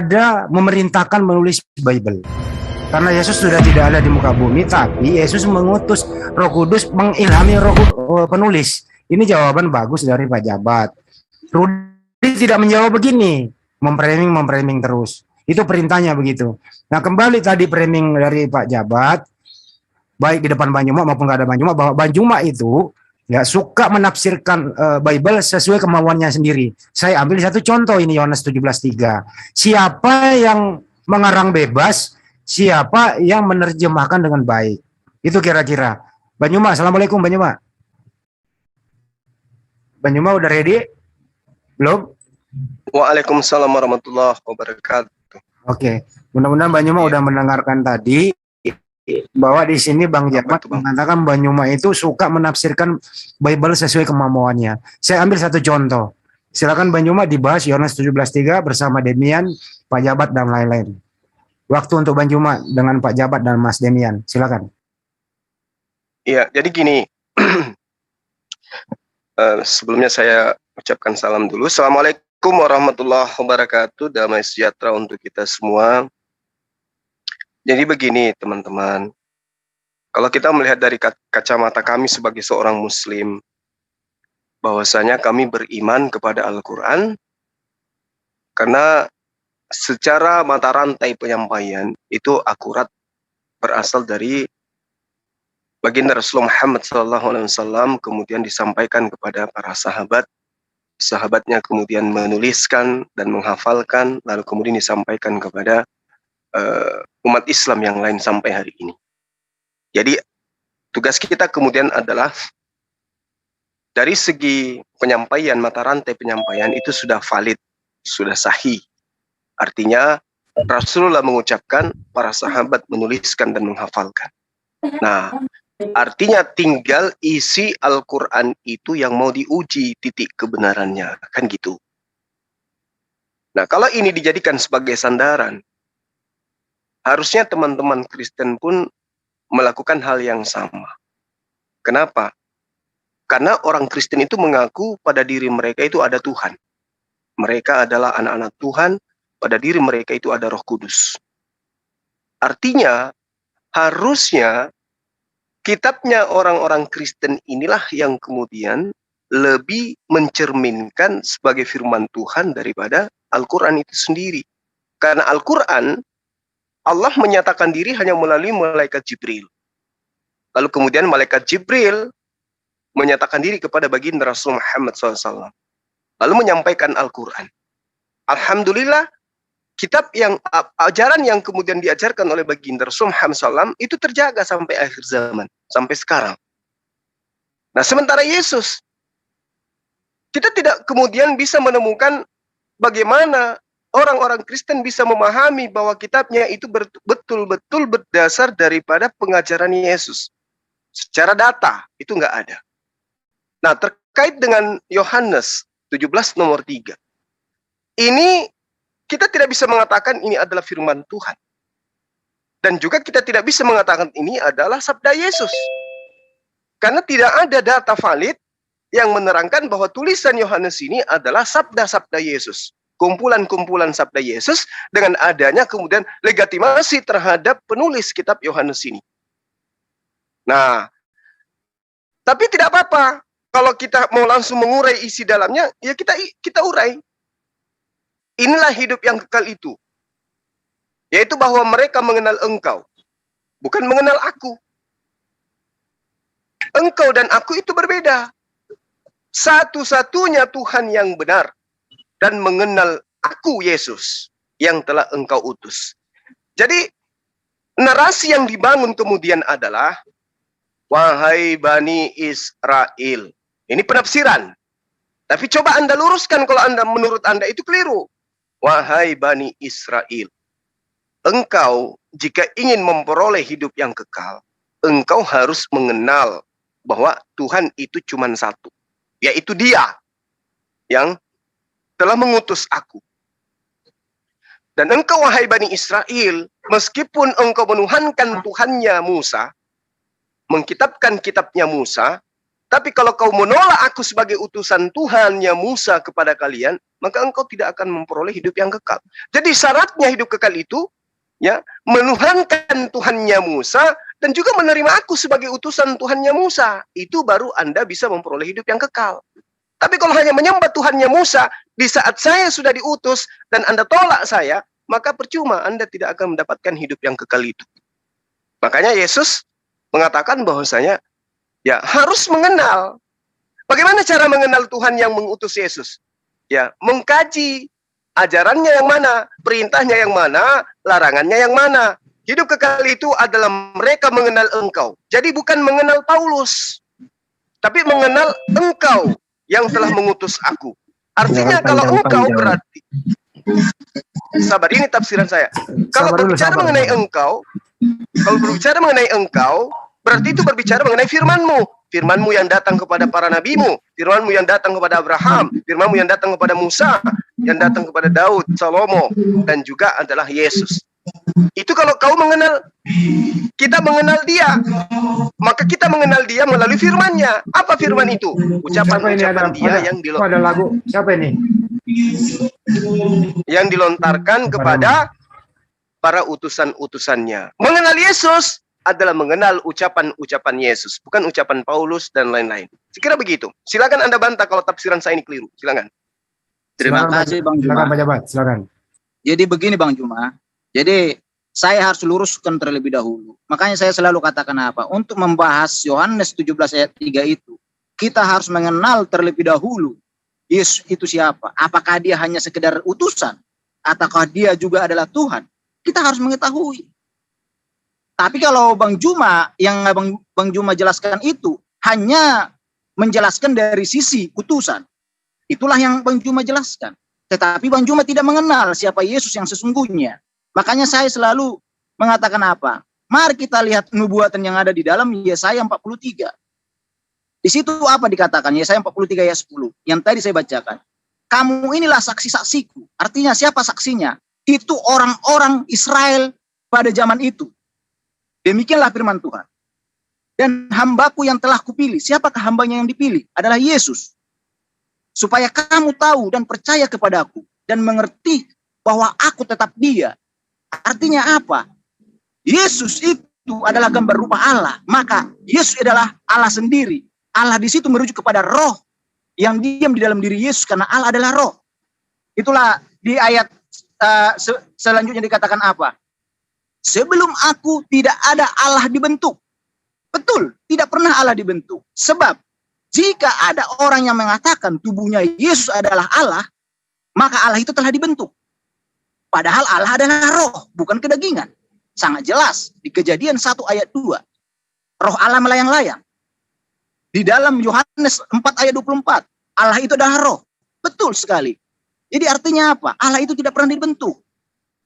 ada memerintahkan menulis Bible. Karena Yesus sudah tidak ada di muka bumi, tapi Yesus mengutus Roh Kudus mengilhami penulis. Ini jawaban bagus dari Pak Jabat. Rudi tidak menjawab begini, memframing terus. Itu perintahnya begitu. Nah, kembali tadi framing dari Pak Jabat, baik di depan Banjuma maupun nggak ada Banjuma, bahwa Banjuma itu ya suka menafsirkan Bible sesuai kemauannya sendiri. Saya ambil satu contoh ini, Yohanes 17:3. Siapa yang mengarang bebas, siapa yang menerjemahkan dengan baik. Itu kira-kira. Banjuma, Assalamualaikum Banjuma. Banjuma udah ready? Belum? Waalaikumsalam warahmatullahi wabarakatuh. Oke, mudah-mudahan Banjuma udah mendengarkan tadi bahwa di sini Bang Jabat mengatakan Banjuma itu suka menafsirkan Bible sesuai kemauannya. Saya ambil satu contoh. Silakan Banjuma dibahas Yohanes 17:3 bersama Demian, Pak Jabat dan lain-lain. Waktu untuk Banjuma dengan Pak Jabat dan Mas Demian. Silakan. Iya, jadi gini. Sebelumnya saya ucapkan salam dulu. Assalamualaikum warahmatullahi wabarakatuh. Damai sejahtera untuk kita semua. Jadi begini teman-teman, kalau kita melihat dari kacamata kami sebagai seorang muslim, bahwasanya kami beriman kepada Al-Quran, karena secara mata rantai penyampaian itu akurat berasal dari baginda Rasulullah Muhammad SAW, kemudian disampaikan kepada para sahabat, sahabatnya kemudian menuliskan dan menghafalkan, lalu kemudian disampaikan kepada umat Islam yang lain sampai hari ini. Jadi tugas kita kemudian adalah dari segi penyampaian, mata rantai penyampaian itu sudah valid, sudah sahih. Artinya Rasulullah mengucapkan, para sahabat menuliskan dan menghafalkan. Nah, artinya tinggal isi Al-Quran itu yang mau diuji titik kebenarannya, kan gitu. Nah, kalau ini dijadikan sebagai sandaran, harusnya teman-teman Kristen pun melakukan hal yang sama. Kenapa? Karena orang Kristen itu mengaku pada diri mereka itu ada Tuhan. Mereka adalah anak-anak Tuhan, pada diri mereka itu ada Roh Kudus. Artinya, harusnya kitabnya orang-orang Kristen inilah yang kemudian lebih mencerminkan sebagai firman Tuhan daripada Al-Quran itu sendiri. Karena Al-Quran, Allah menyatakan diri hanya melalui malaikat Jibril. Lalu kemudian malaikat Jibril menyatakan diri kepada baginda Rasul Muhammad SAW. Lalu menyampaikan Al-Quran. Alhamdulillah, kitab yang ajaran yang kemudian diajarkan oleh baginda Rasul Muhammad SAW itu terjaga sampai akhir zaman, sampai sekarang. Nah, sementara Yesus, kita tidak kemudian bisa menemukan bagaimana orang-orang Kristen bisa memahami bahwa kitabnya itu betul-betul berdasar daripada pengajaran Yesus. Secara data, itu nggak ada. Nah, terkait dengan Yohanes 17:3. Ini kita tidak bisa mengatakan ini adalah firman Tuhan. Dan juga kita tidak bisa mengatakan ini adalah sabda Yesus. Karena tidak ada data valid yang menerangkan bahwa tulisan Yohanes ini adalah sabda-sabda Yesus. Kumpulan-kumpulan sabda Yesus dengan adanya kemudian legitimasi terhadap penulis kitab Yohanes ini. Nah, tapi tidak apa-apa. Kalau kita mau langsung mengurai isi dalamnya, ya kita urai. Inilah hidup yang kekal itu. Yaitu bahwa mereka mengenal engkau, bukan mengenal aku. Engkau dan aku itu berbeda. Satu-satunya Tuhan yang benar dan mengenal aku Yesus yang telah engkau utus. Jadi narasi yang dibangun kemudian adalah wahai Bani Israel. Ini penafsiran. Tapi coba Anda luruskan kalau menurut Anda itu keliru. Wahai Bani Israel, engkau jika ingin memperoleh hidup yang kekal, engkau harus mengenal bahwa Tuhan itu cuma satu, yaitu Dia yang telah mengutus aku. Dan engkau wahai Bani Israel, meskipun engkau menuhankan Tuhannya Musa, mengkitabkan kitabnya Musa, Tapi kalau kau menolak aku sebagai utusan Tuhannya Musa kepada kalian, maka engkau tidak akan memperoleh hidup yang kekal. Jadi syaratnya hidup kekal itu, ya, menuhankan Tuhannya Musa dan juga menerima aku sebagai utusan Tuhannya Musa. Itu baru Anda bisa memperoleh hidup yang kekal. Tapi kalau hanya menyembah Tuhannya Musa di saat saya sudah diutus dan Anda tolak saya, maka percuma, Anda tidak akan mendapatkan hidup yang kekal itu. Makanya Yesus mengatakan bahwasanya ya harus mengenal. Bagaimana cara mengenal Tuhan yang mengutus Yesus? Ya, mengkaji ajarannya yang mana, perintahnya yang mana, larangannya yang mana. Hidup kekal itu adalah mereka mengenal engkau. Jadi bukan mengenal Paulus, tapi mengenal engkau yang telah mengutus aku. Artinya kalau engkau berarti, sabar, ini tafsiran saya. Kalau berbicara mengenai engkau, kalau berbicara mengenai engkau, berarti itu berbicara mengenai firman-Mu. Firman-Mu yang datang kepada para nabi-Mu, firman-Mu yang datang kepada Abraham, firman-Mu yang datang kepada Musa, yang datang kepada Daud, Salomo, dan juga adalah Yesus. Itu kalau kau mengenal, kita mengenal dia, maka kita mengenal dia melalui firman-Nya. Apa firman itu? Ucapan-ucapan dia yang ada lagu. Siapa ini? Yang dilontarkan kepada para utusan-utusannya. Mengenal Yesus adalah mengenal ucapan-ucapan Yesus, bukan ucapan Paulus dan lain-lain. Sekira begitu. Silakan Anda bantah kalau tafsiran saya ini keliru. Silakan. Terima kasih Bang Juma. Silakan Pak Jabat, silakan. Jadi begini Bang Juma. Jadi saya harus luruskan terlebih dahulu. Makanya saya selalu katakan apa? Untuk membahas Yohanes 17 ayat 3 itu, kita harus mengenal terlebih dahulu Yesus itu siapa. Apakah dia hanya sekedar utusan? Ataukah dia juga adalah Tuhan? Kita harus mengetahui. Tapi kalau Bang Juma, yang Bang Juma jelaskan itu hanya menjelaskan dari sisi utusan. Itulah yang Bang Juma jelaskan. Tetapi Bang Juma tidak mengenal siapa Yesus yang sesungguhnya. Makanya saya selalu mengatakan apa? Mari kita lihat nubuatan yang ada di dalam Yesaya 43. Di situ apa dikatakan? Yesaya 43 ayat 10. Yang tadi saya bacakan. Kamu inilah saksi-saksiku. Artinya siapa saksinya? Itu orang-orang Israel pada zaman itu. Demikianlah firman Tuhan. Dan hambaku yang telah kupilih. Siapakah hambanya yang dipilih? Adalah Yesus. Supaya kamu tahu dan percaya kepadaku. Dan mengerti bahwa aku tetap dia. Artinya apa? Yesus itu adalah gambar rupa Allah. Maka Yesus adalah Allah sendiri. Allah di situ merujuk kepada roh yang diam di dalam diri Yesus. Karena Allah adalah roh. Itulah di ayat selanjutnya dikatakan apa? Sebelum aku tidak ada Allah dibentuk. Betul, tidak pernah Allah dibentuk. Sebab jika ada orang yang mengatakan tubuhnya Yesus adalah Allah, maka Allah itu telah dibentuk. Padahal Allah adalah roh, bukan kedagingan. Sangat jelas di Kejadian 1 ayat 2. Roh Allah melayang-layang. Di dalam Yohanes 4 ayat 24, Allah itu adalah roh. Betul sekali. Jadi artinya apa? Allah itu tidak pernah dibentuk.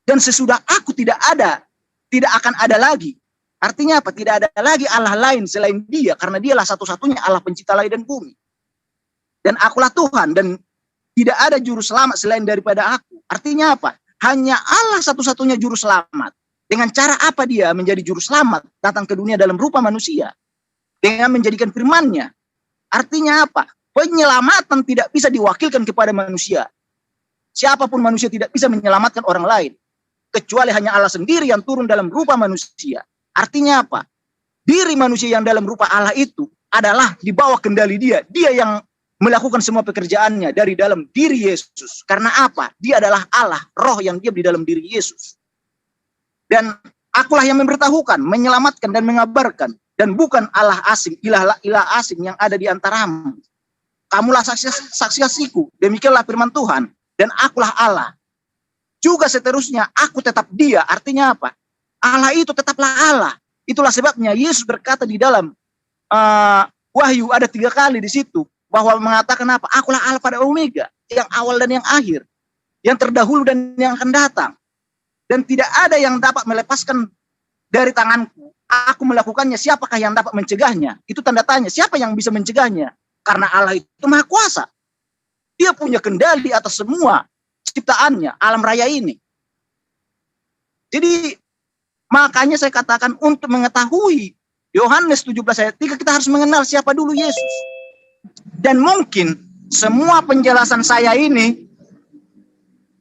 Dan sesudah aku tidak ada, tidak akan ada lagi. Artinya apa? Tidak ada lagi Allah lain selain dia. Karena dialah satu-satunya Allah pencipta langit dan bumi. Dan akulah Tuhan. Dan tidak ada juru selamat selain daripada aku. Artinya apa? Hanya Allah satu-satunya juru selamat. Dengan cara apa dia menjadi juru selamat? Datang ke dunia dalam rupa manusia. Dengan menjadikan firman-Nya. Artinya apa? Penyelamatan tidak bisa diwakilkan kepada manusia. Siapapun manusia tidak bisa menyelamatkan orang lain. Kecuali hanya Allah sendiri yang turun dalam rupa manusia. Artinya apa? Diri manusia yang dalam rupa Allah itu adalah di bawah kendali dia. Dia yang melakukan semua pekerjaannya dari dalam diri Yesus. Karena apa? Dia adalah Allah, roh yang diam di dalam diri Yesus. Dan akulah yang memberitahukan, menyelamatkan dan mengabarkan. Dan bukan Allah asing, ilah asing yang ada di antaramu. Kamulah saksi-saksiku. Demikianlah firman Tuhan. Dan akulah Allah. Juga seterusnya, aku tetap dia. Artinya apa? Allah itu tetaplah Allah. Itulah sebabnya Yesus berkata di dalam Wahyu ada 3 kali di situ. Bahwa mengatakan apa? Akulah Allah pada Omega. Yang awal dan yang akhir. Yang terdahulu dan yang akan datang. Dan tidak ada yang dapat melepaskan dari tanganku. Aku melakukannya, siapakah yang dapat mencegahnya? Itu tanda tanya, siapa yang bisa mencegahnya? Karena Allah itu maha kuasa. Dia punya kendali atas semua ciptaannya, alam raya ini. Jadi makanya saya katakan untuk mengetahui Yohanes 17 ayat 3 kita harus mengenal siapa dulu Yesus. Dan mungkin semua penjelasan saya ini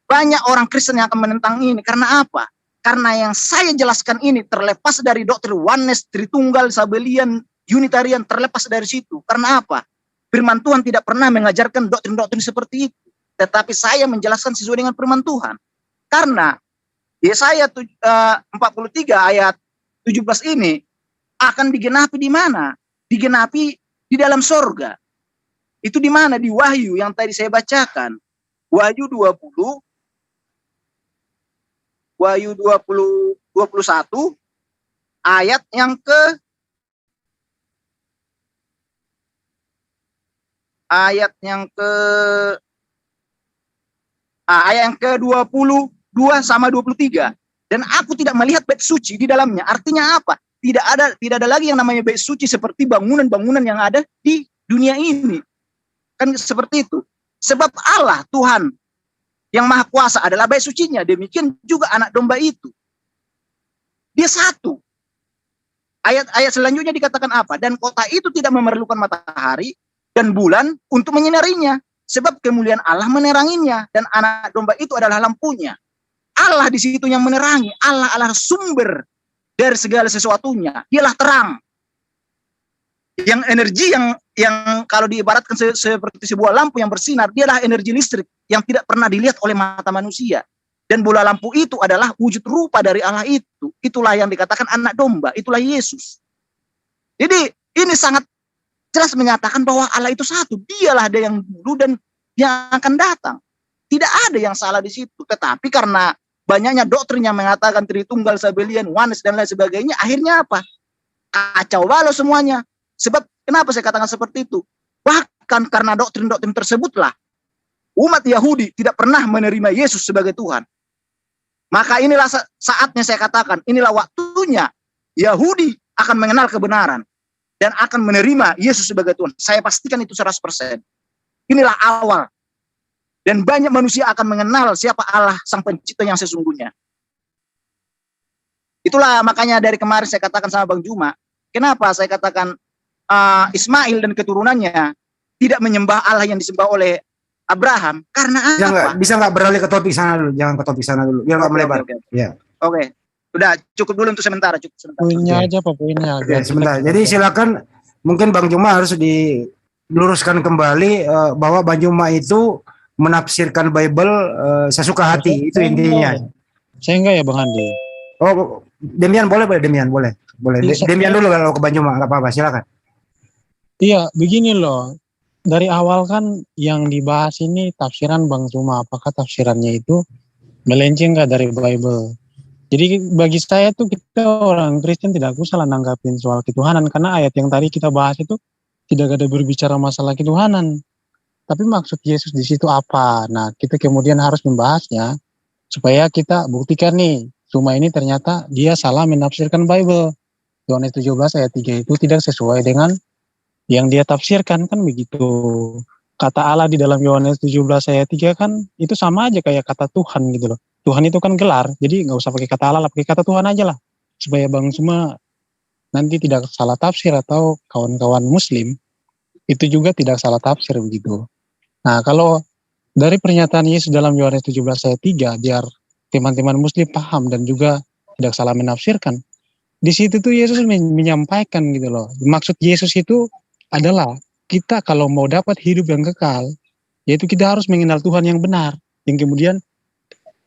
banyak orang Kristen yang akan menentang ini. Karena apa? Karena yang saya jelaskan ini terlepas dari doktrin oneness, Tritunggal, Sabelian, Unitarian, terlepas dari situ. Karena apa? Firman Tuhan tidak pernah mengajarkan doktrin-doktrin seperti itu. Tetapi saya menjelaskan sesuai dengan firman Tuhan. Karena Yesaya 43 ayat 17 ini akan digenapi di mana? Digenapi di dalam sorga. Itu di mana? Di Wahyu yang tadi saya bacakan. Wahyu 21 ayat yang ke-22 sama 23. Dan aku tidak melihat bait suci di dalamnya. Artinya apa? Tidak ada lagi yang namanya bait suci seperti bangunan-bangunan yang ada di dunia ini. Kan seperti itu. Sebab Allah Tuhan yang Maha Kuasa adalah bait sucinya. Demikian juga anak domba itu. Dia satu. Ayat selanjutnya dikatakan apa? Dan kota itu tidak memerlukan matahari dan bulan untuk menyinarinya. Sebab kemuliaan Allah meneranginya. Dan anak domba itu adalah lampunya. Allah di situ yang menerangi. Allah adalah sumber dari segala sesuatunya. Dialah terang. Yang energi yang kalau diibaratkan seperti sebuah lampu yang bersinar, dialah energi listrik yang tidak pernah dilihat oleh mata manusia. Dan bola lampu itu adalah wujud rupa dari Allah itu. Itulah yang dikatakan anak domba, itulah Yesus. Jadi ini sangat jelas menyatakan bahwa Allah itu satu. Dialah ada yang dulu dan yang akan datang. Tidak ada yang salah di situ. Tetapi karena banyaknya doktrin yang mengatakan Tritunggal, Sabelian, Oneness dan lain sebagainya, akhirnya apa? Kacau balau semuanya. Sebab kenapa saya katakan seperti itu? Bahkan karena doktrin-doktrin tersebutlah umat Yahudi tidak pernah menerima Yesus sebagai Tuhan. Maka inilah saatnya saya katakan, inilah waktunya Yahudi akan mengenal kebenaran dan akan menerima Yesus sebagai Tuhan. Saya pastikan itu 100%. Inilah awal. Dan banyak manusia akan mengenal siapa Allah Sang Pencipta yang sesungguhnya. Itulah makanya dari kemarin saya katakan sama Bang Juma, kenapa saya katakan Ismail dan keturunannya tidak menyembah Allah yang disembah oleh Abraham, karena apa? Bisa nggak beralih ke topik sana dulu, jangan ke topik sana dulu, biar nggak melebar. Ya. Oke, udah cukup dulu untuk sementara. Poinnya aja Pak, poinnya. Ya, sebentar. Jadi silakan, mungkin Bang Juma harus diluruskan kembali bahwa Bang Juma itu menafsirkan Bible sesuka hati, itu intinya. Saya enggak ya Bang Andi. Oh, Demian boleh. Demian dulu kalau ke Bang Juma, nggak apa-apa, silakan. Iya, begini loh. Dari awal kan yang dibahas ini tafsiran Bang Juma. Apakah tafsirannya itu melenceng nggak dari Bible? Jadi bagi saya tuh kita orang Kristen tidak usah nanggapin soal ketuhanan. Karena ayat yang tadi kita bahas itu tidak ada berbicara masalah ketuhanan. Tapi maksud Yesus di situ apa? Nah, kita kemudian harus membahasnya supaya kita buktikan nih. Cuma ini ternyata dia salah menafsirkan Bible. Yohanes 17 ayat 3 itu tidak sesuai dengan yang dia tafsirkan, kan begitu. Kata Allah di dalam Yohanes 17 ayat 3 kan itu sama aja kayak kata Tuhan gitu loh. Tuhan itu kan gelar, jadi nggak usah pakai kata Allah, pakai kata Tuhan aja lah. Supaya Bang semua nanti tidak salah tafsir atau kawan-kawan muslim itu juga tidak salah tafsir begitu. Nah, kalau dari pernyataan Yesus dalam Yohanes 17 ayat 3 biar teman-teman muslim paham dan juga tidak salah menafsirkan. Di situ tuh Yesus menyampaikan gitu loh. Maksud Yesus itu adalah kita kalau mau dapat hidup yang kekal, yaitu kita harus mengenal Tuhan yang benar, yang kemudian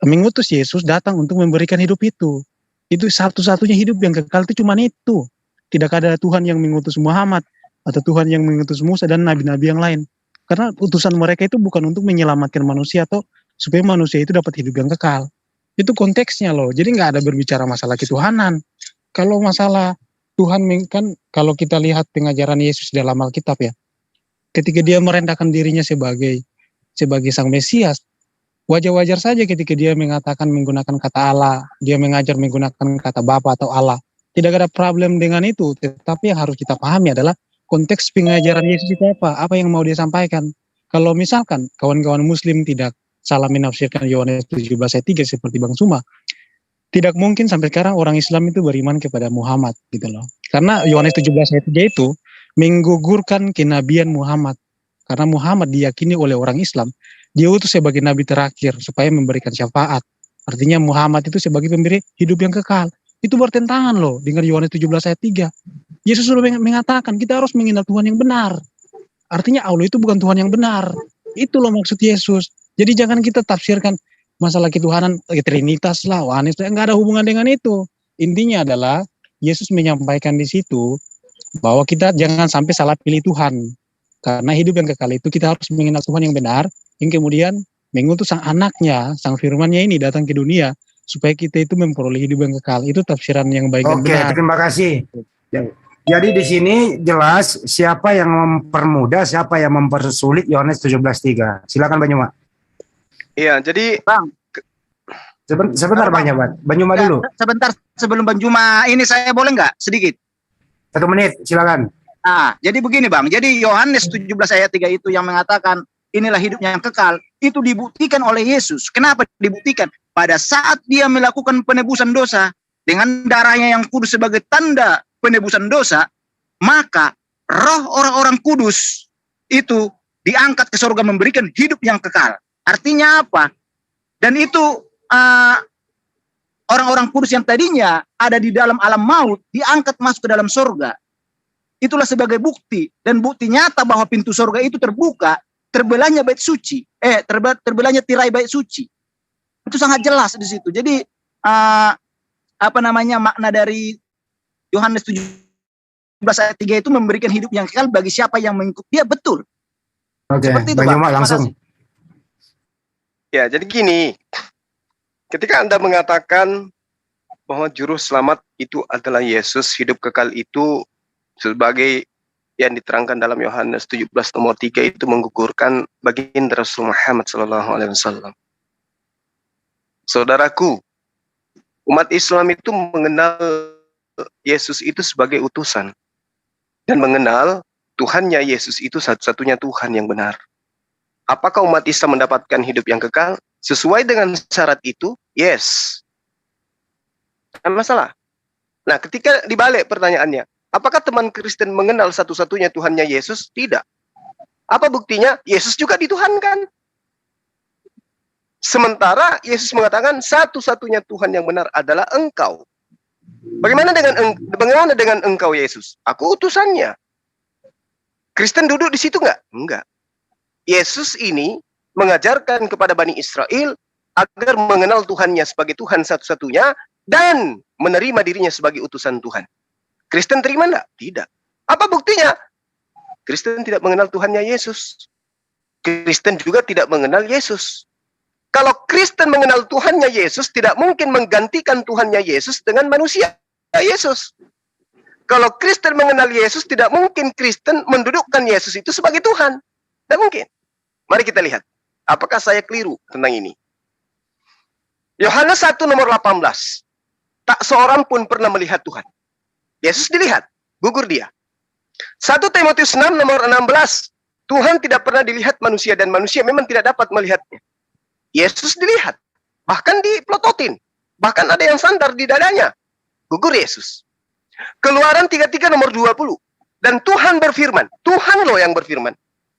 mengutus Yesus datang untuk memberikan hidup itu. Itu satu-satunya hidup yang kekal itu cuma itu. Tidak ada Tuhan yang mengutus Muhammad atau Tuhan yang mengutus Musa dan nabi-nabi yang lain. Karena utusan mereka itu bukan untuk menyelamatkan manusia atau supaya manusia itu dapat hidup yang kekal. Itu konteksnya loh. Jadi nggak ada berbicara masalah ketuhanan. Kalau masalah Tuhan kan kalau kita lihat pengajaran Yesus dalam Alkitab ya, ketika dia merendahkan dirinya sebagai Sang Mesias, wajar-wajar saja ketika dia menggunakan kata Allah, dia mengajar menggunakan kata Bapa atau Allah. Tidak ada problem dengan itu, tetapi yang harus kita pahami adalah konteks pengajaran Yesus itu apa yang mau dia sampaikan. Kalau misalkan kawan-kawan muslim tidak salah menafsirkan Yohanes 17 ayat 3 seperti Bang Suma, tidak mungkin sampai sekarang orang Islam itu beriman kepada Muhammad gitu loh. Karena Yohanes 17 ayat 3 itu menggugurkan kenabian Muhammad. Karena Muhammad diyakini oleh orang Islam, dia utus sebagai nabi terakhir supaya memberikan syafaat. Artinya Muhammad itu sebagai pemberi hidup yang kekal. Itu bertentangan loh dengan Yohanes 17 ayat 3. Yesus sudah mengatakan kita harus mengenal Tuhan yang benar. Artinya Allah itu bukan Tuhan yang benar. Itu loh maksud Yesus. Jadi jangan kita tafsirkan masalah ketuhanan, Trinitas lah, Yohanes, nggak ada hubungan dengan itu. Intinya adalah Yesus menyampaikan di situ bahwa kita jangan sampai salah pilih Tuhan. Karena hidup yang kekal itu kita harus mengenal Tuhan yang benar, yang kemudian mengutus sang anaknya, sang firmannya ini datang ke dunia, supaya kita itu memperoleh hidup yang kekal. Itu tafsiran yang baik dan Oke, benar. terima kasih. Jadi di sini jelas siapa yang mempermudah, siapa yang mempersulit Yohanes 17:3. Silakan Banyuma. Iya, jadi Bang, Sebentar Banyuma. Banyuma ya, dulu. sebentar sebelum Bang Juma ini saya boleh nggak sedikit? 1 menit, silakan. Nah, jadi begini Bang, jadi Yohanes 17 ayat 3 itu yang mengatakan inilah hidupnya yang kekal, itu dibuktikan oleh Yesus. Kenapa dibuktikan? Pada saat dia melakukan penebusan dosa, dengan darahnya yang kudus sebagai tanda penebusan dosa, maka roh orang-orang kudus itu diangkat ke surga memberikan hidup yang kekal. Artinya apa? Dan itu orang-orang kudus yang tadinya ada di dalam alam maut diangkat masuk ke dalam surga. Itulah sebagai bukti, dan bukti nyata bahwa pintu surga itu terbuka, terbelahnya bait suci, terbelahnya tirai bait suci. Itu sangat jelas di situ. Jadi makna dari Yohanes 17 ayat 3 itu memberikan hidup yang kekal bagi siapa yang mengikut dia, betul. Oke, Seperti itu, Banyuma Bang. langsung. ya, jadi gini. Ketika Anda mengatakan bahwa juru selamat itu adalah Yesus, hidup kekal itu sebagai yang diterangkan dalam Yohanes 17 nomor 3 itu menggugurkan baginda Rasul Muhammad SAW. Saudaraku, umat Islam itu mengenal Yesus itu sebagai utusan dan mengenal Tuhannya Yesus itu satu-satunya Tuhan yang benar. Apakah umat Islam mendapatkan hidup yang kekal? Sesuai dengan syarat itu, yes. Tidak masalah. Nah, ketika dibalik pertanyaannya, apakah teman Kristen mengenal satu-satunya Tuhannya Yesus? Tidak. Apa buktinya? Yesus juga dituhankan. Sementara Yesus mengatakan satu-satunya Tuhan yang benar adalah engkau. Bagaimana dengan engkau Yesus? Aku utusannya. Kristen duduk di situ enggak? Enggak. Yesus ini mengajarkan kepada Bani Israel agar mengenal Tuhannya sebagai Tuhan satu-satunya dan menerima dirinya sebagai utusan Tuhan. Kristen terima enggak? Tidak. Apa buktinya? Kristen tidak mengenal Tuhannya Yesus. Kristen juga tidak mengenal Yesus. Kalau Kristen mengenal Tuhannya Yesus, tidak mungkin menggantikan Tuhannya Yesus dengan manusia Yesus. Kalau Kristen mengenal Yesus, tidak mungkin Kristen mendudukkan Yesus itu sebagai Tuhan. Tidak mungkin. Mari kita lihat. Apakah saya keliru tentang ini? Yohanes 1 nomor 18. Tak seorang pun pernah melihat Tuhan. Yesus dilihat. Gugur dia. 1 Timotius 6 nomor 16. Tuhan tidak pernah dilihat manusia dan manusia memang tidak dapat melihatnya. Yesus dilihat. Bahkan dipelototin. Bahkan ada yang sandar di dadanya. Gugur Yesus. Keluaran 33 nomor 20. Dan Tuhan berfirman. Tuhan loh yang berfirman.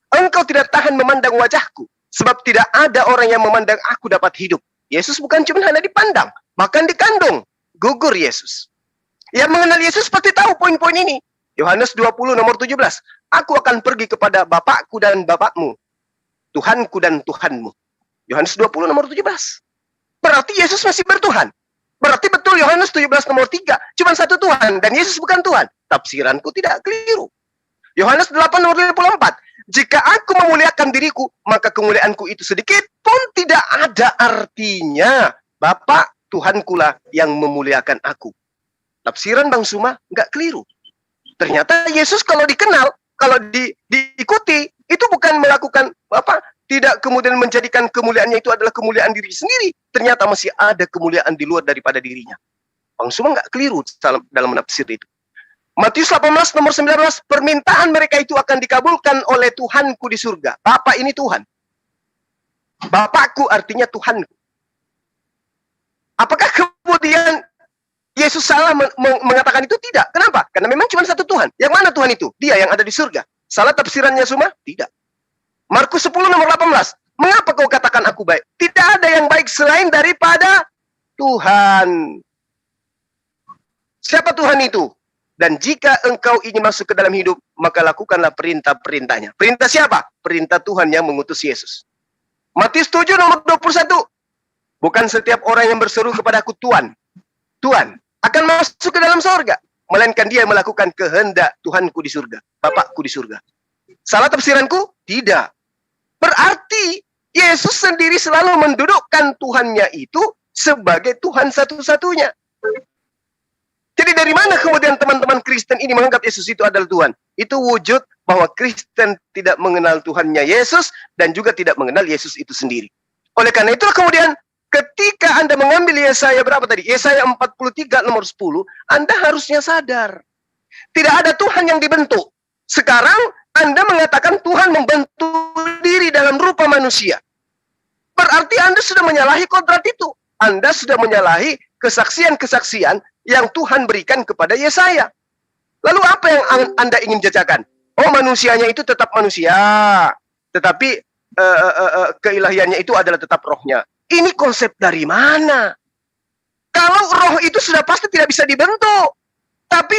Engkau tidak tahan memandang wajahku. Sebab tidak ada orang yang memandang aku dapat hidup. Yesus bukan cuma hanya dipandang. Bahkan dikandung. Gugur Yesus. Yang mengenal Yesus pasti tahu poin-poin ini. Yohanes 20 nomor 17. Aku akan pergi kepada Bapakku dan Bapakmu. Tuhanku dan Tuhanmu. Yohanes 20 nomor 17. Berarti Yesus masih bertuhan. Berarti betul Yohanes 17 nomor 3. Cuma satu Tuhan. Dan Yesus bukan Tuhan. Tafsiranku tidak keliru. Yohanes 8 nomor 54. Jika aku memuliakan diriku, maka kemuliaanku itu sedikit pun tidak ada artinya. Bapa Tuhankulah yang memuliakan aku. Tafsiran Bang Suma nggak keliru. Ternyata Yesus kalau dikenal, kalau diikuti, itu bukan melakukan tidak kemudian menjadikan kemuliaannya itu adalah kemuliaan diri sendiri. Ternyata masih ada kemuliaan di luar daripada dirinya. Bang Suma nggak keliru dalam menafsir itu. Matius 18 nomor 19, permintaan mereka itu akan dikabulkan oleh Tuhanku di surga. Bapa ini Tuhan. Bapakku artinya Tuhanku. Apakah kemudian Yesus salah mengatakan itu? Tidak. Kenapa? Karena memang cuma satu Tuhan. Yang mana Tuhan itu? Dia yang ada di surga. Salah tafsirannya semua? Tidak. Markus 10 nomor 18. Mengapa kau katakan aku baik? Tidak ada yang baik selain daripada Tuhan. Siapa Tuhan itu? Dan jika engkau ingin masuk ke dalam hidup, maka lakukanlah perintah-perintahnya. Perintah siapa? Perintah Tuhan yang mengutus Yesus. Matius 7 nomor 21. Bukan setiap orang yang berseru kepadaku Tuhan, Tuhan, akan masuk ke dalam surga. Melainkan dia yang melakukan kehendak Tuhanku di surga. Bapakku di surga. Salah tafsiranku? Tidak. Berarti Yesus sendiri selalu mendudukkan Tuhannya itu sebagai Tuhan satu-satunya. Jadi dari mana kemudian teman-teman Kristen ini menganggap Yesus itu adalah Tuhan? Itu wujud bahwa Kristen tidak mengenal Tuhannya Yesus dan juga tidak mengenal Yesus itu sendiri. Oleh karena itulah kemudian ketika Anda mengambil Yesaya berapa tadi? Yesaya 43 nomor 10, Anda harusnya sadar. Tidak ada Tuhan yang dibentuk. Sekarang Anda mengatakan Tuhan membentuk diri dalam rupa manusia. Berarti Anda sudah menyalahi kodrat itu. Anda sudah menyalahi kesaksian-kesaksian yang Tuhan berikan kepada Yesaya. Lalu apa yang Anda ingin jajakan? Oh, manusianya itu tetap manusia, tetapi keilahiannya itu adalah tetap rohnya. Ini konsep dari mana? Kalau roh itu sudah pasti tidak bisa dibentuk. Tapi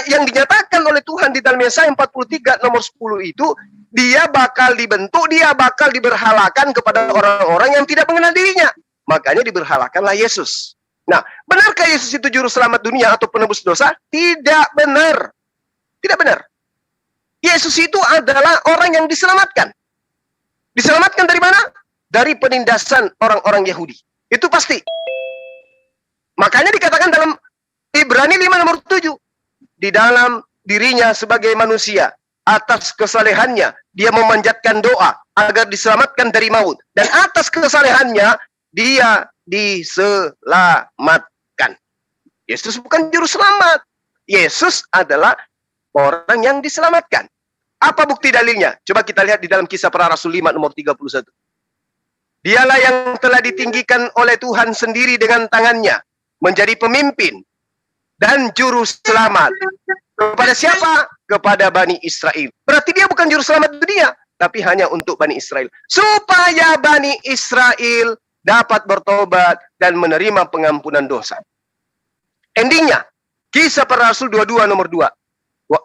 yang dinyatakan oleh Tuhan di dalam Yesaya 43 nomor 10 itu, dia bakal dibentuk, dia bakal diberhalakan kepada orang-orang yang tidak mengenal dirinya. Makanya diberhalakanlah Yesus. Nah, benarkah Yesus itu juru selamat dunia atau penebus dosa? Tidak benar. Tidak benar. Yesus itu adalah orang yang diselamatkan. Diselamatkan dari mana? Dari penindasan orang-orang Yahudi. Itu pasti. Makanya dikatakan dalam Ibrani 5 nomor 7. Di dalam dirinya sebagai manusia, atas kesalehannya, dia memanjatkan doa agar diselamatkan dari maut. Dan atas kesalehannya, dia diselamatkan. Yesus bukan juru selamat. Yesus adalah orang yang diselamatkan. Apa bukti dalilnya? Coba kita lihat di dalam Kisah Para Rasul 5 nomor 31. Dialah yang telah ditinggikan oleh Tuhan sendiri dengan tangannya menjadi pemimpin dan juru selamat. Kepada siapa? Kepada Bani Israel. Berarti dia bukan juru selamat dunia, tapi hanya untuk Bani Israel. Supaya Bani Israel dapat bertobat dan menerima pengampunan dosa. Endingnya, Kisah Para Rasul 22 nomor 2.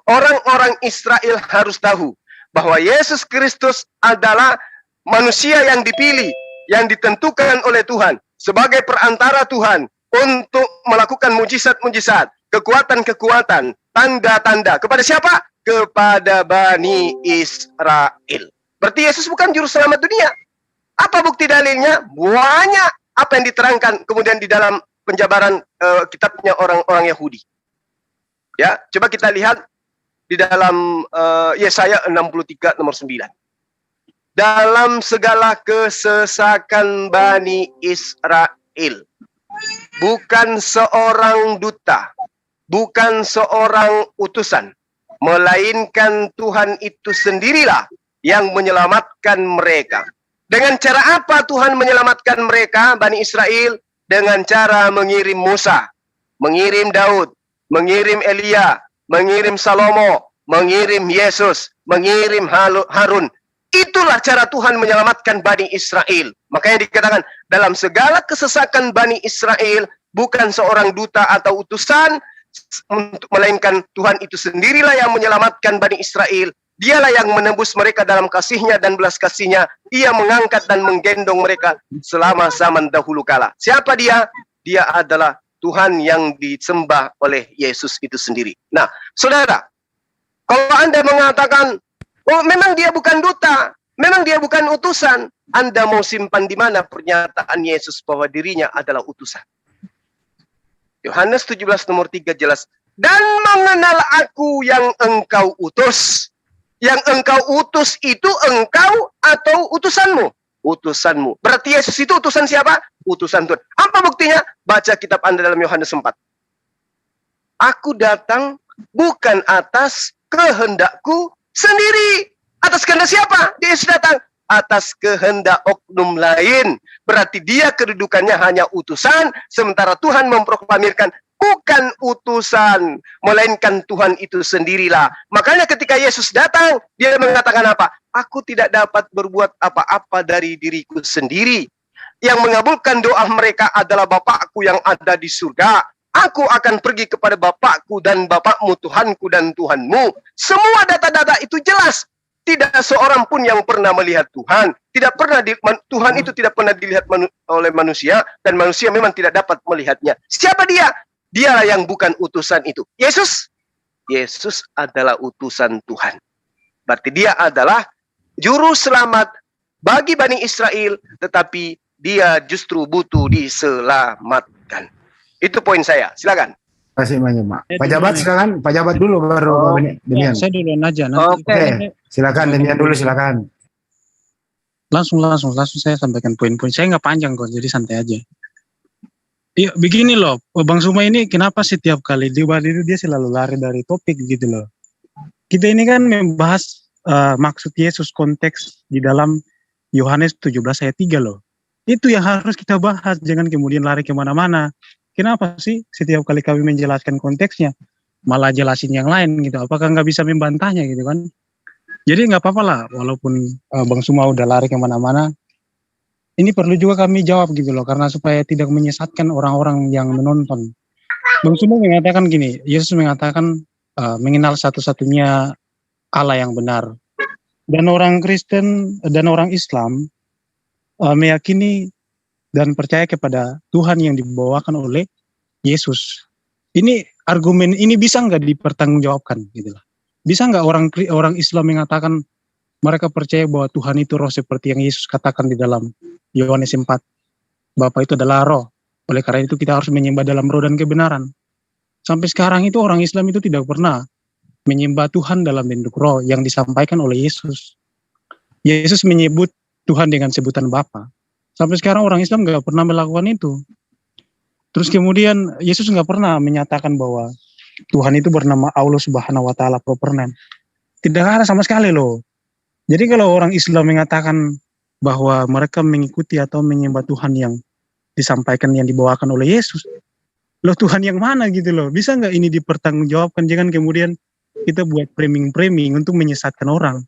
Orang-orang Israel harus tahu bahwa Yesus Kristus adalah manusia yang dipilih, yang ditentukan oleh Tuhan sebagai perantara Tuhan untuk melakukan mujizat-mujizat, kekuatan-kekuatan, tanda-tanda. Kepada siapa? Kepada Bani Israel. Berarti Yesus bukan juru selamat dunia. Apa bukti dalilnya? Banyak apa yang diterangkan kemudian di dalam penjabaran kitabnya orang-orang Yahudi. Ya, coba kita lihat di dalam Yesaya 63 nomor 9. Dalam segala kesesakan Bani Israel, bukan seorang duta, bukan seorang utusan, melainkan Tuhan itu sendirilah yang menyelamatkan mereka. Dengan cara apa Tuhan menyelamatkan mereka, Bani Israel? Dengan cara mengirim Musa, mengirim Daud, mengirim Elia, mengirim Salomo, mengirim Yesus, mengirim Harun. Itulah cara Tuhan menyelamatkan Bani Israel. Makanya dikatakan, dalam segala kesesakan Bani Israel, bukan seorang duta atau utusan, melainkan Tuhan itu sendirilah yang menyelamatkan Bani Israel. Dialah yang menembus mereka dalam kasih-Nya dan belas kasih-Nya. Ia mengangkat dan menggendong mereka selama zaman dahulu kala. Siapa dia? Dia adalah Tuhan yang disembah oleh Yesus itu sendiri. Nah, saudara, kalau Anda mengatakan, oh memang dia bukan duta, memang dia bukan utusan, Anda mau simpan di mana pernyataan Yesus bahwa dirinya adalah utusan? Yohanes 17 nomor 3 jelas. Dan mengenal aku yang engkau utus. Yang engkau utus itu engkau atau utusanmu? Utusanmu. Berarti Yesus itu utusan siapa? Utusan Tuhan. Apa buktinya? Baca kitab Anda dalam Yohanes 4. Aku datang bukan atas kehendakku sendiri. Atas kehendak siapa? Yesus datang atas kehendak oknum lain. Berarti dia kedudukannya hanya utusan, sementara Tuhan memproklamirkan, bukan utusan, melainkan Tuhan itu sendirilah. Makanya ketika Yesus datang, dia mengatakan apa? Aku tidak dapat berbuat apa-apa dari diriku sendiri. Yang mengabulkan doa mereka adalah Bapakku yang ada di surga. Aku akan pergi kepada Bapakku dan Bapakmu, Tuhanku dan Tuhanmu. Semua data-data itu jelas. Tidak seorang pun yang pernah melihat Tuhan. Tuhan itu tidak pernah dilihat oleh manusia, dan manusia memang tidak dapat melihatnya. Siapa dia? Dialah yang bukan utusan itu. Yesus adalah utusan Tuhan. Berarti dia adalah juru selamat bagi Bani Israel, tetapi dia justru butuh diselamatkan. Itu poin saya. Silakan. Terima kasih banyak, Pak. Pak Jabat silakan. Pak Jabat dulu baru Demian. Saya duluan aja. Nanti Oke. Silakan Demian dulu, silakan. langsung saya sampaikan poin-poin. Saya nggak panjang kok, jadi santai aja. Iya, begini loh, Bang Suma ini kenapa setiap kali debat itu dia selalu lari dari topik gitu loh. Kita ini kan membahas maksud Yesus, konteks di dalam Yohanes 17 ayat 3 loh. Itu yang harus kita bahas, jangan kemudian lari kemana-mana. Kenapa sih setiap kali kami menjelaskan konteksnya, malah jelasin yang lain gitu? Apakah nggak bisa membantahnya gitu kan? Jadi nggak apa-apa lah, walaupun Bang Suma udah lari kemana-mana, ini perlu juga kami jawab gitu loh, karena supaya tidak menyesatkan orang-orang yang menonton. Bang Suma mengatakan gini, Yesus mengatakan mengenal satu-satunya Allah yang benar. Dan orang Kristen dan orang Islam meyakini dan percaya kepada Tuhan yang dibawakan oleh Yesus. Ini argumen ini bisa nggak dipertanggungjawabkan gitu lah. Bisa nggak orang Islam mengatakan mereka percaya bahwa Tuhan itu roh seperti yang Yesus katakan di dalam Yohanes 4. Bapa itu adalah roh. Oleh karena itu kita harus menyembah dalam roh dan kebenaran. Sampai sekarang itu orang Islam itu tidak pernah menyembah Tuhan dalam bentuk roh yang disampaikan oleh Yesus. Yesus menyebut Tuhan dengan sebutan Bapa. Sampai sekarang orang Islam nggak pernah melakukan itu. Terus kemudian Yesus nggak pernah menyatakan bahwa Tuhan itu bernama Allah Subhanahu Wa Taala proper name. Tidak ada sama sekali loh. Jadi kalau orang Islam mengatakan bahwa mereka mengikuti atau menyembah Tuhan yang disampaikan, yang dibawakan oleh Yesus, loh Tuhan yang mana gitu loh? Bisa nggak ini dipertanggungjawabkan? Jangan kemudian kita buat framing untuk menyesatkan orang.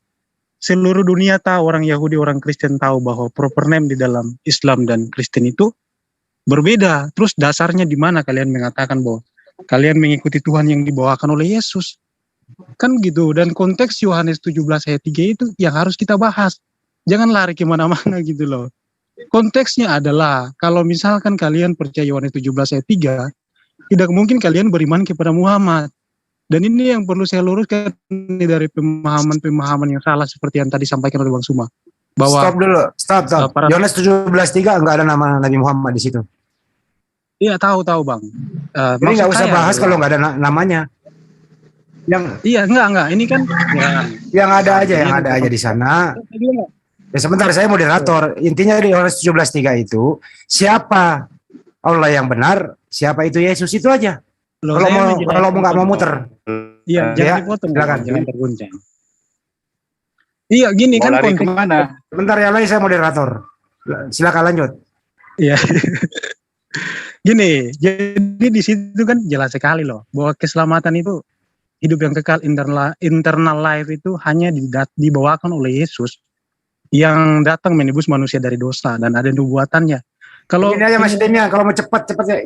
Seluruh dunia tahu, orang Yahudi, orang Kristen tahu bahwa proper name di dalam Islam dan Kristen itu berbeda. Terus dasarnya di mana kalian mengatakan bahwa kalian mengikuti Tuhan yang dibawakan oleh Yesus? Kan gitu. Dan konteks Yohanes 17 ayat 3 itu yang harus kita bahas. Jangan lari kemana-mana gitu loh. Konteksnya adalah kalau misalkan kalian percaya Yohanes 17 ayat 3, tidak mungkin kalian beriman kepada Muhammad. Dan ini yang perlu saya luruskan dari pemahaman yang salah seperti yang tadi disampaikan oleh Bang Suma. Bahwa Stop dulu, stop. Yohanes 17:3 nggak ada nama Nabi Muhammad di situ. Iya tahu Bang. Ini nggak usah bahas kalau nggak ada namanya. Iya enggak. Ini kan yang ada aja di sana. Ya sebentar, saya moderator. Intinya di Yohanes 17:3 itu siapa Allah yang benar, siapa itu Yesus, itu aja. Kalau nggak mau muter. Iya, jangan dipotong, silakan. Jangan terguncang. Iya, gini mau kan lari kemana? Bentar ya, saya moderator. Silakan lanjut. Iya. Gini, jadi di situ kan jelas sekali loh bahwa keselamatan itu, hidup yang kekal, internal life itu hanya dibawakan oleh Yesus yang datang menebus manusia dari dosa dan ada nubuatannya. Kalau ini aja Mas Demian, kalau mau cepat ya.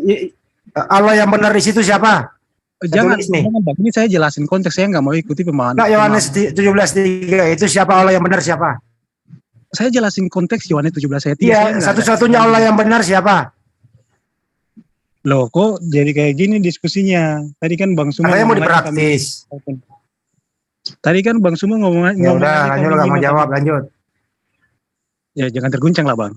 Allah yang benar di situ siapa? Jangan, ini saya jelasin konteks, saya nggak mau ikuti pemahaman. Nah, Yohanes 17:3 itu siapa Allah yang benar siapa? Saya jelasin konteks Yohanes 17 ayat 3. Iya, satu-satunya Allah yang benar siapa? Loh, kok jadi kayak gini diskusinya? Tadi kan Bang Suma saya mau dipraktis. Tadi kan Bang Suma ngomong. Ya udah, lanjut, nggak mau jawab, lanjut. Ya jangan terguncang lah Bang.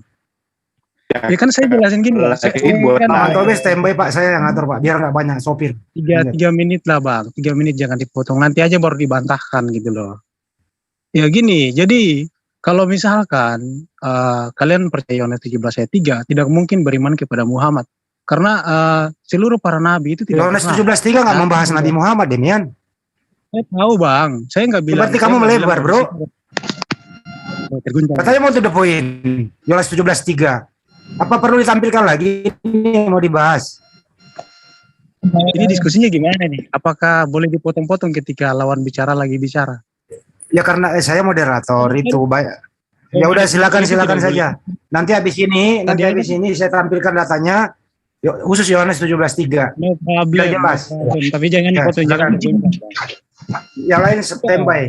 Ya kan saya jelasin gini lah. Atau standby Pak, saya yang ngatur Pak, biar nggak banyak sopir. 3 menit lah Bang, 3 menit jangan dipotong. Nanti aja baru dibantahkan gitu loh. Ya gini, jadi kalau misalkan kalian percaya Yohanes 17 ayat 3, tidak mungkin beriman kepada Muhammad. Karena seluruh para nabi itu tidak Yohanes 17:3 nggak membahas Nabi Muhammad, Demian. Saya tahu Bang, saya nggak bilang. Berarti kamu melebar bro. Terguncang. Katanya mau to the point. Yohanes 17:3. Apa perlu ditampilkan lagi? Ini yang mau dibahas. Ini diskusinya gimana nih? Apakah boleh dipotong-potong ketika lawan bicara lagi bicara? Ya karena saya moderator itu baik. Ya udah silakan saja. Nanti habis ini saya tampilkan datanya. Khusus Yohanes 17:3. No problem, jelas. no problem. Tapi jangan Ya, dipotong, jangan silakan. dipotong. Yang lain standby.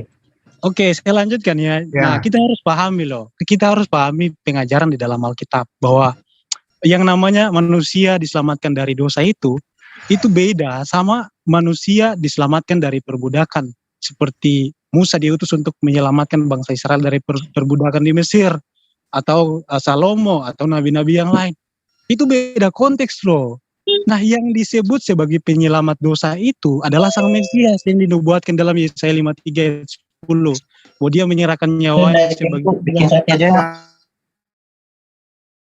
Oke, saya lanjutkan ya. Nah, kita harus pahami loh. Kita harus pahami pengajaran di dalam Alkitab bahwa yang namanya manusia diselamatkan dari dosa itu beda sama manusia diselamatkan dari perbudakan. Seperti Musa diutus untuk menyelamatkan bangsa Israel dari perbudakan di Mesir, atau Salomo atau nabi-nabi yang lain. Itu beda konteks loh. Nah, yang disebut sebagai penyelamat dosa itu adalah Sang Mesias yang dinubuatkan dalam Yesaya 53 ayat 10. Bahwa dia menyerahkan nyawanya sebagai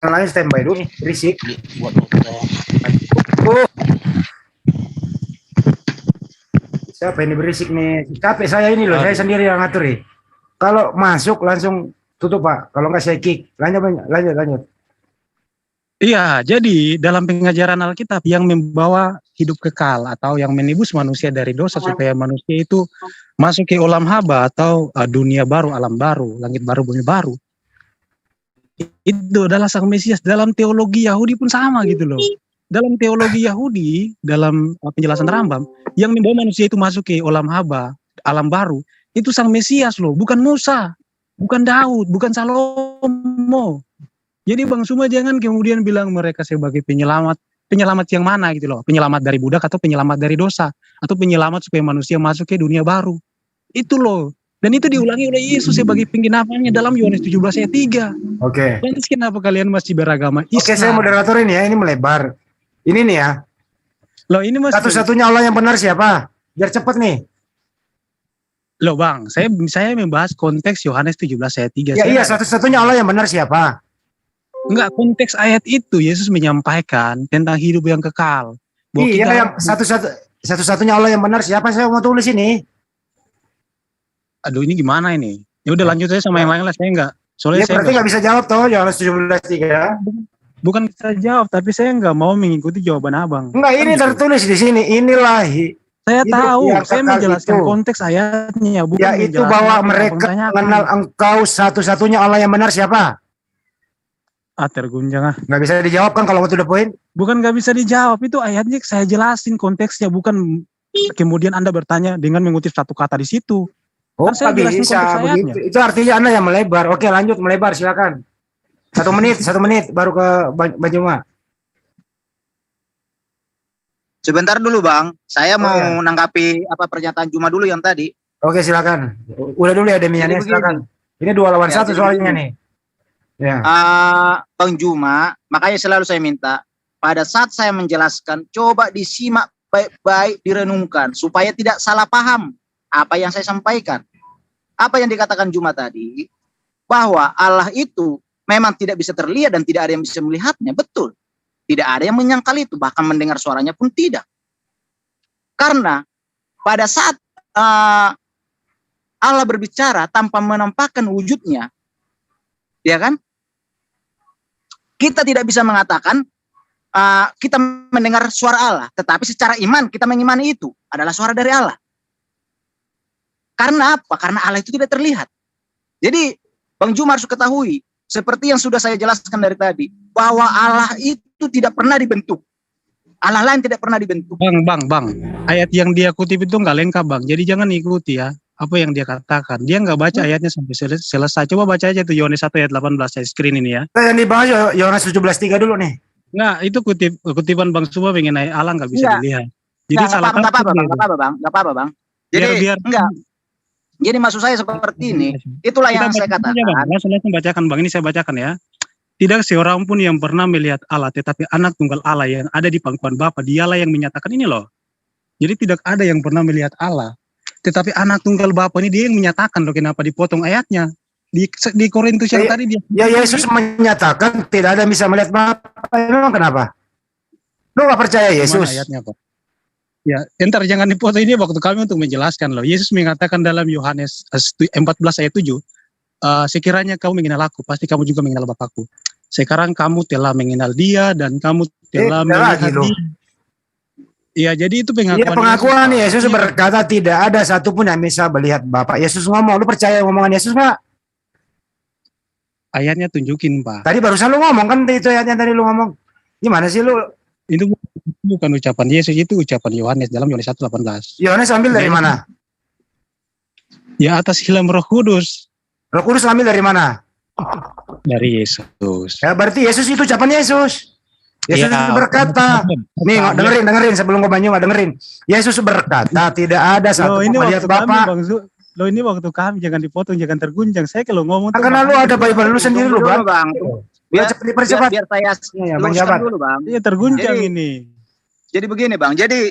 Yang lain standby dulu nih, berisik. Siapa ini berisik nih? Capek saya ini loh, saya sendiri yang ngatur nih. Kalau masuk langsung tutup Pak, kalau nggak saya kick. Lanjut. Iya, jadi dalam pengajaran Alkitab yang membawa hidup kekal atau yang menebus manusia dari dosa supaya manusia itu masuk ke olam haba atau dunia baru, alam baru, langit baru, bumi baru. Itu adalah Sang Mesias. Dalam teologi Yahudi pun sama gitu loh. Dalam teologi Yahudi, dalam penjelasan Rambam, yang membawa manusia itu masuk ke olam haba, alam baru, itu Sang Mesias loh, bukan Musa, bukan Daud, bukan Salomo. Jadi Bang Suma jangan kemudian bilang mereka sebagai penyelamat yang mana gitu loh. Penyelamat dari budak atau penyelamat dari dosa. Atau penyelamat supaya manusia masuk ke dunia baru. Itu loh. Dan itu diulangi oleh Yesus sebagai penggenapannya dalam Yohanes 17 ayat 3. Oke. Lantas kenapa kalian masih beragama Islam? Oke, saya moderator ini ya, ini melebar. Ini nih ya. Loh ini masih Satu-satunya Allah yang benar siapa? Biar cepet nih. Loh Bang, saya membahas konteks Yohanes 17 ayat 3. Ya iya, satu-satunya Allah yang benar siapa? Enggak, konteks ayat itu Yesus menyampaikan tentang hidup yang kekal. Iya, yang satu-satunya Allah yang benar siapa? Saya mau tulis ini. Aduh, ini gimana ini? Ya udah lanjut aja sama yang lain lah, saya enggak. Soalnya Ya berarti nggak bisa jawab toh Yohanes 17:3. Bukan bisa jawab, tapi saya enggak mau mengikuti jawaban Abang. Enggak, ini tertulis di sini. Inilah saya tahu, saya menjelaskan itu. konteks ayatnya, bukan ya itu bahwa mereka mengenal engkau satu-satunya Allah yang benar siapa? Tergunjang ah. Nggak bisa dijawab kan kalau to the point? Bukan nggak bisa dijawab, itu ayatnya saya jelasin konteksnya, bukan kemudian Anda bertanya dengan mengutip satu kata di situ. Oh, saya jelasin bisa konteks ayatnya. begitu. Itu artinya Anda yang melebar. Oke, lanjut melebar, silakan. 1 menit baru ke Bang Juma. Sebentar dulu Bang, saya mau menanggapi apa pernyataan Juma dulu yang tadi. Oke, silakan. Udah dulu ya Demiannya, silakan. Ini 2 lawan 1 soalnya nih. Ya. Bang Juma, makanya selalu saya minta pada saat saya menjelaskan coba disimak baik-baik, direnungkan supaya tidak salah paham apa yang saya sampaikan. Apa yang dikatakan Juma tadi bahwa Allah itu memang tidak bisa terlihat dan tidak ada yang bisa melihatnya, betul. Tidak ada yang menyangkal itu, bahkan mendengar suaranya pun tidak. Karena pada saat Allah berbicara tanpa menampakkan wujudnya, ya kan? Kita tidak bisa mengatakan kita mendengar suara Allah, tetapi secara iman kita mengimani itu adalah suara dari Allah. Karena apa? Karena Allah itu tidak terlihat. Jadi Bang Juma harus ketahui, seperti yang sudah saya jelaskan dari tadi, bahwa Allah itu tidak pernah dibentuk. Allah lain tidak pernah dibentuk. Bang. Ayat yang dia kutip itu nggak lengkap Bang. Jadi jangan ikuti ya apa yang dia katakan. Dia nggak baca ayatnya sampai selesai. Coba baca aja tuh Yohanes 1 ayat 18 saya screen ini ya. Yang dibahas Yohanes 17:3 dulu nih. Nggak, itu kutipan Bang Suma mengenai Allah nggak bisa dilihat. Jadi salah nggak apa-apa Bang. Jadi enggak. Jadi maksud saya seperti ini. Itulah yang saya katakan. Langsung bacakan Bang, ini saya bacakan ya. Tidak seorang pun yang pernah melihat Allah, tetapi anak tunggal Allah yang ada di pangkuan Bapa, dialah yang menyatakan ini loh. Jadi tidak ada yang pernah melihat Allah. Tetapi anak tunggal Bapa ini dia yang menyatakan loh, kenapa dipotong ayatnya. Di Korintus yang tadi dia. Ya Yesus menyatakan tidak ada yang bisa melihat Bapa. Memang kenapa? Lu nggak percaya Yesus? Ayatnya Pak. Ya, entar jangan dipotong, ini waktu kami untuk menjelaskan loh. Yesus mengatakan dalam Yohanes 14 ayat 7, sekiranya kamu mengenal aku, pasti kamu juga mengenal Bapakku. Sekarang kamu telah mengenal dia dan kamu telah melihat dia. Iya, jadi itu Iya, pengakuan pengakuan Yesus, Yesus Pak. berkata tidak ada satupun yang bisa melihat Bapa. Yesus ngomong, lu percaya omongan Yesus nggak? Ayatnya tunjukin, Pak. Tadi barusan lu ngomong kan itu ayatnya tadi lu ngomong. Gimana sih lu? Itu bukan ucapan Yesus, itu ucapan Yohanes dalam Yohanes 1:18. Yohanes ambil dari mana? Ya atas ilham Roh Kudus Roh Kudus ambil dari mana? dari Yesus. Ya berarti Yesus itu ucapan Yesus. Yesus Ya, dengerin sebelum gua banyak dengerin. Yesus berkata tidak ada Loh, satupun ini melihat waktu kami, Bapa. Bang Zu. Loh, ini waktu kami, jangan dipotong, jangan terguncang. Saya kalau ngomong tuh Karena lu ada Bible lu sendiri lu, Tunggu dulu, Bang. Bang. Biar dipercepat. Biar saya Ya, Bang luruskan Jabat. dulu, Bang. Iya, terguncang Jadi- ini. Jadi begini, Bang. Jadi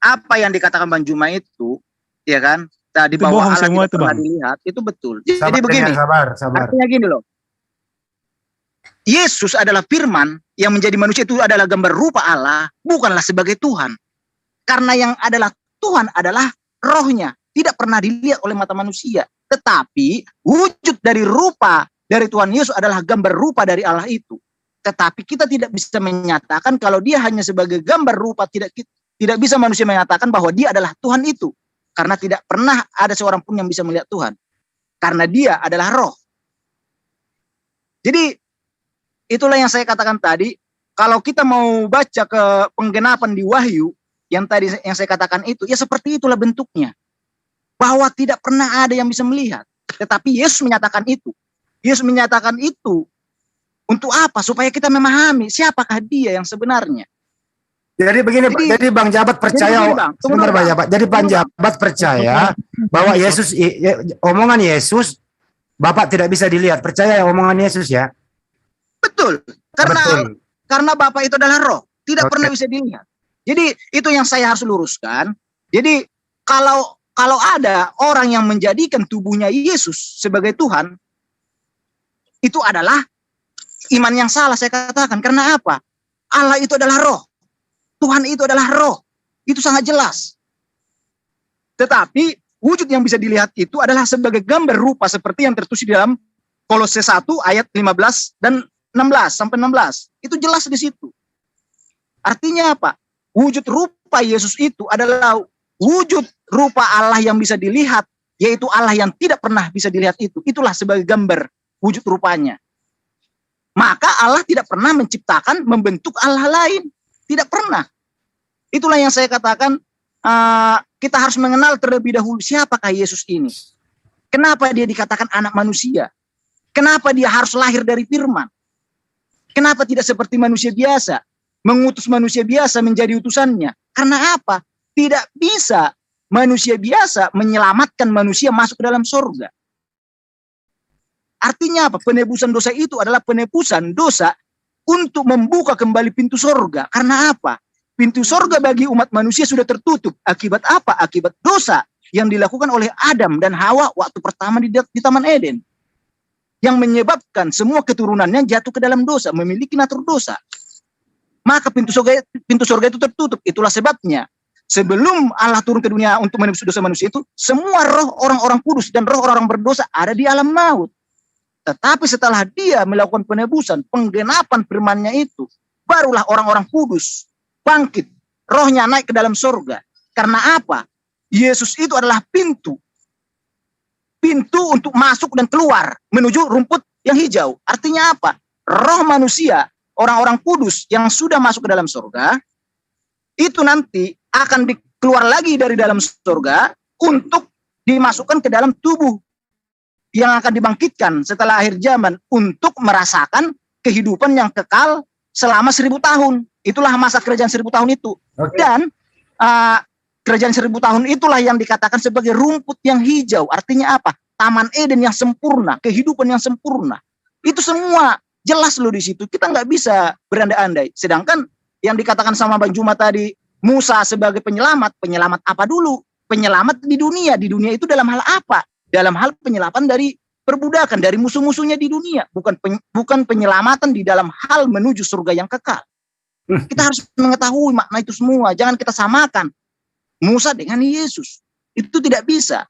apa yang dikatakan Bang Juma itu, ya kan? Tadi Itu bahwa bohong Allah semua tidak tuh, pernah Bang. dilihat, itu betul. Sabar, Jadi begini, sabar. artinya gini loh. Yesus adalah firman yang menjadi manusia, itu adalah gambar rupa Allah, bukanlah sebagai Tuhan. Karena yang adalah Tuhan adalah rohnya, tidak pernah dilihat oleh mata manusia. Tetapi wujud dari rupa dari Tuhan Yesus adalah gambar rupa dari Allah itu. Tetapi kita tidak bisa menyatakan kalau dia hanya sebagai gambar rupa, tidak bisa manusia menyatakan bahwa dia adalah Tuhan itu. Karena tidak pernah ada seorang pun yang bisa melihat Tuhan. Karena dia adalah roh. Jadi itulah yang saya katakan tadi, kalau kita mau baca ke penggenapan di Wahyu, yang tadi yang saya katakan itu, ya seperti itulah bentuknya. Bahwa tidak pernah ada yang bisa melihat. Tetapi Yesus menyatakan itu. Yesus menyatakan itu untuk apa? Supaya kita memahami siapakah dia yang sebenarnya. Jadi begini, jadi Bang Jabat percaya, begini, Bang. Tunggu sebentar dulu, Bang Bang. Jabat. Jadi Bang Jabat percaya bahwa Yesus, omongan Yesus, Bapak tidak bisa dilihat. Percaya omongan Yesus ya? Betul. Betul. Karena Bapa itu adalah roh, tidak Oke. pernah bisa dilihat. Jadi itu yang saya harus luruskan. Jadi kalau ada orang yang menjadikan tubuhnya Yesus sebagai Tuhan, itu adalah iman yang salah, saya katakan. Karena apa? Allah itu adalah roh. Tuhan itu adalah roh. Itu sangat jelas. Tetapi wujud yang bisa dilihat itu adalah sebagai gambar rupa seperti yang tertulis di dalam Kolose 1 ayat 15 dan 16 sampai 16. Itu jelas di situ. Artinya apa? Wujud rupa Yesus itu adalah wujud rupa Allah yang bisa dilihat, yaitu Allah yang tidak pernah bisa dilihat itu. Itulah sebagai gambar wujud rupanya. Maka Allah tidak pernah menciptakan, membentuk Allah lain. Tidak pernah. Itulah yang saya katakan, kita harus mengenal terlebih dahulu siapakah Yesus ini. Kenapa dia dikatakan anak manusia? Kenapa dia harus lahir dari firman? Kenapa tidak seperti manusia biasa? Mengutus manusia biasa menjadi utusannya. Karena apa? Tidak bisa manusia biasa menyelamatkan manusia masuk ke dalam surga. Artinya apa? Penebusan dosa itu adalah penebusan dosa untuk membuka kembali pintu surga. Karena apa? Pintu surga bagi umat manusia sudah tertutup. Akibat apa? Akibat dosa yang dilakukan oleh Adam dan Hawa waktu pertama di Taman Eden. Yang menyebabkan semua keturunannya jatuh ke dalam dosa, memiliki natur dosa. Maka pintu surga itu tertutup. Itulah sebabnya sebelum Allah turun ke dunia untuk menebus dosa manusia itu, semua roh orang-orang kudus dan roh orang-orang berdosa ada di alam maut. Tetapi setelah dia melakukan penebusan, penggenapan firman-Nya itu, barulah orang-orang kudus bangkit, rohnya naik ke dalam surga. Karena apa? Yesus itu adalah pintu untuk masuk dan keluar menuju rumput yang hijau. Artinya apa? Roh manusia, orang-orang kudus yang sudah masuk ke dalam surga, itu nanti akan keluar lagi dari dalam surga untuk dimasukkan ke dalam tubuh yang akan dibangkitkan setelah akhir zaman untuk merasakan kehidupan yang kekal selama 1000 tahun. Itulah masa kerajaan 1000 tahun itu. Oke. Dan kerajaan 1000 tahun itulah yang dikatakan sebagai rumput yang hijau. Artinya apa? Taman Eden yang sempurna, kehidupan yang sempurna. Itu semua jelas loh di situ. Kita nggak bisa berandai-andai. Sedangkan yang dikatakan sama Bang Juma tadi, Musa sebagai penyelamat apa dulu? Penyelamat di dunia. Di dunia itu dalam hal apa? Dalam hal penyelamatan dari perbudakan, dari musuh-musuhnya di dunia. Bukan penyelamatan di dalam hal menuju surga yang kekal. Kita harus mengetahui makna itu semua. Jangan kita samakan Musa dengan Yesus. Itu tidak bisa.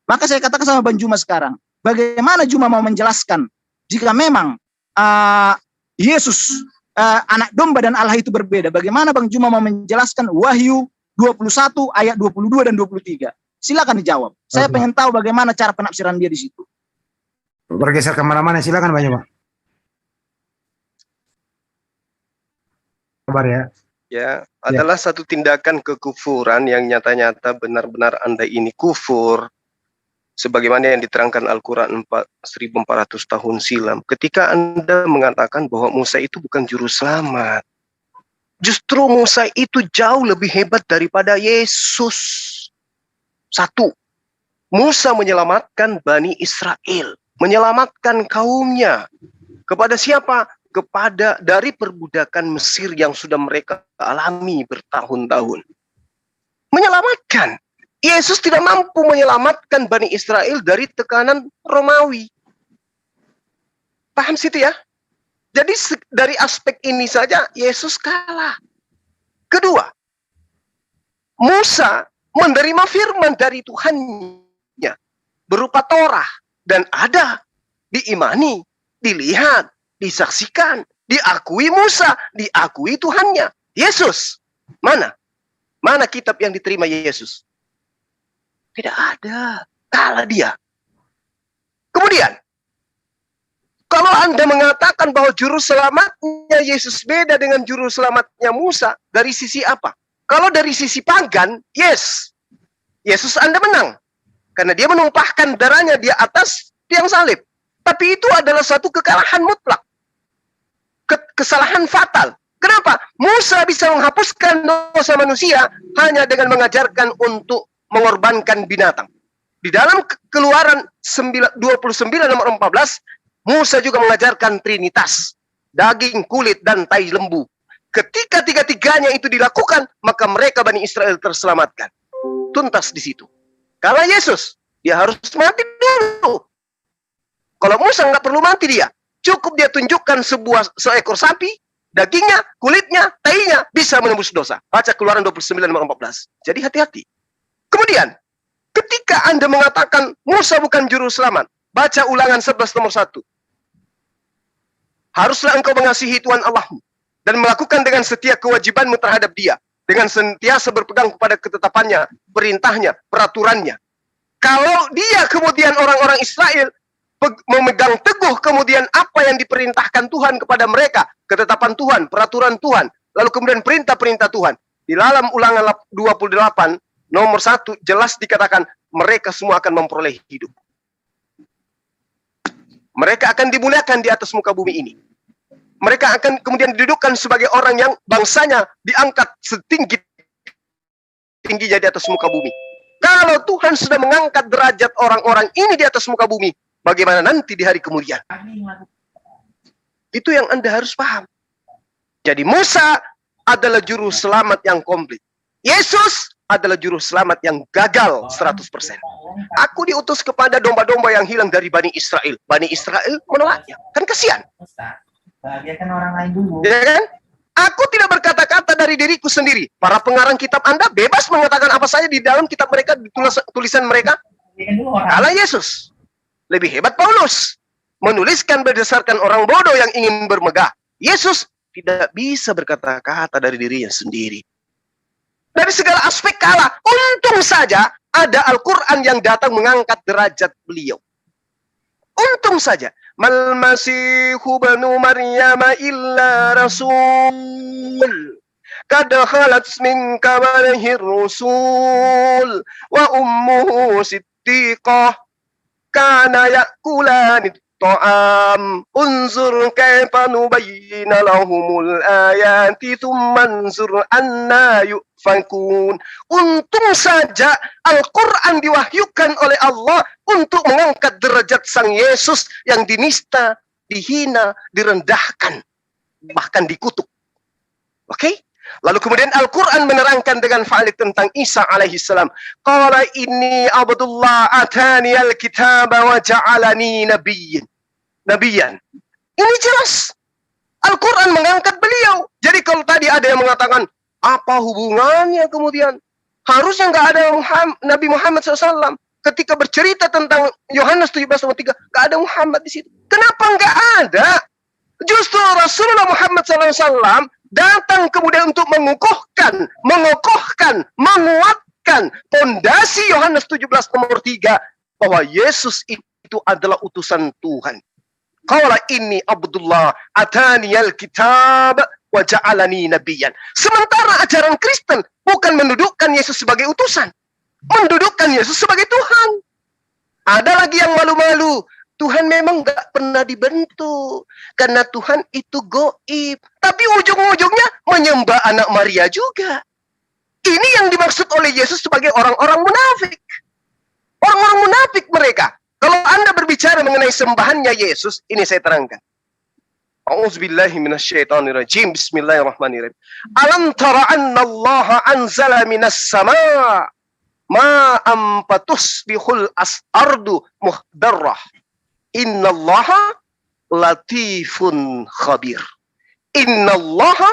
Maka saya katakan sama Bang Juma sekarang, bagaimana Juma mau menjelaskan jika memang Yesus anak domba dan Allah itu berbeda. Bagaimana Bang Juma mau menjelaskan Wahyu 21 ayat 22 dan 23? Silakan dijawab. Saya pengen tahu bagaimana cara penafsiran dia di situ. Bergeser kemana-mana, silakan Pak Juma. Kabar ya. Ya, adalah satu tindakan kekufuran yang nyata-nyata benar-benar Anda ini kufur. Sebagaimana yang diterangkan Al-Quran 1400 tahun silam. Ketika Anda mengatakan bahwa Musa itu bukan juru selamat. Justru Musa itu jauh lebih hebat daripada Yesus. Satu, Musa menyelamatkan Bani Israel. Menyelamatkan kaumnya. Kepada siapa? Kepada dari perbudakan Mesir yang sudah mereka alami bertahun-tahun. Menyelamatkan. Yesus tidak mampu menyelamatkan Bani Israel dari tekanan Romawi. Paham situ ya? Jadi dari aspek ini saja Yesus kalah. Kedua, Musa menerima firman dari Tuhannya berupa Torah dan ada, diimani, dilihat, disaksikan, diakui Musa, diakui Tuhannya. Yesus, mana? Mana kitab yang diterima Yesus? Tidak ada. Kalah dia. Kemudian, kalau Anda mengatakan bahwa juru selamatnya Yesus beda dengan juru selamatnya Musa, dari sisi apa? Kalau dari sisi pagan, yes. Yesus Anda menang. Karena dia menumpahkan darahnya di atas tiang salib. Tapi itu adalah satu kekalahan mutlak. Kesalahan fatal. Kenapa? Musa bisa menghapuskan dosa manusia hanya dengan mengajarkan untuk mengorbankan binatang. Di dalam Keluaran 29 nomor 14, Musa juga mengajarkan Trinitas. Daging, kulit, dan tai lembu. Ketika tiga-tiganya itu dilakukan, maka mereka Bani Israel terselamatkan. Tuntas di situ. Kalau Yesus, dia harus mati dulu. Kalau Musa nggak perlu mati dia. Cukup dia tunjukkan seekor sapi, dagingnya, kulitnya, tainya, bisa menembus dosa. Baca Keluaran 29 nomor 14. Jadi hati-hati. Kemudian, ketika Anda mengatakan Musa bukan juru selamat, baca Ulangan 11 nomor 1. Haruslah engkau mengasihi Tuhan Allahmu dan melakukan dengan setia kewajibanmu terhadap dia, dengan sentiasa berpegang kepada ketetapannya, perintahnya, peraturannya. Kalau dia kemudian orang-orang Israel memegang teguh kemudian apa yang diperintahkan Tuhan kepada mereka, ketetapan Tuhan, peraturan Tuhan, lalu kemudian perintah-perintah Tuhan. Di dalam Ulangan 28 nomor 1 jelas dikatakan mereka semua akan memperoleh hidup. Mereka akan dimuliakan di atas muka bumi ini. Mereka akan kemudian didudukkan sebagai orang yang bangsanya diangkat setinggi-tingginya di atas muka bumi. Kalau Tuhan sudah mengangkat derajat orang-orang ini di atas muka bumi, bagaimana nanti di hari kemudian? Itu yang Anda harus paham. Jadi Musa adalah juru selamat yang komplit. Yesus adalah juru selamat yang gagal 100%. Aku diutus kepada domba-domba yang hilang dari Bani Israel. Bani Israel menolaknya. Kan kasihan. Bahagiakan orang lain dulu. Ya kan? Aku tidak berkata-kata dari diriku sendiri. Para pengarang kitab Anda bebas mengatakan apa saja di dalam kitab mereka, di tulisan mereka. Kalah Yesus. Lebih hebat Paulus. Menuliskan berdasarkan orang bodoh yang ingin bermegah. Yesus tidak bisa berkata-kata dari dirinya sendiri. Dari segala aspek kalah. Untung saja ada Al-Quran yang datang mengangkat derajat beliau. Untung saja. Mal masihu banu Maryam illa rasul. Qad khalat min qablihi rusul wa ummuhu siddiqah kana yakulani ta'am unzur kaifa nubayyinu lahumul ayati thumma anzur anna yufakun. Untung saja Al-Quran diwahyukan oleh Allah untuk mengangkat derajat Sang Yesus yang dinista, dihina, direndahkan, bahkan dikutuk. Oke? Lalu kemudian Al-Quran menerangkan dengan valid tentang Isa alaihi salam. Qala inni abdullah atani al-kitaba wa ja'alani nabiyyan. Ini jelas. Al-Quran mengangkat beliau. Jadi kalau tadi ada yang mengatakan, apa hubungannya kemudian? Harusnya nggak ada Nabi Muhammad SAW. Ketika bercerita tentang Yohanes 17:3, nggak ada Muhammad di situ. Kenapa nggak ada? Justru Rasulullah Muhammad SAW datang kemudian untuk mengukuhkan, menguatkan pondasi Yohanes 17 nomor 3 bahwa Yesus itu adalah utusan Tuhan. Qala inni Abdullah ataniyal kitab wa ja'alani nabiyyan. Sementara ajaran Kristen bukan mendudukkan Yesus sebagai utusan, mendudukkan Yesus sebagai Tuhan. Ada lagi yang malu-malu. Tuhan memang gak pernah dibentuk karena Tuhan itu goib. Tapi ujung-ujungnya menyembah anak Maria juga. Ini yang dimaksud oleh Yesus sebagai orang-orang munafik. Orang-orang munafik mereka. Kalau Anda berbicara mengenai sembahannya Yesus, ini saya terangkan. A'udzubillahi minasyaitonirrajim. Bismillahirrahmanirrahim. Alam tara anna Allah anzala minas sama' ma'am fatusbihul ardu muhdarrah. Innallaha latifun khabir. Innallaha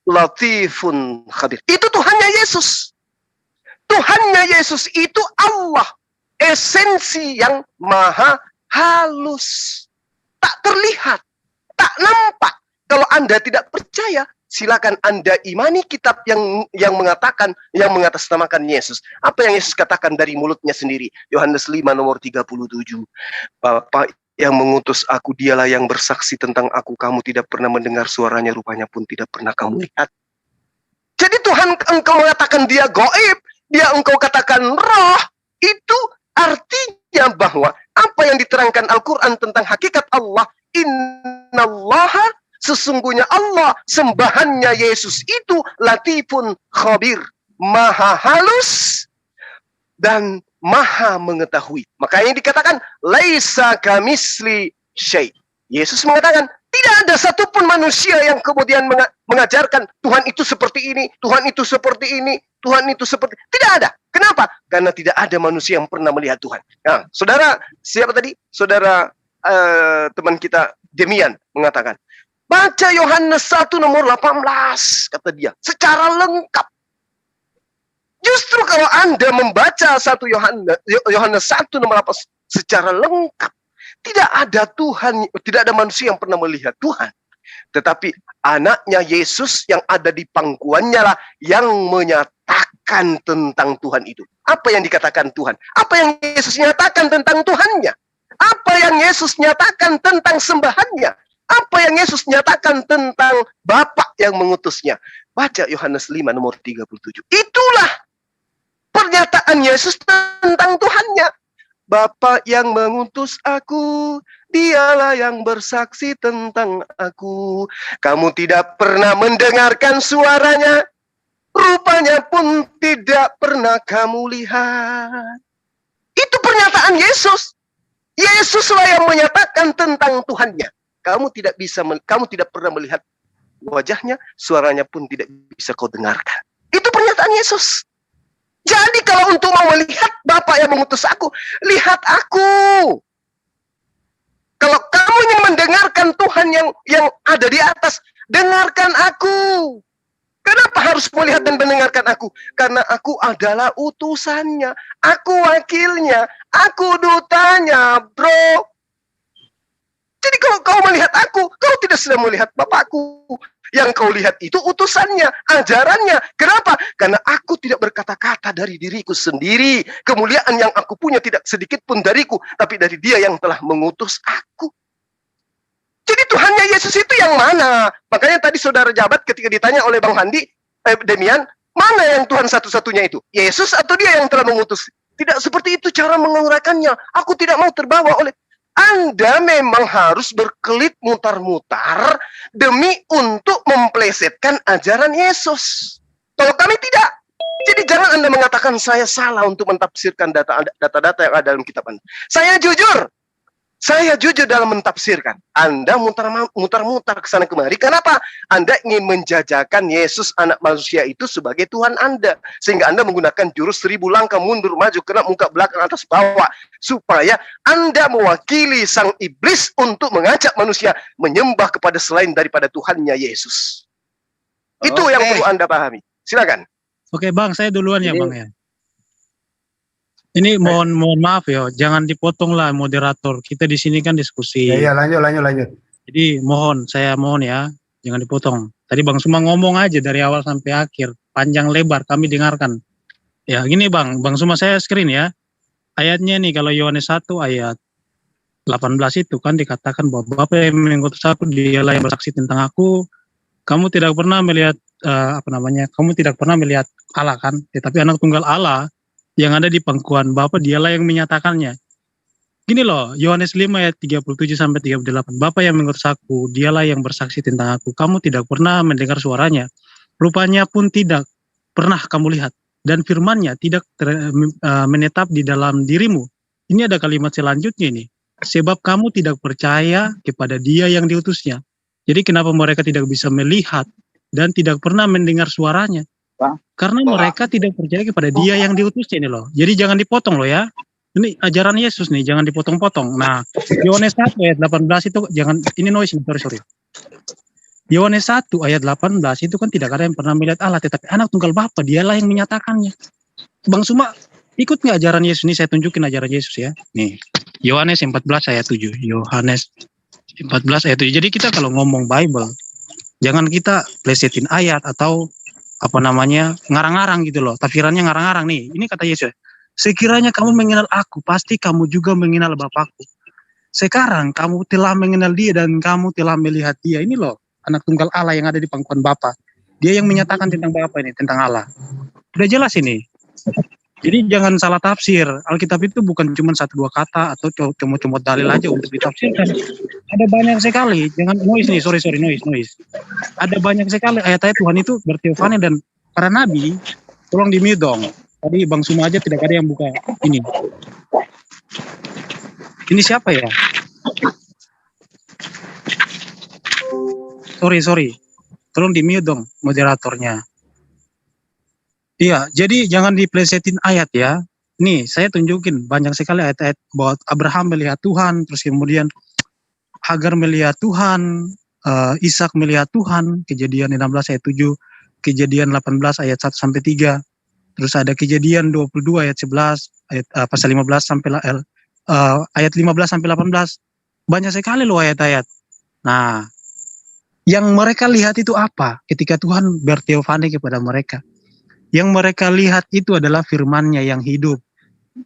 latifun khabir. Itu Tuhannya Yesus. Tuhannya Yesus itu Allah. Esensi yang maha halus. Tak terlihat. Tak nampak. Kalau Anda tidak percaya, silakan Anda imani kitab yang mengatakan, yang mengatasnamakan Yesus. Apa yang Yesus katakan dari mulutnya sendiri? Yohanes 5 nomor 37. Bapa yang mengutus aku, dialah yang bersaksi tentang aku. Kamu tidak pernah mendengar suaranya, rupanya pun tidak pernah kamu lihat. Jadi Tuhan engkau mengatakan dia gaib, dia engkau katakan roh, itu artinya bahwa apa yang diterangkan Al-Quran tentang hakikat Allah, innallaha, sesungguhnya Allah, sembahannya Yesus itu latifun khabir, maha halus dan maha mengetahui. Makanya dikatakan laisa kamisli syai'. Yesus mengatakan tidak ada satupun manusia yang kemudian mengajarkan Tuhan itu seperti ini, Tuhan itu seperti ini, Tuhan itu seperti, tidak ada. Kenapa? Karena tidak ada manusia yang pernah melihat Tuhan. Nah, saudara, siapa tadi? Saudara teman kita Demian mengatakan, baca Yohanes 1 nomor 18, kata dia, secara lengkap. Justru kalau Anda membaca Yohanes 1 nomor 18 secara lengkap, tidak ada Tuhan, tidak ada manusia yang pernah melihat Tuhan. Tetapi anaknya Yesus yang ada di pangkuannya lah yang menyatakan tentang Tuhan itu. Apa yang dikatakan Tuhan? Apa yang Yesus nyatakan tentang Tuhannya? Apa yang Yesus nyatakan tentang sembahannya? Apa yang Yesus nyatakan tentang Bapa yang mengutusnya? Baca Yohanes 5 nomor 37. Itulah pernyataan Yesus tentang Tuhannya. Bapa yang mengutus aku, dialah yang bersaksi tentang aku. Kamu tidak pernah mendengarkan suaranya, rupanya pun tidak pernah kamu lihat. Itu pernyataan Yesus. Yesuslah yang menyatakan tentang Tuhannya. Kamu tidak pernah melihat wajahnya, suaranya pun tidak bisa kau dengarkan. Itu pernyataan Yesus. Jadi kalau untuk mau melihat Bapa yang mengutus aku, lihat aku. Kalau kamu ingin mendengarkan Tuhan yang ada di atas, dengarkan aku. Kenapa harus melihat dan mendengarkan aku? Karena aku adalah utusannya, aku wakilnya, aku dutanya, bro. Jadi kalau kau melihat aku, kau tidak sedang melihat Bapakku. Yang kau lihat itu utusannya, ajarannya. Kenapa? Karena aku tidak berkata-kata dari diriku sendiri. Kemuliaan yang aku punya tidak sedikit pun dariku, tapi dari Dia yang telah mengutus aku. Jadi Tuhannya Yesus itu yang mana? Makanya tadi saudara jabat ketika ditanya oleh Bang Handi, Demian, mana yang Tuhan satu-satunya itu? Yesus atau Dia yang telah mengutus? Tidak seperti itu cara menguraikannya. Aku tidak mau terbawa oleh... Anda memang harus berkelit mutar-mutar demi untuk memplesetkan ajaran Yesus. Kalau kami tidak. Jadi jangan Anda mengatakan saya salah untuk mentafsirkan data-data yang ada dalam kitab Anda. Saya jujur dalam mentafsirkan. Anda mutar-mutar ke sana kemari. Kenapa? Anda ingin menjajakan Yesus anak manusia itu sebagai Tuhan Anda. Sehingga Anda menggunakan jurus 1000 langkah mundur, maju, kena muka, belakang, atas, bawah. Supaya Anda mewakili sang iblis untuk mengajak manusia menyembah kepada selain daripada Tuhannya Yesus. Itu yang perlu Anda pahami. Silakan. Oke Bang, saya duluan ya Bang ya. Ini mohon maaf ya, jangan dipotong lah moderator. Kita di sini kan diskusi. Ya, lanjut. Jadi saya mohon ya, jangan dipotong. Tadi Bang Suma ngomong aja dari awal sampai akhir, panjang lebar kami dengarkan. Ya gini Bang Suma saya screen ya. Ayatnya nih kalau Yohanes 1 ayat 18 itu kan dikatakan bahwa Bapa yang mengutus aku dialah yang bersaksi tentang aku. Kamu tidak pernah melihat kamu tidak pernah melihat Allah kan, tetapi anak tunggal Allah yang ada di pangkuan Bapa dialah yang menyatakannya. Gini loh, Yohanes 5 ayat 37 sampai 38. Bapa yang mengutus aku, dialah yang bersaksi tentang aku. Kamu tidak pernah mendengar suaranya. Rupanya pun tidak pernah kamu lihat. Dan firman-Nya tidak menetap di dalam dirimu. Ini ada kalimat selanjutnya ini. Sebab kamu tidak percaya kepada Dia yang diutusnya. Jadi kenapa mereka tidak bisa melihat dan tidak pernah mendengar suaranya? Karena mereka tidak percaya kepada Dia yang diutusnya ini loh. Jadi jangan dipotong loh ya. Ini ajaran Yesus nih, jangan dipotong-potong. Nah, Yohanes 1 ayat 18 itu jangan, ini noise, sorry. Yohanes 1 ayat 18 itu kan tidak ada yang pernah melihat Allah, tetapi anak tunggal Bapa dialah yang menyatakannya. Bang Suma, ikut nggak ajaran Yesus? Ini saya tunjukin ajaran Yesus ya. Nih, Yohanes 14 ayat 7. Yohanes 14 ayat 7. Jadi kita kalau ngomong Bible, jangan kita plesetin ayat atau ngarang-ngarang gitu loh. Tafsirannya ngarang-ngarang nih. Ini kata Yesus. Sekiranya kamu mengenal aku, pasti kamu juga mengenal Bapakku. Sekarang kamu telah mengenal Dia dan kamu telah melihat Dia. Ini loh, anak tunggal Allah yang ada di pangkuan Bapa. Dia yang menyatakan tentang Bapa ini, tentang Allah. Udah jelas ini. Jadi jangan salah tafsir. Alkitab itu bukan cuma 1-2 kata atau comot-comot dalil aja untuk ditafsirkan. Ada banyak sekali. Jangan noise nih, sorry noise. Ada banyak sekali ayat-ayat Tuhan itu berteofani dan para nabi. Tolong di-mute dong. Tadi Bang Suma aja tidak ada yang buka ini. Ini siapa ya? Sorry. Tolong di-mute dong moderatornya. Iya, jadi jangan diplesetin ayat ya. Nih, saya tunjukin banyak sekali ayat-ayat bahwa Abraham melihat Tuhan, terus kemudian Hagar melihat Tuhan, Ishak melihat Tuhan, Kejadian 16 ayat 7, Kejadian 18 ayat 1 sampai 3. Terus ada Kejadian 22 ayat 11, pasal 15 sampai ayat 15 sampai 18. Banyak sekali loh ayat-ayat. Nah, yang mereka lihat itu apa? Ketika Tuhan berteofani kepada mereka. Yang mereka lihat itu adalah firman-Nya yang hidup.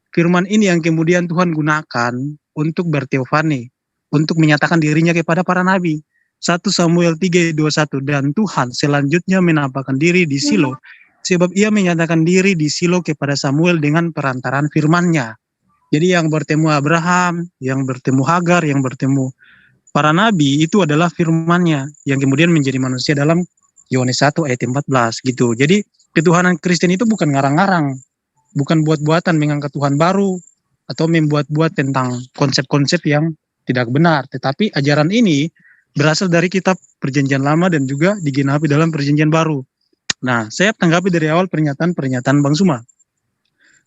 Firman ini yang kemudian Tuhan gunakan untuk berteofani, untuk menyatakan dirinya kepada para nabi. 1 Samuel 3:21, dan Tuhan selanjutnya menampakkan diri di Silo, sebab ia menyatakan diri di Silo kepada Samuel dengan perantaraan firman-Nya. Jadi yang bertemu Abraham, yang bertemu Hagar, yang bertemu para nabi itu adalah firman-Nya yang kemudian menjadi manusia dalam Yohanes 1 ayat 14 gitu. Jadi ketuhanan Kristen itu bukan ngarang-ngarang, bukan buat-buatan mengangkat Tuhan baru atau membuat-buat tentang konsep-konsep yang tidak benar, tetapi ajaran ini berasal dari kitab Perjanjian Lama dan juga digenapi dalam Perjanjian Baru. Nah, saya tanggapi dari awal pernyataan Bang Suma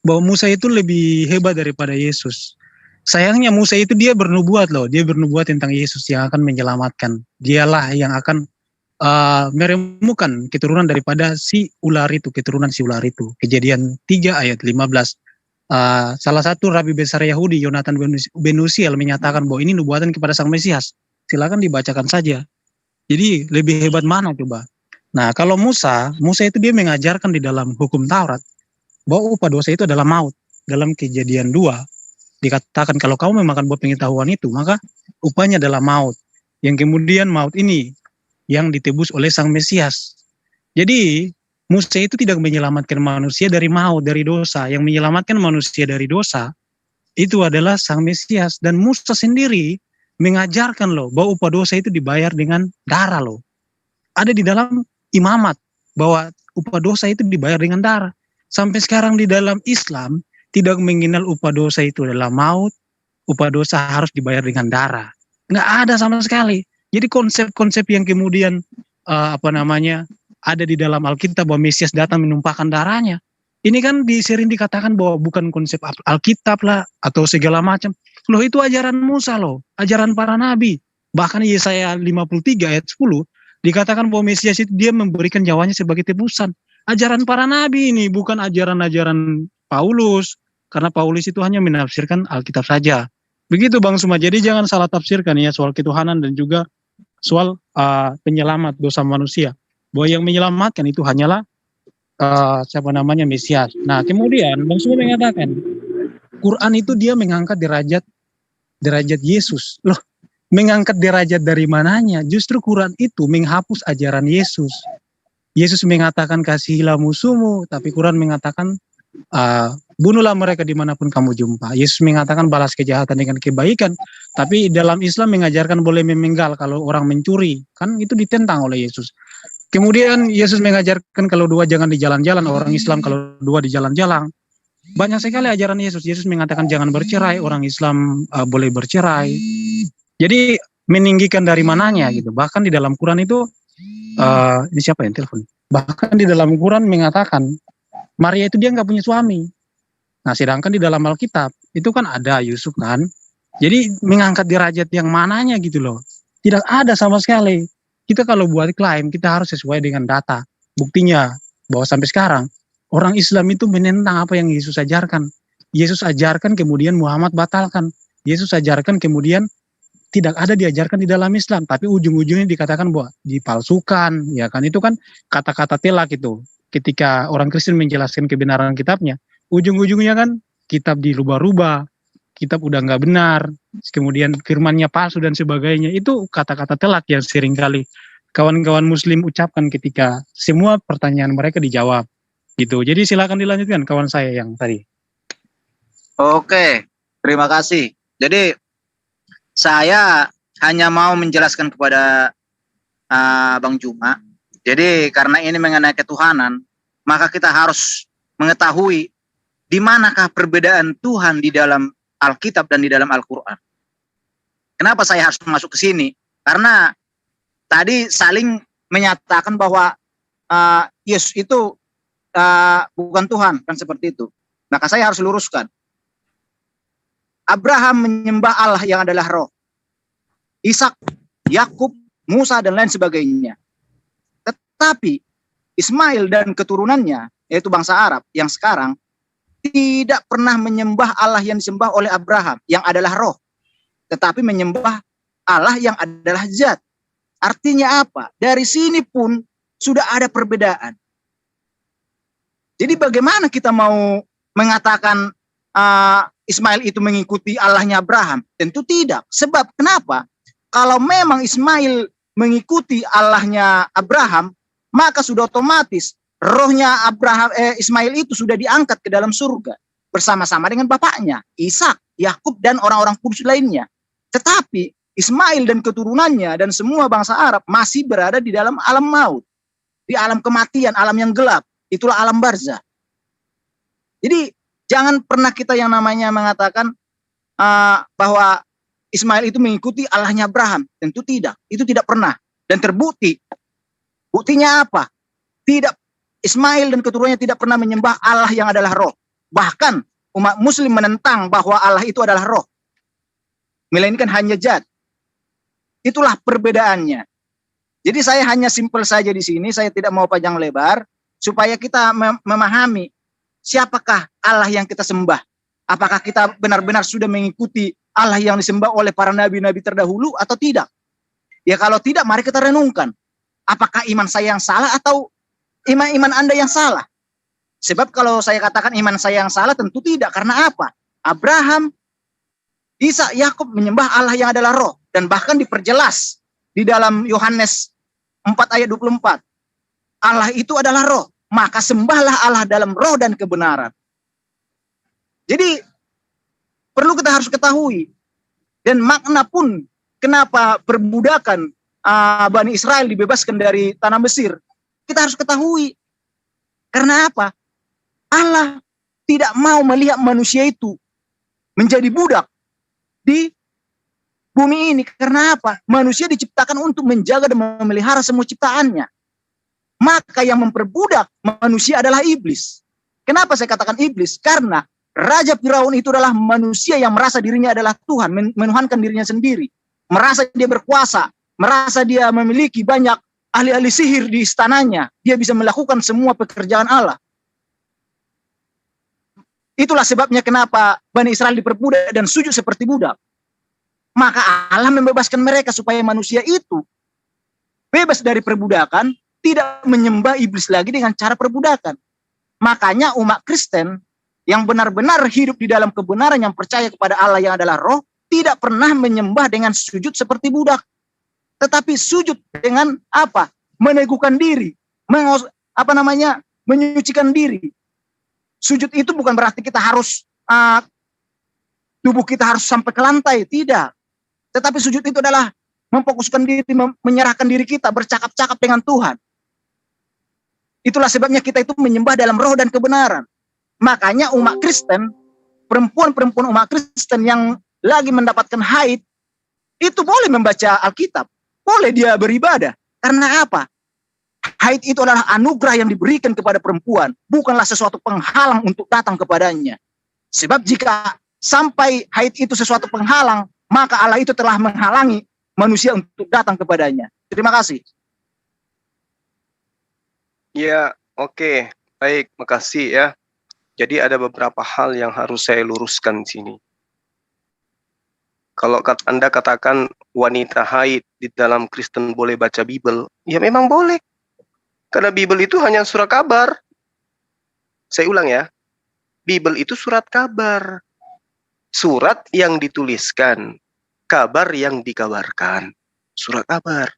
bahwa Musa itu lebih hebat daripada Yesus. Sayangnya Musa itu dia bernubuat loh, dia bernubuat tentang Yesus yang akan menyelamatkan. Dialah yang akan meremukan keturunan daripada si ular itu, keturunan si ular itu. Kejadian 3 ayat 15. Salah satu rabi besar Yahudi, Yonatan ben Uziel, menyatakan bahwa ini nubuatan kepada Sang Mesias. Silakan dibacakan saja. Jadi lebih hebat mana coba? Nah, kalau Musa itu dia mengajarkan di dalam hukum Taurat bahwa upah dosa itu adalah maut. Dalam Kejadian 2 dikatakan kalau kamu memakan buah pengetahuan itu, maka upahnya adalah maut. Yang kemudian maut ini yang ditebus oleh Sang Mesias. Jadi Musa itu tidak menyelamatkan manusia dari maut, dari dosa. Yang menyelamatkan manusia dari dosa itu adalah Sang Mesias. Dan Musa sendiri mengajarkan loh bahwa upah dosa itu dibayar dengan darah loh. Ada di dalam imamat bahwa upah dosa itu dibayar dengan darah. Sampai sekarang di dalam Islam tidak mengenal upah dosa itu adalah maut, upah dosa harus dibayar dengan darah. Nggak ada sama sekali. Jadi konsep-konsep yang kemudian ada di dalam Alkitab bahwa Mesias datang menumpahkan darahnya. Ini kan sering dikatakan bahwa bukan konsep Alkitab lah atau segala macam. Loh itu ajaran Musa loh, ajaran para nabi. Bahkan Yesaya 53 ayat 10 dikatakan bahwa Mesias itu dia memberikan nyawanya sebagai tebusan. Ajaran para nabi ini bukan ajaran-ajaran Paulus, karena Paulus itu hanya menafsirkan Alkitab saja. Begitu Bang Suma, jadi jangan salah tafsirkan ya soal ketuhanan dan juga soal penyelamat dosa manusia. Bahwa yang menyelamatkan itu hanyalah siapa namanya Mesias. Nah, kemudian Bang Suma mengatakan Quran itu dia mengangkat derajat Yesus. Loh, mengangkat derajat dari mananya? Justru Quran itu menghapus ajaran Yesus. Yesus mengatakan kasihilah musuhmu, tapi Quran mengatakan bunuhlah mereka dimanapun kamu jumpa. Yesus mengatakan balas kejahatan dengan kebaikan, tapi dalam Islam mengajarkan boleh memenggal kalau orang mencuri, kan itu ditentang oleh Yesus. Kemudian Yesus mengajarkan kalau dua jangan di jalan-jalan, orang Islam kalau dua di jalan-jalan. Banyak sekali ajaran Yesus. Yesus mengatakan jangan bercerai, orang Islam boleh bercerai. Jadi meninggikan dari mananya gitu. Bahkan di dalam Quran itu ini siapa yang telepon? Bahkan di dalam Quran mengatakan Maria itu dia nggak punya suami. Nah, sedangkan di dalam Alkitab itu kan ada Yusuf kan. Jadi mengangkat derajat yang mananya gitu loh. Tidak ada sama sekali. Kita kalau buat klaim kita harus sesuai dengan data. Buktinya bahwa sampai sekarang orang Islam itu menentang apa yang Yesus ajarkan. Yesus ajarkan kemudian Muhammad batalkan. Yesus ajarkan kemudian tidak ada diajarkan di dalam Islam, tapi ujung-ujungnya dikatakan bahwa dipalsukan, ya kan, itu kan kata-kata telak itu. Ketika orang Kristen menjelaskan kebenaran kitabnya, ujung-ujungnya kan kitab dirubah-rubah, kitab udah nggak benar, kemudian firmannya palsu dan sebagainya. Itu kata-kata telak yang seringkali kawan-kawan Muslim ucapkan ketika semua pertanyaan mereka dijawab, gitu. Jadi silakan dilanjutkan kawan saya yang tadi. Oke, terima kasih. Jadi saya hanya mau menjelaskan kepada Bang Juma. Jadi karena ini mengenai ketuhanan, maka kita harus mengetahui di manakah perbedaan Tuhan di dalam Alkitab dan di dalam Al-Quran. Kenapa saya harus masuk ke sini? Karena tadi saling menyatakan bahwa Yesus itu bukan Tuhan, kan seperti itu. Maka saya harus luruskan. Abraham menyembah Allah yang adalah roh. Ishak, Yakub, Musa, dan lain sebagainya. Tetapi Ismail dan keturunannya, yaitu bangsa Arab yang sekarang, tidak pernah menyembah Allah yang disembah oleh Abraham, yang adalah roh. Tetapi menyembah Allah yang adalah zat. Artinya apa? Dari sini pun sudah ada perbedaan. Jadi bagaimana kita mau mengatakan Ismail itu mengikuti Allahnya Abraham? Tentu tidak. Sebab kenapa? Kalau memang Ismail mengikuti Allahnya Abraham, maka sudah otomatis rohnya Ismail itu sudah diangkat ke dalam surga bersama-sama dengan bapaknya, Ishak, Yakub, dan orang-orang kudus lainnya. Tetapi Ismail dan keturunannya dan semua bangsa Arab masih berada di dalam alam maut, di alam kematian, alam yang gelap. Itulah alam barzah. Jadi jangan pernah kita yang namanya mengatakan bahwa Ismail itu mengikuti Allahnya Abraham. Tentu tidak. Itu tidak pernah. Dan terbukti. Buktinya apa? Tidak. Ismail dan keturunannya tidak pernah menyembah Allah yang adalah roh. Bahkan umat Muslim menentang bahwa Allah itu adalah roh. Melainkan hanya zat. Itulah perbedaannya. Jadi saya hanya simpel saja di sini. Saya tidak mau panjang lebar. Supaya kita memahami siapakah Allah yang kita sembah. Apakah kita benar-benar sudah mengikuti Allah yang disembah oleh para nabi-nabi terdahulu atau tidak? Ya kalau tidak, mari kita renungkan. Apakah iman saya yang salah atau iman Anda yang salah? Sebab kalau saya katakan iman saya yang salah, tentu tidak. Karena apa? Abraham, Ishak, Yakub menyembah Allah yang adalah roh. Dan bahkan diperjelas di dalam Yohanes 4 ayat 24. Allah itu adalah roh. Maka sembahlah Allah dalam roh dan kebenaran. Jadi perlu kita harus ketahui. Dan makna pun kenapa perbudakan Bani Israel dibebaskan dari tanah Mesir. Kita harus ketahui. Karena apa? Allah tidak mau melihat manusia itu menjadi budak di bumi ini. Karena apa? Manusia diciptakan untuk menjaga dan memelihara semua ciptaannya. Maka yang memperbudak manusia adalah iblis. Kenapa saya katakan iblis? Karena Raja Firaun itu adalah manusia yang merasa dirinya adalah Tuhan, menuhankan dirinya sendiri. Merasa dia berkuasa, merasa dia memiliki banyak ahli-ahli sihir di istananya. Dia bisa melakukan semua pekerjaan Allah. Itulah sebabnya kenapa Bani Israel diperbudak dan sujud seperti budak. Maka Allah membebaskan mereka supaya manusia itu bebas dari perbudakan, tidak menyembah iblis lagi dengan cara perbudakan. Makanya umat Kristen yang benar-benar hidup di dalam kebenaran, yang percaya kepada Allah yang adalah roh, tidak pernah menyembah dengan sujud seperti budak. Tetapi sujud dengan apa? Meneguhkan diri, menyucikan diri. Sujud itu bukan berarti kita harus tubuh kita harus sampai ke lantai, tidak. Tetapi sujud itu adalah memfokuskan diri, menyerahkan diri kita, bercakap-cakap dengan Tuhan. Itulah sebabnya kita itu menyembah dalam roh dan kebenaran. Makanya umat Kristen, perempuan-perempuan umat Kristen yang lagi mendapatkan haid, itu boleh membaca Alkitab, boleh dia beribadah. Karena apa? Haid itu adalah anugerah yang diberikan kepada perempuan, bukanlah sesuatu penghalang untuk datang kepadanya. Sebab jika sampai haid itu sesuatu penghalang, maka Allah itu telah menghalangi manusia untuk datang kepadanya. Terima kasih. Ya, oke. Baik, makasih ya. Jadi ada beberapa hal yang harus saya luruskan di sini. Kalau Anda katakan wanita haid di dalam Kristen boleh baca Bible, ya memang boleh. Karena Bible itu hanya surat kabar. Saya ulang ya. Bible itu surat kabar. Surat yang dituliskan. Kabar yang dikabarkan. Surat kabar.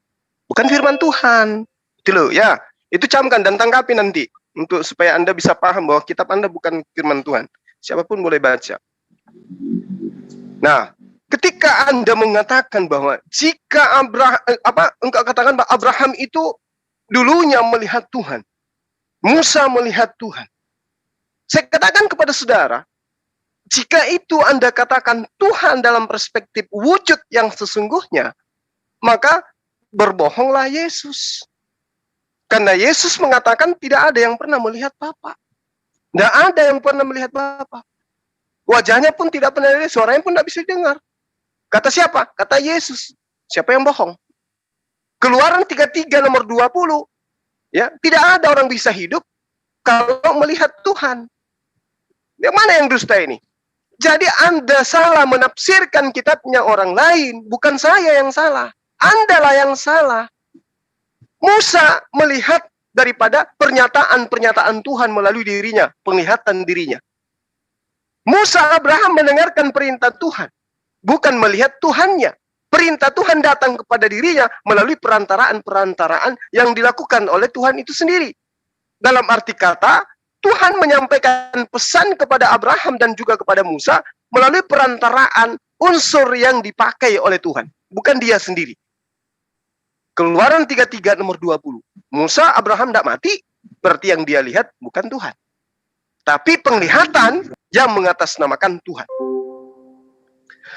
Bukan firman Tuhan. Itu loh ya. Itu camkan dan tangkapi nanti. Untuk supaya Anda bisa paham bahwa kitab Anda bukan firman Tuhan. Siapapun boleh baca. Nah, ketika Anda mengatakan bahwa jika engkau katakan bahwa Abraham itu dulunya melihat Tuhan, Musa melihat Tuhan. Saya katakan kepada saudara, jika itu Anda katakan Tuhan dalam perspektif wujud yang sesungguhnya, maka berbohonglah Yesus. Karena Yesus mengatakan tidak ada yang pernah melihat Bapa. Tidak ada yang pernah melihat Bapa. Wajahnya pun tidak pernah dilihat, suaranya pun tidak bisa dengar. Kata siapa? Kata Yesus. Siapa yang bohong? Keluaran 33 nomor 20. Ya, tidak ada orang bisa hidup kalau melihat Tuhan. Yang mana yang dusta ini? Jadi Anda salah menafsirkan kitabnya orang lain, bukan saya yang salah. Andalah yang salah. Musa melihat daripada pernyataan-pernyataan Tuhan melalui dirinya, penglihatan dirinya. Musa Abraham mendengarkan perintah Tuhan, bukan melihat Tuhannya. Perintah Tuhan datang kepada dirinya melalui perantaraan-perantaraan yang dilakukan oleh Tuhan itu sendiri. Dalam arti kata, Tuhan menyampaikan pesan kepada Abraham dan juga kepada Musa melalui perantaraan unsur yang dipakai oleh Tuhan, bukan dia sendiri. Keluaran 33 nomor 20. Musa, Abraham tidak mati, berarti yang dia lihat bukan Tuhan. Tapi penglihatan yang mengatasnamakan Tuhan.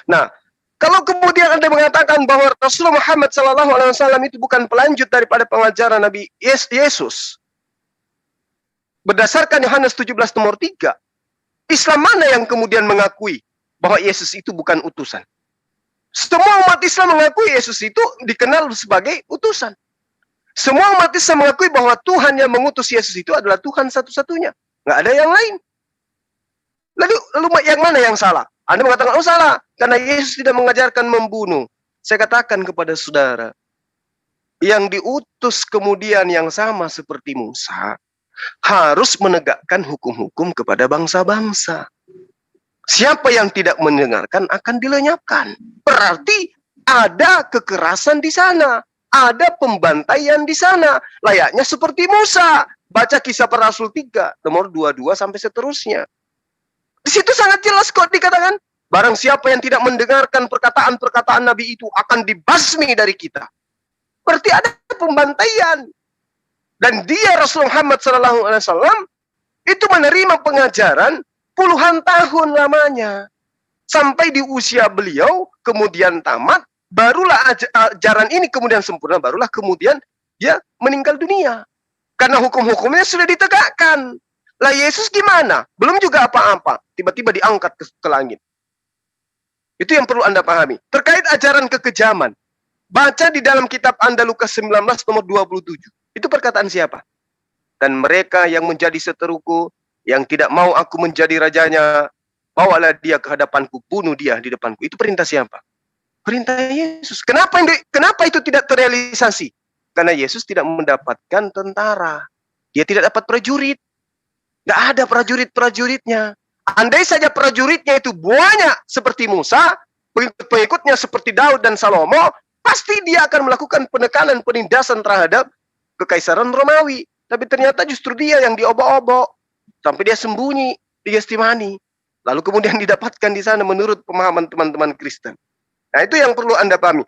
Nah, kalau kemudian Anda mengatakan bahwa Rasulullah Muhammad SAW itu bukan pelanjut daripada pengajaran Nabi Yesus, berdasarkan Yohanes 17 nomor 3, Islam mana yang kemudian mengakui bahwa Yesus itu bukan utusan? Semua umat Islam mengakui Yesus itu dikenal sebagai utusan. Semua umat Islam mengakui bahwa Tuhan yang mengutus Yesus itu adalah Tuhan satu-satunya. Nggak ada yang lain. Lalu yang mana yang salah? Anda mengatakan, oh salah, karena Yesus tidak mengajarkan membunuh. Saya katakan kepada saudara, yang diutus kemudian yang sama seperti Musa, harus menegakkan hukum-hukum kepada bangsa-bangsa. Siapa yang tidak mendengarkan akan dilenyapkan. Berarti ada kekerasan di sana. Ada pembantaian di sana. Layaknya seperti Musa. Baca Kisah Para Rasul 3, nomor 22 sampai seterusnya. Di situ sangat jelas kok dikatakan, barang siapa yang tidak mendengarkan perkataan-perkataan Nabi itu akan dibasmi dari kita. Berarti ada pembantaian. Dan dia Rasulullah Muhammad SAW itu menerima pengajaran puluhan tahun lamanya. Sampai di usia beliau, kemudian tamat, barulah ajaran ini kemudian sempurna, barulah kemudian dia meninggal dunia. Karena hukum-hukumnya sudah ditegakkan. Lah Yesus gimana? Belum juga apa-apa. Tiba-tiba diangkat ke langit. Itu yang perlu Anda pahami. Terkait ajaran kekejaman. Baca di dalam kitab Anda Lukas 19 nomor 27. Itu perkataan siapa? Dan mereka yang menjadi seteruku, yang tidak mau aku menjadi rajanya, bawalah dia ke hadapanku, bunuh dia di depanku. Itu perintah siapa? Perintah Yesus. Kenapa itu tidak terrealisasi? Karena Yesus tidak mendapatkan tentara. Dia tidak dapat prajurit. Nggak ada prajurit-prajuritnya. Andai saja prajuritnya itu banyak seperti Musa, pengikut-pengikutnya seperti Daud dan Salomo, pasti dia akan melakukan penekanan, penindasan terhadap kekaisaran Romawi. Tapi ternyata justru dia yang diobok-obok. Sampai dia sembunyi di Getsemani. Lalu kemudian didapatkan di sana menurut pemahaman teman-teman Kristen. Nah, itu yang perlu Anda pahami.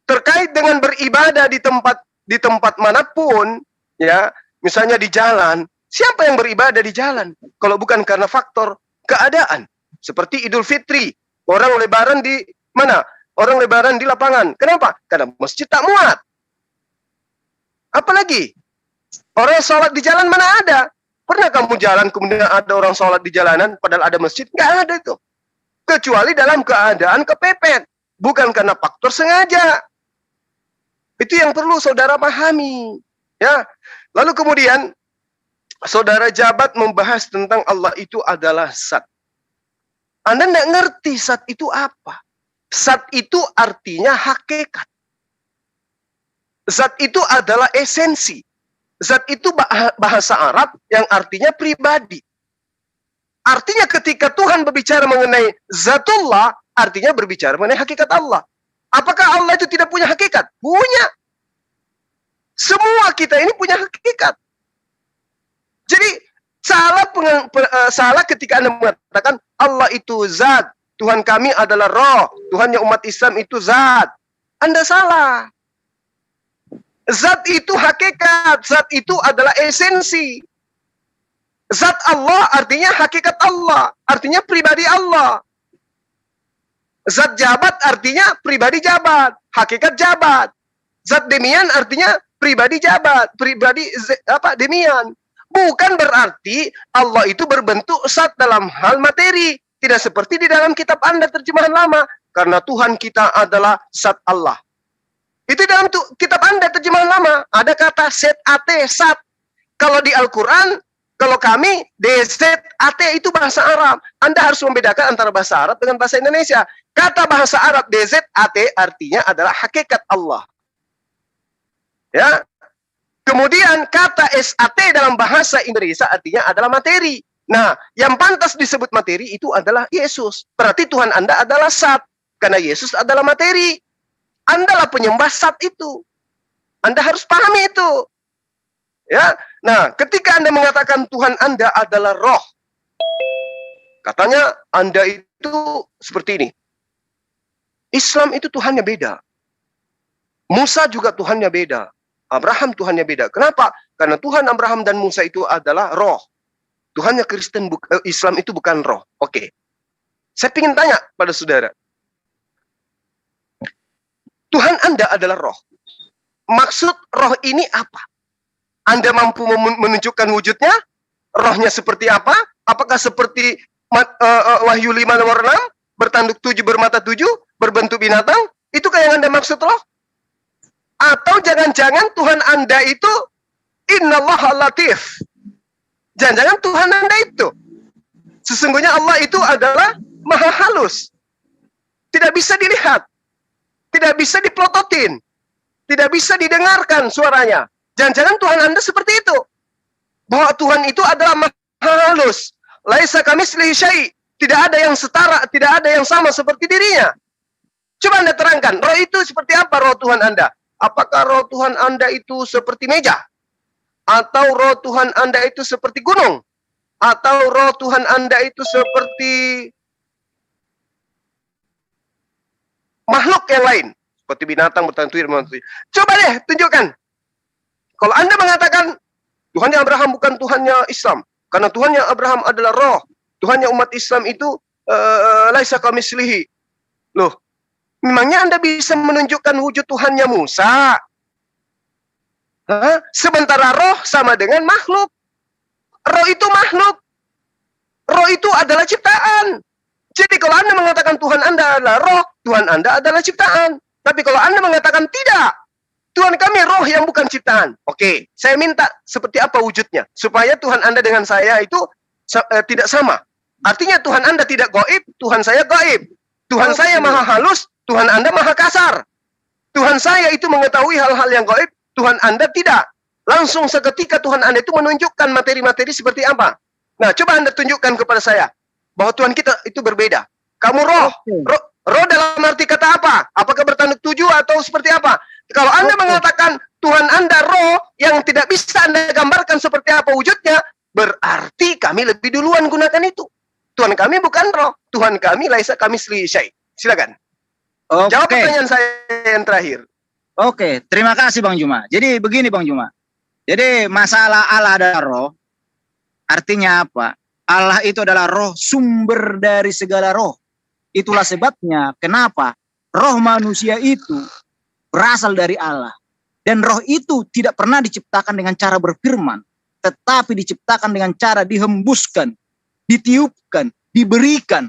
Terkait dengan beribadah di tempat manapun, ya, misalnya di jalan, siapa yang beribadah di jalan? Kalau bukan karena faktor keadaan. Seperti Idul Fitri, orang lebaran di mana? Orang lebaran di lapangan. Kenapa? Karena masjid tak muat. Apalagi orang sholat di jalan mana ada? Pernah kamu jalan kemudian ada orang sholat di jalanan padahal ada masjid? Nggak ada itu. Kecuali dalam keadaan kepepet. Bukan karena faktor sengaja. Itu yang perlu saudara pahami. Ya. Lalu kemudian saudara Jabat membahas tentang Allah itu adalah zat. Anda nggak ngerti zat itu apa. Zat itu artinya hakikat. Zat itu adalah esensi. Zat itu bahasa Arab yang artinya pribadi. Artinya ketika Tuhan berbicara mengenai zatullah, artinya berbicara mengenai hakikat Allah. Apakah Allah itu tidak punya hakikat? Punya. Semua kita ini punya hakikat. Jadi salah ketika Anda mengatakan Allah itu zat, Tuhan kami adalah roh, Tuhannya umat Islam itu zat. Anda salah. Zat itu hakikat, zat itu adalah esensi. Zat Allah artinya hakikat Allah, artinya pribadi Allah. Zat Jabat artinya pribadi Jabat, hakikat Jabat. Zat Demian artinya pribadi Jabat, pribadi Demian. Bukan berarti Allah itu berbentuk zat dalam hal materi. Tidak seperti di dalam kitab Anda terjemahan lama. Karena Tuhan kita adalah zat Allah. Itu dalam kitab Anda terjemahan lama. Ada kata ZAT, zat. Kalau di Al-Quran, kalau kami DZAT itu bahasa Arab. Anda harus membedakan antara bahasa Arab dengan bahasa Indonesia. Kata bahasa Arab DZAT artinya adalah hakikat Allah. Ya. Kemudian kata SAT dalam bahasa Indonesia artinya adalah materi. Nah, yang pantas disebut materi itu adalah Yesus. Berarti Tuhan Anda adalah zat. Karena Yesus adalah materi. Anda lah penyembah zat itu. Anda harus pahami itu. Ya. Nah, ketika Anda mengatakan Tuhan Anda adalah roh, katanya Anda itu seperti ini. Islam itu Tuhannya beda. Musa juga Tuhannya beda. Abraham Tuhannya beda. Kenapa? Karena Tuhan Abraham dan Musa itu adalah roh. Tuhannya Kristen Islam itu bukan roh. Oke. Saya ingin tanya pada saudara. Tuhan Anda adalah roh. Maksud roh ini apa? Anda mampu menunjukkan wujudnya? Rohnya seperti apa? Apakah seperti Wahyu 5 nomor 6? Bertanduk 7, bermata 7? Berbentuk binatang? Itukah yang Anda maksud roh? Atau jangan-jangan Tuhan Anda itu Innallaha latif. Jangan-jangan Tuhan Anda itu sesungguhnya Allah itu adalah maha halus. Tidak bisa dilihat. Tidak bisa diplototin. Tidak bisa didengarkan suaranya. Jangan-jangan Tuhan Anda seperti itu. Bahwa Tuhan itu adalah maha halus. Laisa kamitslihi syai'. Tidak ada yang setara, tidak ada yang sama seperti dirinya. Coba Anda terangkan, roh itu seperti apa roh Tuhan Anda? Apakah roh Tuhan Anda itu seperti meja? Atau roh Tuhan Anda itu seperti gunung? Atau roh Tuhan Anda itu seperti makhluk yang lain? Seperti binatang, bertanduk. Coba deh, tunjukkan. Kalau Anda mengatakan Tuhannya Abraham bukan Tuhannya Islam. Karena Tuhannya Abraham adalah roh. Tuhannya umat Islam itu laisa kamitslihi. Loh, memangnya Anda bisa menunjukkan wujud Tuhannya Musa? Sementara roh sama dengan makhluk. Roh itu makhluk. Roh itu adalah ciptaan. Jadi kalau Anda mengatakan Tuhan Anda adalah roh, Tuhan Anda adalah ciptaan. Tapi kalau Anda mengatakan tidak, Tuhan kami roh yang bukan ciptaan. Oke, saya minta seperti apa wujudnya. Supaya Tuhan Anda dengan saya itu tidak sama. Artinya Tuhan Anda tidak gaib, Tuhan saya gaib. Tuhan saya maha halus, Tuhan Anda maha kasar. Tuhan saya itu mengetahui hal-hal yang gaib, Tuhan Anda tidak. Langsung seketika Tuhan Anda itu menunjukkan materi-materi seperti apa. Nah, coba Anda tunjukkan kepada saya bahwa Tuhan kita itu berbeda. Kamu roh, roh dalam arti kata apa? Apakah bertanduk 7 atau seperti apa? Kalau Anda mengatakan Tuhan Anda roh yang tidak bisa Anda gambarkan seperti apa wujudnya, berarti kami lebih duluan gunakan itu. Tuhan kami bukan roh, Tuhan kami laisa kami syai. Silakan. Jawab pertanyaan saya yang terakhir. Oke, terima kasih Bang Juma. Jadi begini Bang Juma. Jadi masalah Allah adalah roh, artinya apa? Allah itu adalah roh, sumber dari segala roh. Itulah sebabnya kenapa roh manusia itu berasal dari Allah. Dan roh itu tidak pernah diciptakan dengan cara berfirman, tetapi diciptakan dengan cara dihembuskan, ditiupkan, diberikan.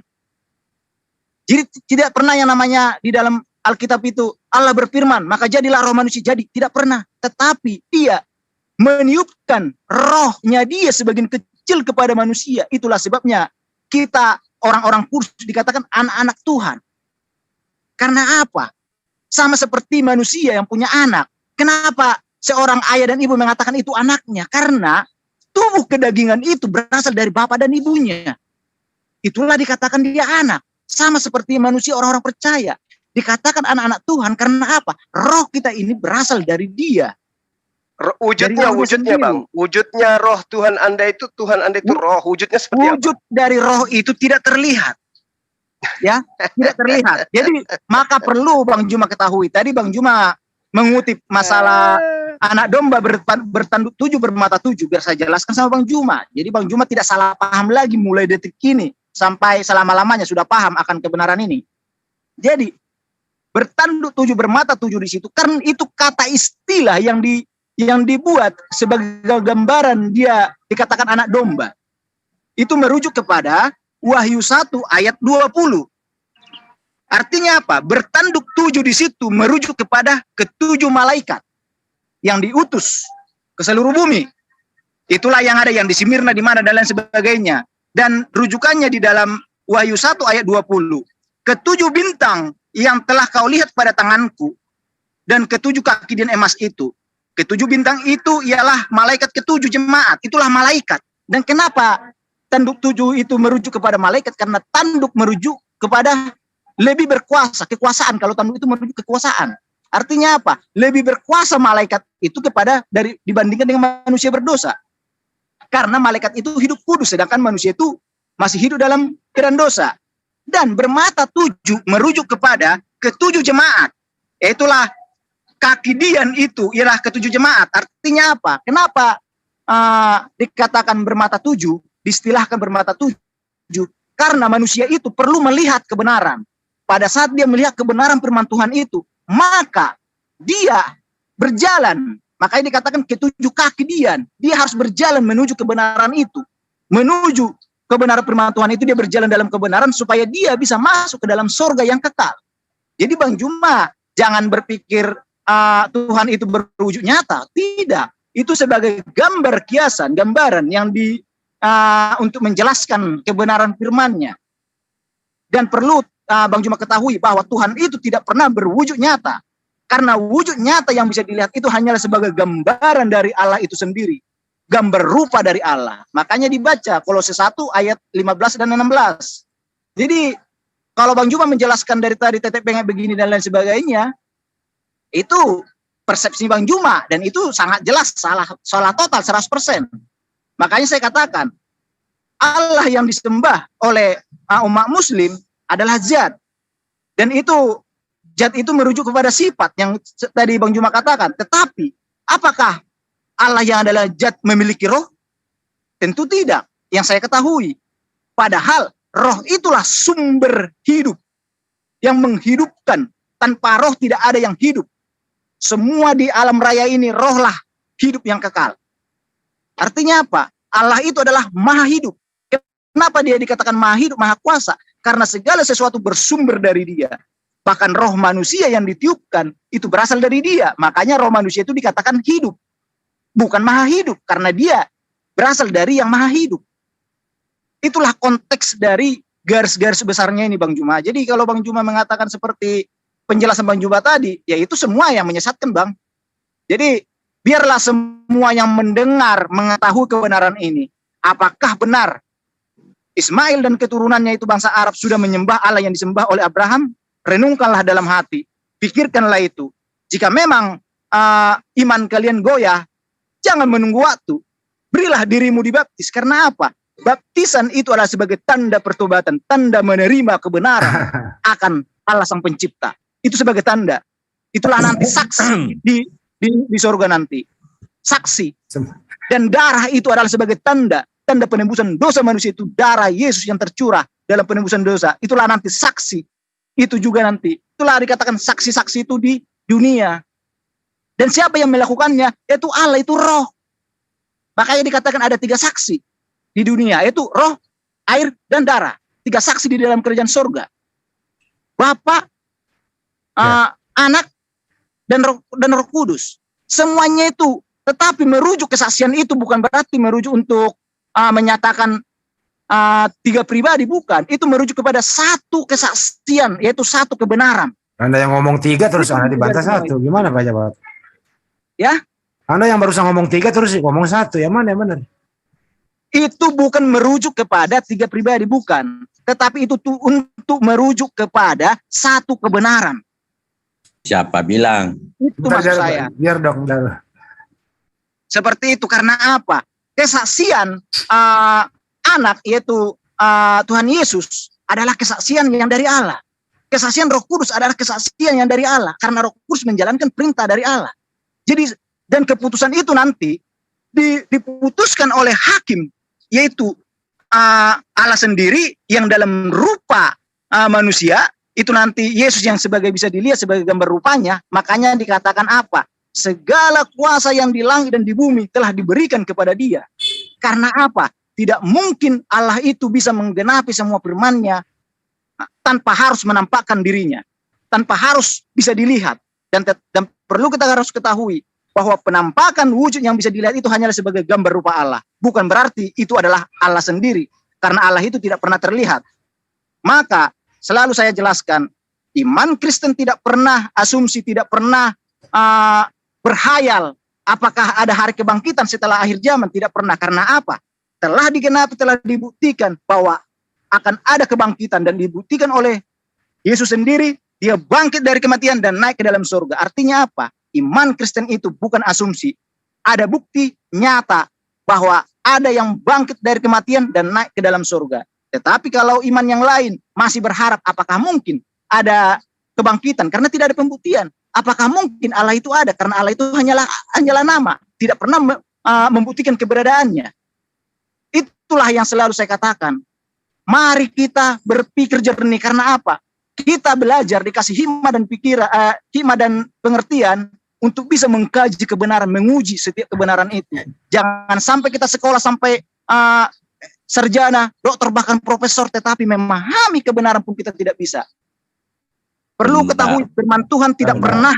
Jadi tidak pernah yang namanya di dalam Alkitab itu Allah berfirman, maka jadilah roh manusia jadi. Tidak pernah. Tetapi dia meniupkan rohnya dia sebagian kecil kepada manusia. Itulah sebabnya kita orang-orang kudus dikatakan anak-anak Tuhan. Karena apa? Sama seperti manusia yang punya anak. Kenapa seorang ayah dan ibu mengatakan itu anaknya? Karena tubuh kedagingan itu berasal dari bapak dan ibunya. Itulah dikatakan dia anak. Sama seperti manusia orang-orang percaya. Dikatakan anak-anak Tuhan karena apa? Roh kita ini berasal dari dia. Wujudnya Bang. Wujudnya roh Tuhan Anda itu roh. Wujudnya seperti wujud apa? Dari roh itu tidak terlihat. Ya, tidak terlihat. Jadi maka perlu Bang Juma ketahui. Tadi Bang Juma mengutip masalah anak domba bertanduk 7 bermata 7. Biar saya jelaskan sama Bang Juma. Jadi Bang Juma tidak salah paham lagi mulai detik ini sampai selama-lamanya sudah paham akan kebenaran ini. Jadi bertanduk 7 bermata 7 di situ karena itu kata istilah yang dibuat sebagai gambaran dia dikatakan anak domba. Itu merujuk kepada Wahyu 1 ayat 20. Artinya apa? Bertanduk 7 di situ merujuk kepada ke-7 malaikat yang diutus ke seluruh bumi. Itulah yang ada yang di Smyrna di mana dan lain sebagainya. Dan rujukannya di dalam Wahyu 1 ayat 20. Ke-7 bintang yang telah kau lihat pada tanganku dan ke-7 kaki dan emas itu. Ke-7 bintang itu ialah malaikat ke-7 jemaat. Itulah malaikat. Dan kenapa tanduk 7 itu merujuk kepada malaikat? Karena tanduk merujuk kepada lebih berkuasa. Kekuasaan. Kalau tanduk itu merujuk kekuasaan. Artinya apa? Lebih berkuasa malaikat itu kepada dibandingkan dengan manusia berdosa. Karena malaikat itu hidup kudus. Sedangkan manusia itu masih hidup dalam keadaan dosa. Dan bermata 7 merujuk kepada ke-7 jemaat. Yaitulah kaki dian itu ialah ke-7 jemaat. Artinya apa? Kenapa dikatakan bermata 7, diistilahkan bermata 7? Karena manusia itu perlu melihat kebenaran. Pada saat dia melihat kebenaran firman Tuhan itu, maka dia berjalan. Makanya dikatakan ke-7 kaki dian. Dia harus berjalan menuju kebenaran itu. Menuju kebenaran firman Tuhan itu dia berjalan dalam kebenaran supaya dia bisa masuk ke dalam surga yang kekal. Jadi Bang Juma, jangan berpikir Tuhan itu berwujud nyata. Tidak. Itu sebagai gambar kiasan, gambaran yang untuk menjelaskan kebenaran firman-Nya. Dan perlu Bang Juma ketahui bahwa Tuhan itu tidak pernah berwujud nyata. Karena wujud nyata yang bisa dilihat itu hanyalah sebagai gambaran dari Allah itu sendiri. Gambar rupa dari Allah. Makanya dibaca Kolose 1 ayat 15 dan 16. Jadi kalau Bang Juma menjelaskan dari tadi tetek bengek begini dan lain sebagainya, itu persepsi Bang Juma dan itu sangat jelas salah total 100%. Makanya saya katakan Allah yang disembah oleh umat muslim adalah zat. Dan itu zat itu merujuk kepada sifat yang tadi Bang Juma katakan. Tetapi apakah Allah yang adalah zat memiliki roh? Tentu tidak. Yang saya ketahui. Padahal roh itulah sumber hidup yang menghidupkan. Tanpa roh tidak ada yang hidup. Semua di alam raya ini rohlah hidup yang kekal. Artinya apa? Allah itu adalah maha hidup. Kenapa dia dikatakan maha hidup, maha kuasa? Karena segala sesuatu bersumber dari dia. Bahkan roh manusia yang ditiupkan itu berasal dari dia. Makanya roh manusia itu dikatakan hidup. Bukan maha hidup. Karena dia berasal dari yang maha hidup. Itulah konteks dari garis-garis besarnya ini Bang Juma. Jadi kalau Bang Juma mengatakan seperti penjelasan Bang Juma tadi, ya itu semua yang menyesatkan Bang. Jadi biarlah semua yang mendengar mengetahui kebenaran ini. Apakah benar Ismail dan keturunannya itu bangsa Arab sudah menyembah Allah yang disembah oleh Abraham? Renungkanlah dalam hati, pikirkanlah itu. Jika memang iman kalian goyah, jangan menunggu waktu. Berilah dirimu dibaptis. Karena apa? Baptisan itu adalah sebagai tanda pertobatan, tanda menerima kebenaran akan Allah Sang Pencipta. Itu sebagai tanda. Itulah nanti saksi di surga nanti. Saksi. Dan darah itu adalah sebagai tanda penebusan dosa manusia, itu darah Yesus yang tercurah dalam penebusan dosa. Itulah nanti saksi. Itu juga nanti. Itulah dikatakan saksi-saksi itu di dunia. Dan siapa yang melakukannya? Yaitu Allah, itu roh. Makanya dikatakan ada 3 saksi di dunia, yaitu roh, air, dan darah. 3 saksi di dalam kerajaan surga. Bapa, Anak, dan Roh Kudus. Semuanya itu, tetapi merujuk kesaksian itu bukan berarti merujuk untuk menyatakan 3 pribadi, bukan. Itu merujuk kepada satu kesaksian, yaitu satu kebenaran. Anda yang ngomong 3 terus Anda dibantah 1. Gimana Pak Jabat? Ya? Anda yang barusan ngomong 3 terus ngomong 1. Yang mana yang benar? Itu bukan merujuk kepada 3 pribadi, bukan. Tetapi itu untuk merujuk kepada satu kebenaran. Siapa bilang? Itu maksud saya. Biar dong. Seperti itu. Karena apa? Kesaksian anak, yaitu Tuhan Yesus, adalah kesaksian yang dari Allah. Kesaksian Roh Kudus adalah kesaksian yang dari Allah. Karena Roh Kudus menjalankan perintah dari Allah. Jadi, dan keputusan itu nanti diputuskan oleh hakim, yaitu Allah sendiri yang dalam rupa manusia. Itu nanti Yesus yang bisa dilihat sebagai gambar rupanya. Makanya dikatakan apa? Segala kuasa yang di langit dan di bumi telah diberikan kepada dia. Karena apa? Tidak mungkin Allah itu bisa menggenapi semua firman-Nya tanpa harus menampakkan dirinya, tanpa harus bisa dilihat. Dan perlu kita harus ketahui bahwa penampakan wujud yang bisa dilihat itu hanyalah sebagai gambar rupa Allah. Bukan berarti itu adalah Allah sendiri. Karena Allah itu tidak pernah terlihat. Maka selalu saya jelaskan, iman Kristen tidak pernah asumsi, tidak pernah berhayal apakah ada hari kebangkitan setelah akhir zaman. Tidak pernah. Karena apa? Telah digenapi, telah dibuktikan bahwa akan ada kebangkitan, dan dibuktikan oleh Yesus sendiri. Dia bangkit dari kematian dan naik ke dalam surga. Artinya apa? Iman Kristen itu bukan asumsi. Ada bukti nyata bahwa ada yang bangkit dari kematian dan naik ke dalam surga. Tetapi kalau iman yang lain masih berharap apakah mungkin ada kebangkitan karena tidak ada pembuktian. Apakah mungkin Allah itu ada? Karena Allah itu hanyalah nama, tidak pernah membuktikan keberadaannya. Itulah yang selalu saya katakan. Mari kita berpikir jernih. Karena apa? Kita belajar, dikasih hikmah dan pengertian untuk bisa mengkaji kebenaran, menguji setiap kebenaran itu. Jangan sampai kita sekolah sampai sarjana, dokter, bahkan profesor, tetapi memahami kebenaran pun kita tidak bisa. Perlu ketahui firman Tuhan tidak pernah,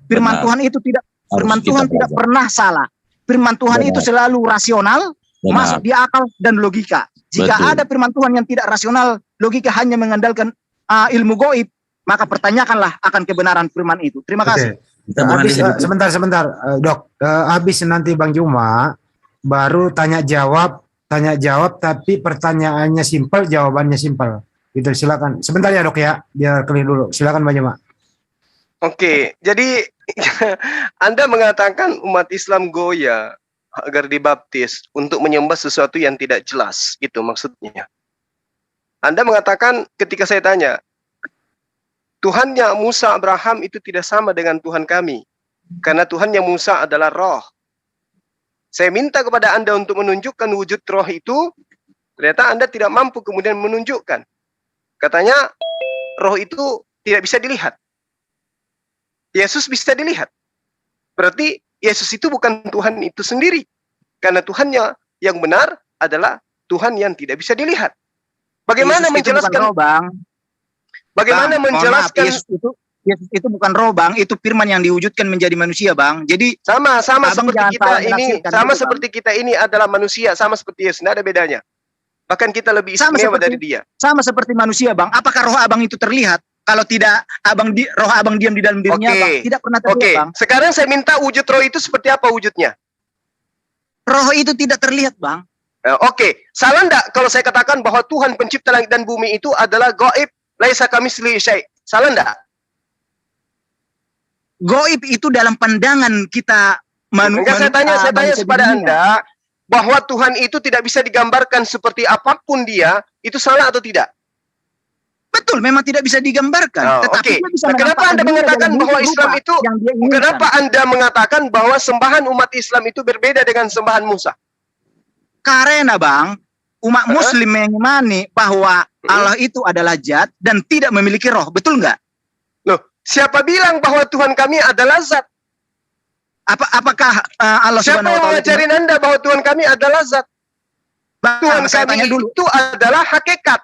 firman Tuhan itu tidak, firman Tuhan tidak pernah salah. Firman Tuhan itu selalu rasional, masuk di akal dan logika. Jika ada firman Tuhan yang tidak rasional, logika hanya mengandalkan ilmu goib, maka pertanyakanlah akan kebenaran firman itu. Terima kasih. Habis, sebentar, Dok. Habis nanti Bang Juma baru tanya jawab, tapi pertanyaannya simpel, jawabannya simpel. Gitu, silakan. Sebentar ya Dok ya, biar clear dulu. Silakan Bang Juma. Oke, jadi Anda mengatakan umat Islam goyah agar dibaptis untuk menyembah sesuatu yang tidak jelas, gitu maksudnya. Anda mengatakan ketika saya tanya, Tuhannya Musa Abraham itu tidak sama dengan Tuhan kami. Karena Tuhannya Musa adalah roh. Saya minta kepada Anda untuk menunjukkan wujud roh itu, ternyata Anda tidak mampu kemudian menunjukkan. Katanya, roh itu tidak bisa dilihat. Yesus bisa dilihat. Berarti Yesus itu bukan Tuhan itu sendiri. Karena Tuhannya yang benar adalah Tuhan yang tidak bisa dilihat. Bagaimana menjelaskan? Bagaimana menjelaskan? Yesus itu bukan roh, Bang. Itu firman yang diwujudkan menjadi manusia, Bang. Jadi sama seperti kita ini, seperti kita ini adalah manusia, sama seperti Yesus, tidak ada bedanya. Bahkan kita lebih istimewa dari dia. Sama seperti manusia, Bang. Apakah roh Abang itu terlihat? Kalau tidak roh abang diam di dalam dirinya, Oke. Bang, tidak pernah terlihat, Oke, Bang. sekarang saya minta wujud roh itu seperti apa wujudnya? Roh itu tidak terlihat, Bang. Oke, salah enggak kalau saya katakan bahwa Tuhan pencipta langit dan bumi itu adalah gaib, laisa kamitslihi syai'? Salah enggak? Goib itu dalam pandangan kita Enggak, saya tanya manusia kepada dunia. Anda bahwa Tuhan itu tidak bisa digambarkan seperti apapun dia, itu salah atau tidak? Betul, memang tidak bisa digambarkan. Oh, Tetapi oke. dia bisa Nah, kenapa menampakkan Anda diri mengatakan dalam bahwa rupa Islam itu, yang dia inginkan. kenapa Anda mengatakan bahwa sembahan umat Islam itu berbeda dengan sembahan Musa? Karena, Bang, umat Muslim mengimani bahwa Allah itu adalah zat dan tidak memiliki roh. Betul nggak? Loh, siapa bilang bahwa Tuhan kami adalah zat? Apakah Allah Siapa Subhanahu yang wa taala mengajarin Anda bahwa Tuhan kami adalah zat? Bang, Tuhan saya kami tanya dulu. itu adalah hakikat.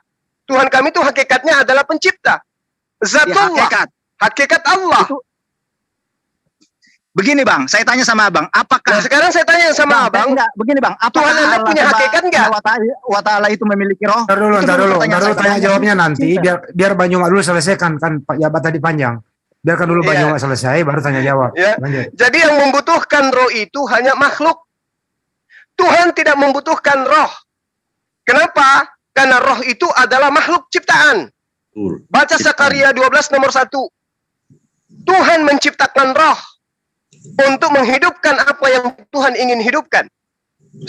Tuhan kami itu hakikatnya adalah pencipta. Ya, Zatullah, hakikat Allah. Itu- Begini, Bang, saya tanya sama Abang, apakah Nah, sekarang saya tanya sama Abang, enggak, begini, Bang, apakah Tuhan Anda Allah punya hakikat nggak? wa taala itu memiliki roh? Ntar dulu, Itu ntar dulu pertanyaan saya, tanya Bang. jawabnya nanti. Cinta. Biar Bang Juma dulu selesaikan kan Pak Jabat tadi panjang. Biarkan dulu Bang Iya. Juma selesai, baru tanya jawab. Ya. Lanjut. Jadi yang membutuhkan roh itu hanya makhluk. Tuhan tidak membutuhkan roh. Kenapa? Karena roh itu adalah makhluk ciptaan. Betul. Baca Zakaria 12 nomor 1. Tuhan menciptakan roh untuk menghidupkan apa yang Tuhan ingin hidupkan.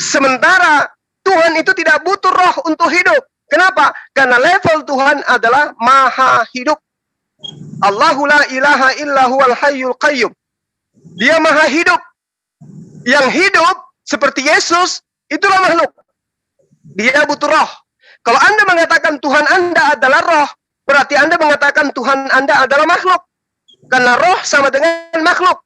Sementara Tuhan itu tidak butuh roh untuk hidup. Kenapa? Karena level Tuhan adalah maha hidup. Allahu la ilaha illa huwal hayyul qayyum. Dia maha hidup. Yang hidup seperti Yesus, itulah makhluk. Dia butuh roh. Kalau Anda mengatakan Tuhan Anda adalah roh, berarti Anda mengatakan Tuhan Anda adalah makhluk. Karena roh sama dengan makhluk.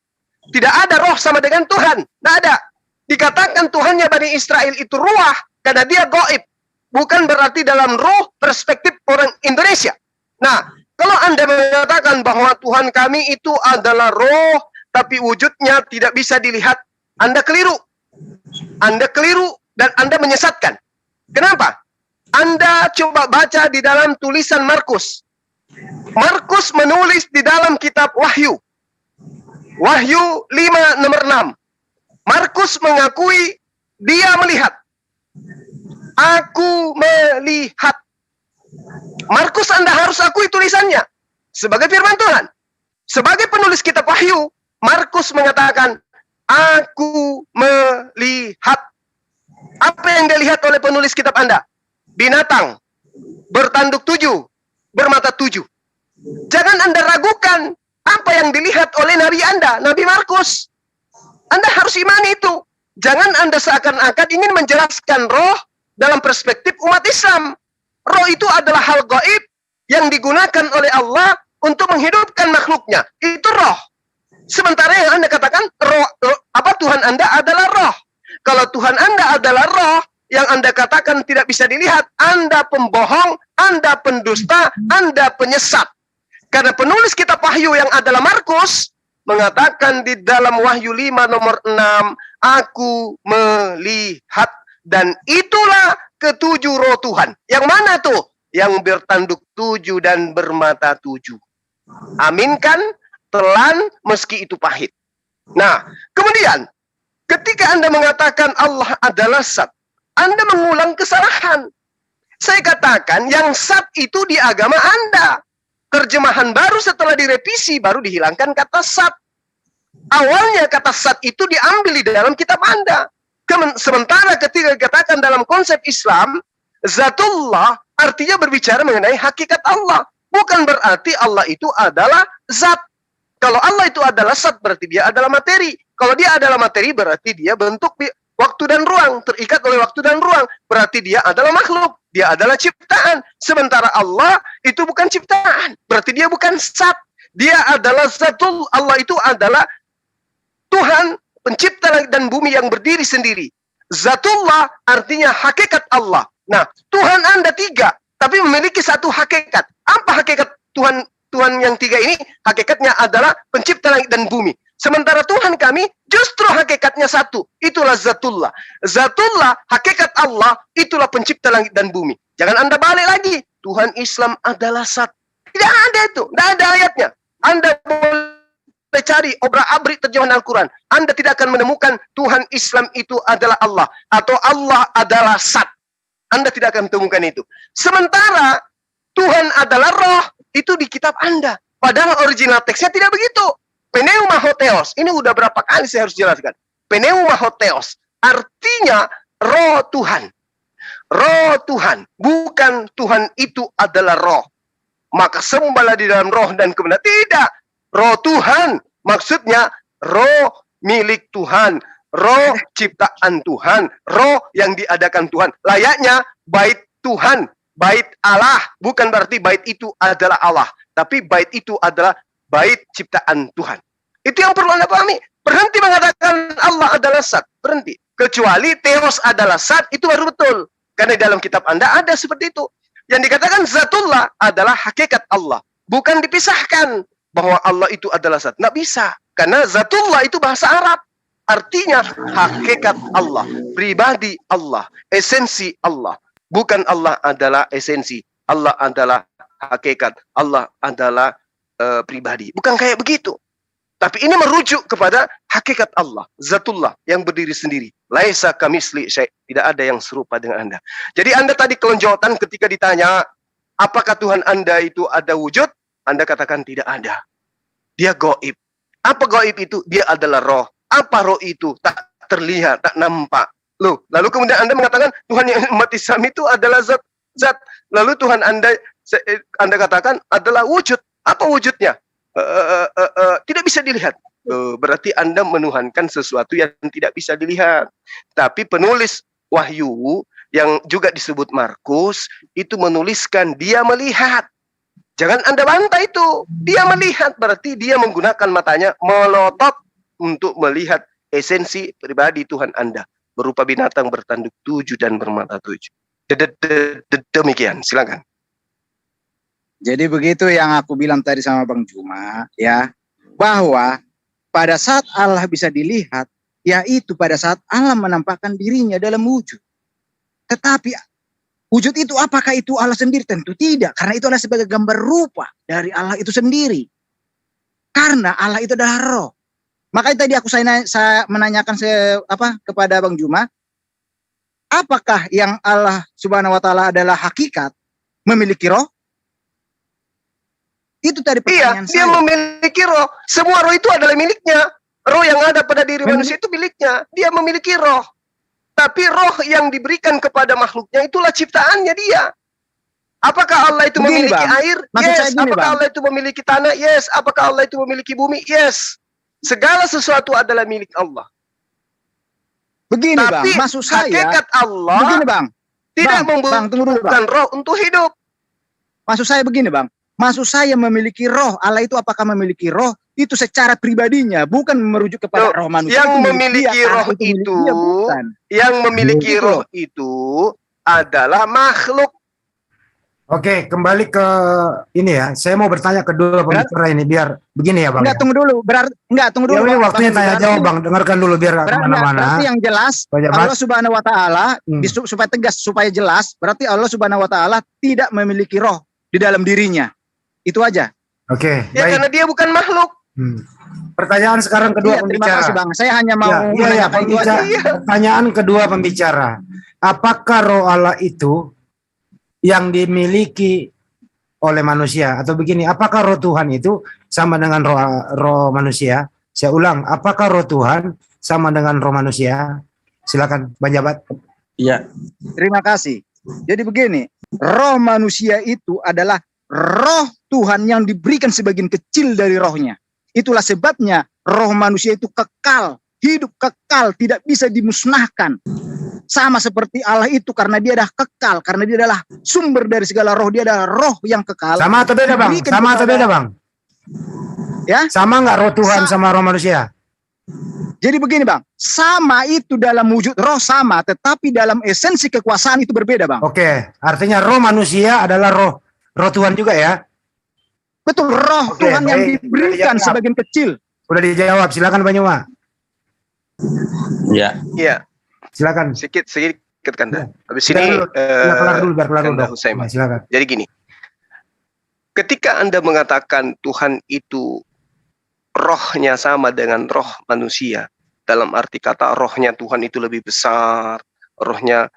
Tidak ada roh sama dengan Tuhan. Tidak ada. Dikatakan Tuhannya Bani Israel itu ruah, karena dia gaib. Bukan berarti dalam roh perspektif orang Indonesia. Nah, kalau Anda mengatakan bahwa Tuhan kami itu adalah roh, tapi wujudnya tidak bisa dilihat, Anda keliru. Anda keliru dan Anda menyesatkan. Kenapa? Anda coba baca di dalam tulisan Markus. Markus menulis di dalam kitab Wahyu. Wahyu 5 nomor 6. Markus mengakui dia melihat. Aku melihat. Markus Anda harus akui tulisannya. Sebagai firman Tuhan. Sebagai penulis kitab Wahyu, Markus mengatakan, aku melihat. Apa yang dilihat oleh penulis kitab Anda? Binatang, bertanduk 7, bermata 7. Jangan Anda ragukan apa yang dilihat oleh Nabi Anda, Nabi Markus. Anda harus imani itu. Jangan Anda seakan-akan ingin menjelaskan roh dalam perspektif umat Islam. Roh itu adalah hal gaib yang digunakan oleh Allah untuk menghidupkan makhluknya. Itu roh. Sementara yang Anda katakan Tuhan Anda adalah roh. Kalau Tuhan Anda adalah roh, yang Anda katakan tidak bisa dilihat, Anda pembohong, Anda pendusta, Anda penyesat. Karena penulis kitab Wahyu yang adalah Markus mengatakan di dalam Wahyu 5 nomor 6, aku melihat, dan itulah ketujuh roh Tuhan. Yang mana tuh? Yang bertanduk 7 dan bermata 7. Aminkan, telan meski itu pahit. Nah, kemudian ketika Anda mengatakan Allah adalah zat, Anda mengulang kesalahan. Saya katakan yang zat itu di agama Anda. Terjemahan baru setelah direvisi baru dihilangkan kata zat. Awalnya kata zat itu diambil di dalam kitab Anda. Sementara ketika dikatakan dalam konsep Islam, zatullah artinya berbicara mengenai hakikat Allah. Bukan berarti Allah itu adalah zat. Kalau Allah itu adalah zat berarti dia adalah materi. Kalau dia adalah materi berarti dia bentuk waktu dan ruang, terikat oleh waktu dan ruang. Berarti dia adalah makhluk, dia adalah ciptaan. Sementara Allah itu bukan ciptaan, berarti dia bukan zat. Dia adalah zatul. Allah itu adalah Tuhan, pencipta langit dan bumi yang berdiri sendiri. Zatullah artinya hakikat Allah. Nah, Tuhan Anda 3, tapi memiliki satu hakikat. Apa hakikat Tuhan yang 3 ini? Hakikatnya adalah pencipta langit dan bumi. Sementara Tuhan kami justru hakikatnya satu. Itulah zatullah. Zatullah, hakikat Allah, itulah pencipta langit dan bumi. Jangan Anda balik lagi. Tuhan Islam adalah zat. Tidak ada itu, tidak ada ayatnya. Anda boleh cari obrak-abrik terjemahan Al-Quran. Anda tidak akan menemukan Tuhan Islam itu adalah Allah atau Allah adalah Zat. Anda tidak akan temukan itu. Sementara Tuhan adalah roh, itu di kitab Anda. Padahal original teksnya tidak begitu. Pneuma hotheos. Ini udah berapa kali saya harus jelaskan. Pneuma hotheos. Artinya roh Tuhan. Roh Tuhan. Bukan Tuhan itu adalah roh. Maka sembahlah di dalam roh dan kebenaran. Tidak. Roh Tuhan. Maksudnya roh milik Tuhan. Roh ciptaan Tuhan. Roh yang diadakan Tuhan. Layaknya bait Tuhan. Bait Allah. Bukan berarti bait itu adalah Allah. Tapi bait itu adalah bait ciptaan Tuhan. Itu yang perlu Anda pahami. Berhenti mengatakan Allah adalah Zat. Berhenti. Kecuali Theos adalah Zat, itu baru betul. Karena di dalam kitab Anda ada seperti itu. Yang dikatakan Zatullah adalah hakikat Allah. Bukan dipisahkan bahwa Allah itu adalah Zat. Nggak bisa. Karena Zatullah itu bahasa Arab. Artinya hakikat Allah. Pribadi Allah. Esensi Allah. Bukan Allah adalah esensi. Allah adalah hakikat. Allah adalah pribadi. Bukan kayak begitu. Tapi ini merujuk kepada hakikat Allah, Zatullah yang berdiri sendiri. Laisa kamisli syai', tidak ada yang serupa dengan Anda. Jadi Anda tadi kelonjotan ketika ditanya, apakah Tuhan Anda itu ada wujud? Anda katakan tidak ada. Dia gaib. Apa gaib itu? Dia adalah roh. Apa roh itu? Tak terlihat, tak nampak. Loh, lalu kemudian Anda mengatakan Tuhan yang umat Islam itu adalah zat. Lalu Tuhan Anda katakan adalah wujud. Apa wujudnya? Tidak bisa dilihat. Berarti Anda menuhankan sesuatu yang tidak bisa dilihat. Tapi penulis Wahyu yang juga disebut Markus itu menuliskan dia melihat. Jangan Anda bantah itu. Dia melihat berarti dia menggunakan matanya melotot untuk melihat esensi pribadi Tuhan Anda berupa binatang bertanduk 7 dan bermata 7. Demikian, silakan. Jadi begitu yang aku bilang tadi sama Bang Juma, ya, bahwa pada saat Allah bisa dilihat, yaitu pada saat Allah menampakkan dirinya dalam wujud. Tetapi wujud itu apakah itu Allah sendiri? Tentu tidak, karena itu adalah sebagai gambar rupa dari Allah itu sendiri. Karena Allah itu adalah roh. Makanya tadi saya menanyakan kepada Bang Juma, apakah yang Allah Subhanahu wa taala adalah hakikat, memiliki roh? Itu tadi pertanyaan dia saya. memiliki roh. Semua roh itu adalah miliknya. Roh yang ada pada diri manusia itu miliknya. Dia memiliki roh. Tapi roh yang diberikan kepada makhluknya itulah ciptaannya dia. Apakah Allah itu Begini, memiliki Bang. air? Maksud Yes. saya gini, Apakah Bang. Allah itu memiliki tanah? Yes. Apakah Allah itu memiliki bumi? Yes. Segala sesuatu adalah milik Allah. Begini Tapi Bang, maksud saya, hakikat Allah begini Bang, tidak Bang, tunggu dulu, membutuhkan Bang. roh untuk hidup. Maksud saya begini Bang, maksud saya memiliki roh, Allah itu apakah memiliki roh? Itu secara pribadinya, bukan merujuk kepada roh manusia. Yang itu milik memiliki dia, roh milik itu, dia, bukan. yang memiliki Gitu roh loh. itu adalah makhluk. Oke, kembali ke ini ya. Saya mau bertanya kedua pembicara ini biar begini ya, Bang. Enggak, tunggu dulu. Tunggu Ya, dulu. ini Bang. waktunya tanya jawab, Bang. Dengarkan dulu biar nggak kemana-mana. Berarti yang jelas, Pak Jabat. Allah Subhanahu wa taala supaya tegas, supaya jelas, berarti Allah Subhanahu wa taala tidak memiliki roh di dalam dirinya. Itu aja. Oke, Ya baik. karena dia bukan makhluk. Pertanyaan sekarang kedua Iya, terima pembicara. kasih Bang. Saya hanya mau Iya, menanyakan itu aja. Pertanyaan kedua pembicara. Apakah roh Allah itu yang dimiliki oleh manusia? Atau begini, apakah roh Tuhan itu sama dengan roh manusia? Saya ulang, apakah roh Tuhan sama dengan roh manusia? Silakan, Pak Jabat. Iya. Terima kasih. Jadi begini, roh manusia itu adalah roh Tuhan yang diberikan sebagian kecil dari rohnya. Itulah sebabnya roh manusia itu kekal, hidup kekal, tidak bisa dimusnahkan. Sama seperti Allah itu, karena dia adalah kekal, karena dia adalah sumber dari segala roh, dia adalah roh yang kekal. Sama atau beda, Bang? Diberikan Sama atau kepada- beda, Bang? Ya? Sama nggak roh Tuhan sama roh manusia? Jadi begini Bang, sama itu dalam wujud roh sama, tetapi dalam esensi kekuasaan itu berbeda Bang. Oke, artinya roh manusia adalah roh Tuhan juga ya? Betul, roh Oke, Tuhan yang baik. diberikan Sudah dijawab. sebagian kecil. Udah dijawab, silakan Pak Nyuma. Iya. Iya, Silakan. sedikit Kanda. Habis Biar ini dulu, biar kelar dulu, biar kelar dulu. Kanda Dok. Husaimah. Silakan. Jadi gini, Ketika Anda mengatakan Tuhan itu rohnya sama dengan roh manusia, dalam arti kata rohnya Tuhan itu lebih besar, rohnya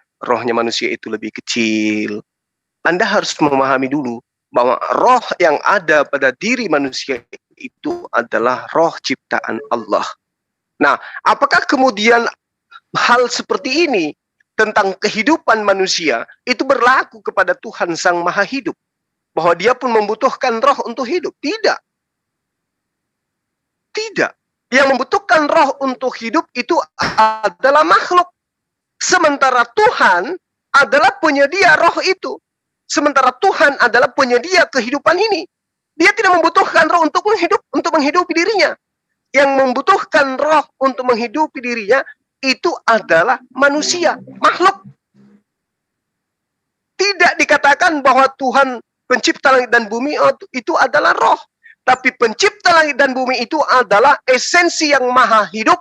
manusia itu lebih kecil, Anda harus memahami dulu bahwa roh yang ada pada diri manusia itu adalah roh ciptaan Allah. Nah, apakah kemudian hal seperti ini tentang kehidupan manusia itu berlaku kepada Tuhan Sang Maha Hidup? Bahwa dia pun membutuhkan roh untuk hidup? Tidak. Tidak. Yang membutuhkan roh untuk hidup itu adalah makhluk. Sementara Tuhan adalah penyedia roh itu. Sementara Tuhan adalah penyedia kehidupan ini. Dia tidak membutuhkan roh untuk menghidupi dirinya. Yang membutuhkan roh untuk menghidupi dirinya itu adalah manusia, makhluk. Tidak dikatakan bahwa Tuhan pencipta langit dan bumi itu adalah roh. Tapi pencipta langit dan bumi itu adalah esensi yang maha hidup.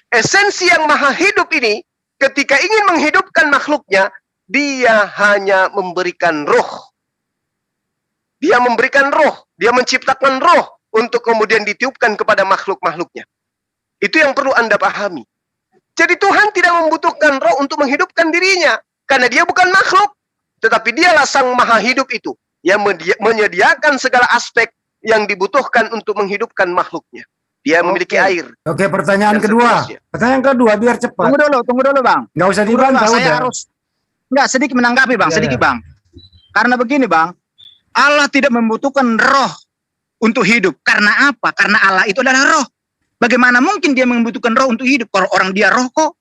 Esensi yang maha hidup ini, ketika ingin menghidupkan makhluknya, dia hanya memberikan roh. Dia memberikan roh. Dia menciptakan roh untuk kemudian ditiupkan kepada makhluk-makhluknya. Itu yang perlu Anda pahami. Jadi Tuhan tidak membutuhkan roh untuk menghidupkan dirinya. Karena dia bukan makhluk. Tetapi dialah sang maha hidup itu. Yang menyediakan segala aspek yang dibutuhkan untuk menghidupkan makhluknya. Dia memiliki air. Oke, pertanyaan kedua. Seterusnya. Pertanyaan kedua biar cepat. Tunggu dulu Bang. Nggak usah Tunggu dulu, dibantah Bang. Saya udah. harus sedikit menanggapi Bang, Ya, sedikit ya. Bang. Karena begini Bang, Allah tidak membutuhkan roh untuk hidup. Karena apa? Karena Allah itu adalah roh. Bagaimana mungkin dia membutuhkan roh untuk hidup kalau orang dia roh kok?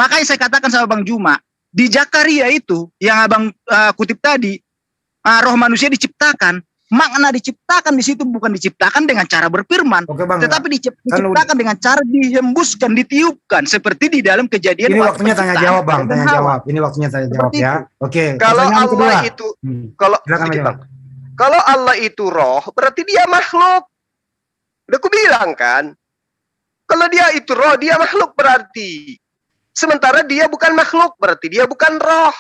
Makanya saya katakan sama Bang Juma, di Zakaria itu yang Abang kutip tadi, roh manusia diciptakan. Makna diciptakan di situ bukan diciptakan dengan cara berfirman, Oke, Bang. tetapi diciptakan dengan cara dihembuskan, ditiupkan, seperti di dalam kejadian. Ini waktu waktunya tanya penciptaan jawab, Bang. Adam dan Tanya Hawa. jawab. Ini waktunya tanya jawab Seperti ya. Oke. Kalau pertanyaan kedua. Allah itu, kalau Silakan, sedikit, Bang. Bang. Kalau Allah itu roh, berarti dia makhluk. Udah aku bilang kan, kalau dia itu roh, dia makhluk berarti. Sementara dia bukan makhluk, berarti dia bukan roh.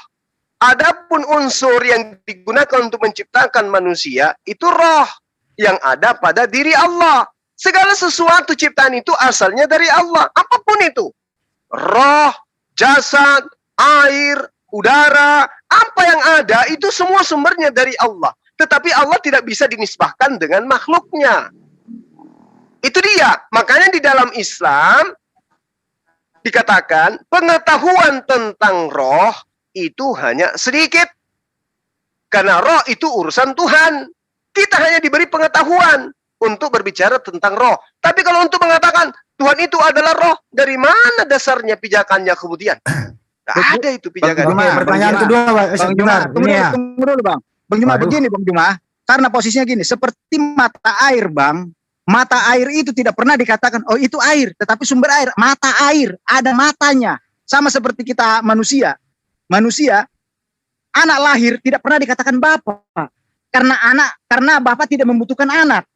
Adapun unsur yang digunakan untuk menciptakan manusia, itu roh yang ada pada diri Allah. Segala sesuatu ciptaan itu asalnya dari Allah. Apapun itu. Roh, jasad, air, udara, apa yang ada itu semua sumbernya dari Allah. Tetapi Allah tidak bisa dinisbahkan dengan makhluknya. Itu dia. Makanya di dalam Islam dikatakan pengetahuan tentang roh itu hanya sedikit. Karena roh itu urusan Tuhan. Kita hanya diberi pengetahuan untuk berbicara tentang roh. Tapi kalau untuk mengatakan Tuhan itu adalah roh, dari mana dasarnya pijakannya kemudian? Tidak ada itu pijakannya. Oke, pertanyaan Bang kedua, Pak. Bang Juma, Sebentar. tunggu Ini dulu, ya. tunggu dulu Bang. Bang Juma, Waduh. begini Bang Juma. Karena posisinya gini, seperti mata air Bang. Mata air itu tidak pernah dikatakan, oh itu air. Tetapi sumber air, mata air, ada matanya. Sama seperti kita manusia. Manusia, anak lahir tidak pernah dikatakan bapak. Karena bapak tidak membutuhkan anak.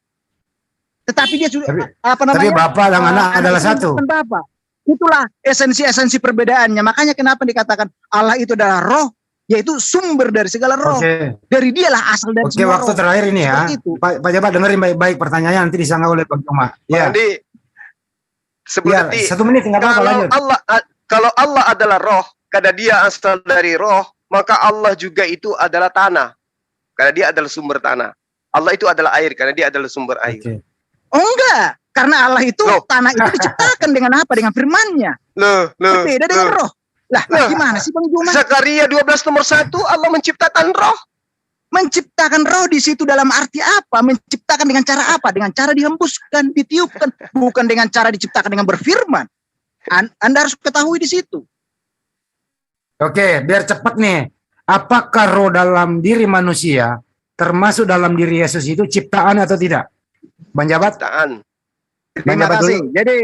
Tetapi dia sudah, Tapi bapak dan anak adalah itu satu. membutuhkan bapak. Itulah esensi perbedaannya. Makanya kenapa dikatakan Allah itu adalah roh, yaitu sumber dari segala roh. Oke. Dari dialah asal dari Oke, semua waktu roh. terakhir ini ya. Seperti itu. Pak Jabat dengerin baik-baik pertanyaannya nanti disanggah oleh Bang Juma. Ya. Jadi Ya, seperti 1 menit nggak apa-apa lanjut. kalau Allah adalah roh, karena dia asal dari roh, maka Allah juga itu adalah tanah. Karena dia adalah sumber tanah. Allah itu adalah air, karena dia adalah sumber air. Oke. Oh enggak, karena Allah itu Loh. tanah itu diciptakan dengan apa? Dengan firman-Nya. Loh. Berbeda dengan roh. Lah, Loh. gimana sih Bang Juma? Zakaria 12 nomor 1, Allah menciptakan roh. Menciptakan roh di situ dalam arti apa? Menciptakan dengan cara apa? Dengan cara dihembuskan, ditiupkan, bukan dengan cara diciptakan dengan berfirman. Anda harus ketahui di situ. Oke, biar cepat nih. Apakah roh dalam diri manusia termasuk dalam diri Yesus itu ciptaan atau tidak? Bang Jabat? Ciptaan. Terima Jabat kasih. Jadi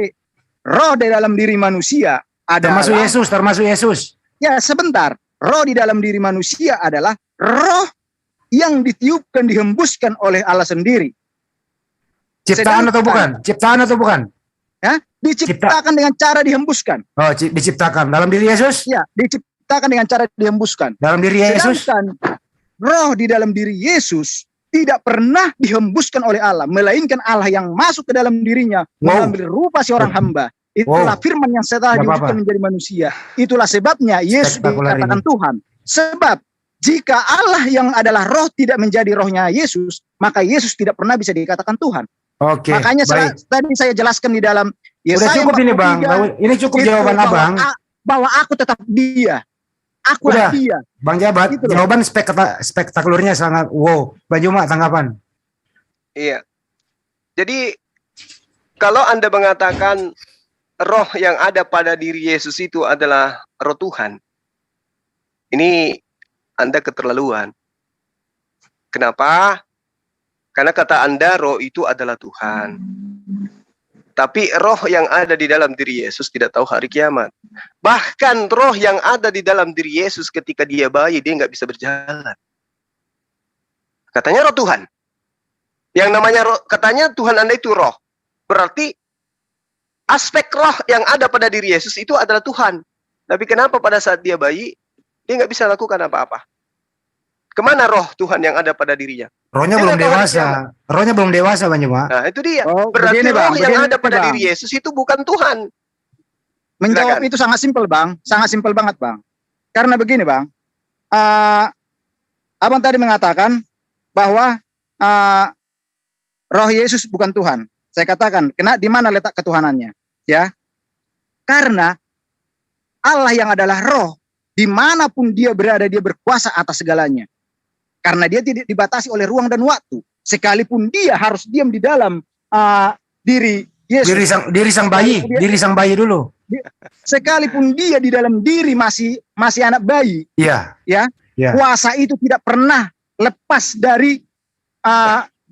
roh di dalam diri manusia adalah Termasuk Yesus. Ya sebentar. Roh di dalam diri manusia adalah roh yang ditiupkan, dihembuskan oleh Allah sendiri. Ciptaan atau bukan? Ciptaan atau bukan? Ya, diciptakan dengan cara dihembuskan. Oh, diciptakan dalam diri Yesus? Ya, diciptakan dengan cara dihembuskan. Dalam diri Yesus? Sedangkan roh di dalam diri Yesus tidak pernah dihembuskan oleh Allah, melainkan Allah yang masuk ke dalam dirinya, mengambil rupa seorang hamba. Itulah firman yang setelah diwujudkan menjadi manusia. Itulah sebabnya Yesus dikatakan Tuhan. Sebab jika Allah yang adalah roh tidak menjadi rohnya Yesus, maka Yesus tidak pernah bisa dikatakan Tuhan. Oke. Makanya tadi saya jelaskan di dalam Yesaya. Udah cukup ini Bang. Ini cukup jawaban Abang. Bahwa aku tetap dia. Akulah dia. Bang Jabat, gitu jawaban spektakulernya sangat wow. Bang Juma, tanggapan? Iya. Jadi kalau Anda mengatakan roh yang ada pada diri Yesus itu adalah roh Tuhan, ini Anda keterlaluan. Kenapa? Karena kata Anda roh itu adalah Tuhan. Tapi roh yang ada di dalam diri Yesus tidak tahu hari kiamat. Bahkan roh yang ada di dalam diri Yesus ketika dia bayi, dia nggak bisa berjalan. Katanya roh Tuhan. Yang namanya roh, katanya Tuhan Anda itu roh. Berarti aspek roh yang ada pada diri Yesus itu adalah Tuhan. Tapi kenapa pada saat dia bayi, dia nggak bisa lakukan apa-apa? Kemana roh Tuhan yang ada pada dirinya? Rohnya belum dewasa. Rohnya belum dewasa, Bang Juma. Nah, itu dia. Berarti roh yang ada pada diri Yesus itu bukan Tuhan. Menjawab itu sangat simpel, Bang. Sangat simpel banget, Bang. Karena begini, Bang. Abang tadi mengatakan bahwa roh Yesus bukan Tuhan. Saya katakan, di mana letak ketuhanannya? Ya. Karena Allah yang adalah roh, dimanapun dia berada, dia berkuasa atas segalanya. Karena dia tidak dibatasi oleh ruang dan waktu. Sekalipun dia harus diam di dalam diri Yesus. Diri sang bayi dulu. Sekalipun dia di dalam diri masih anak bayi. Iya. Ya. Kuasa itu tidak pernah lepas dari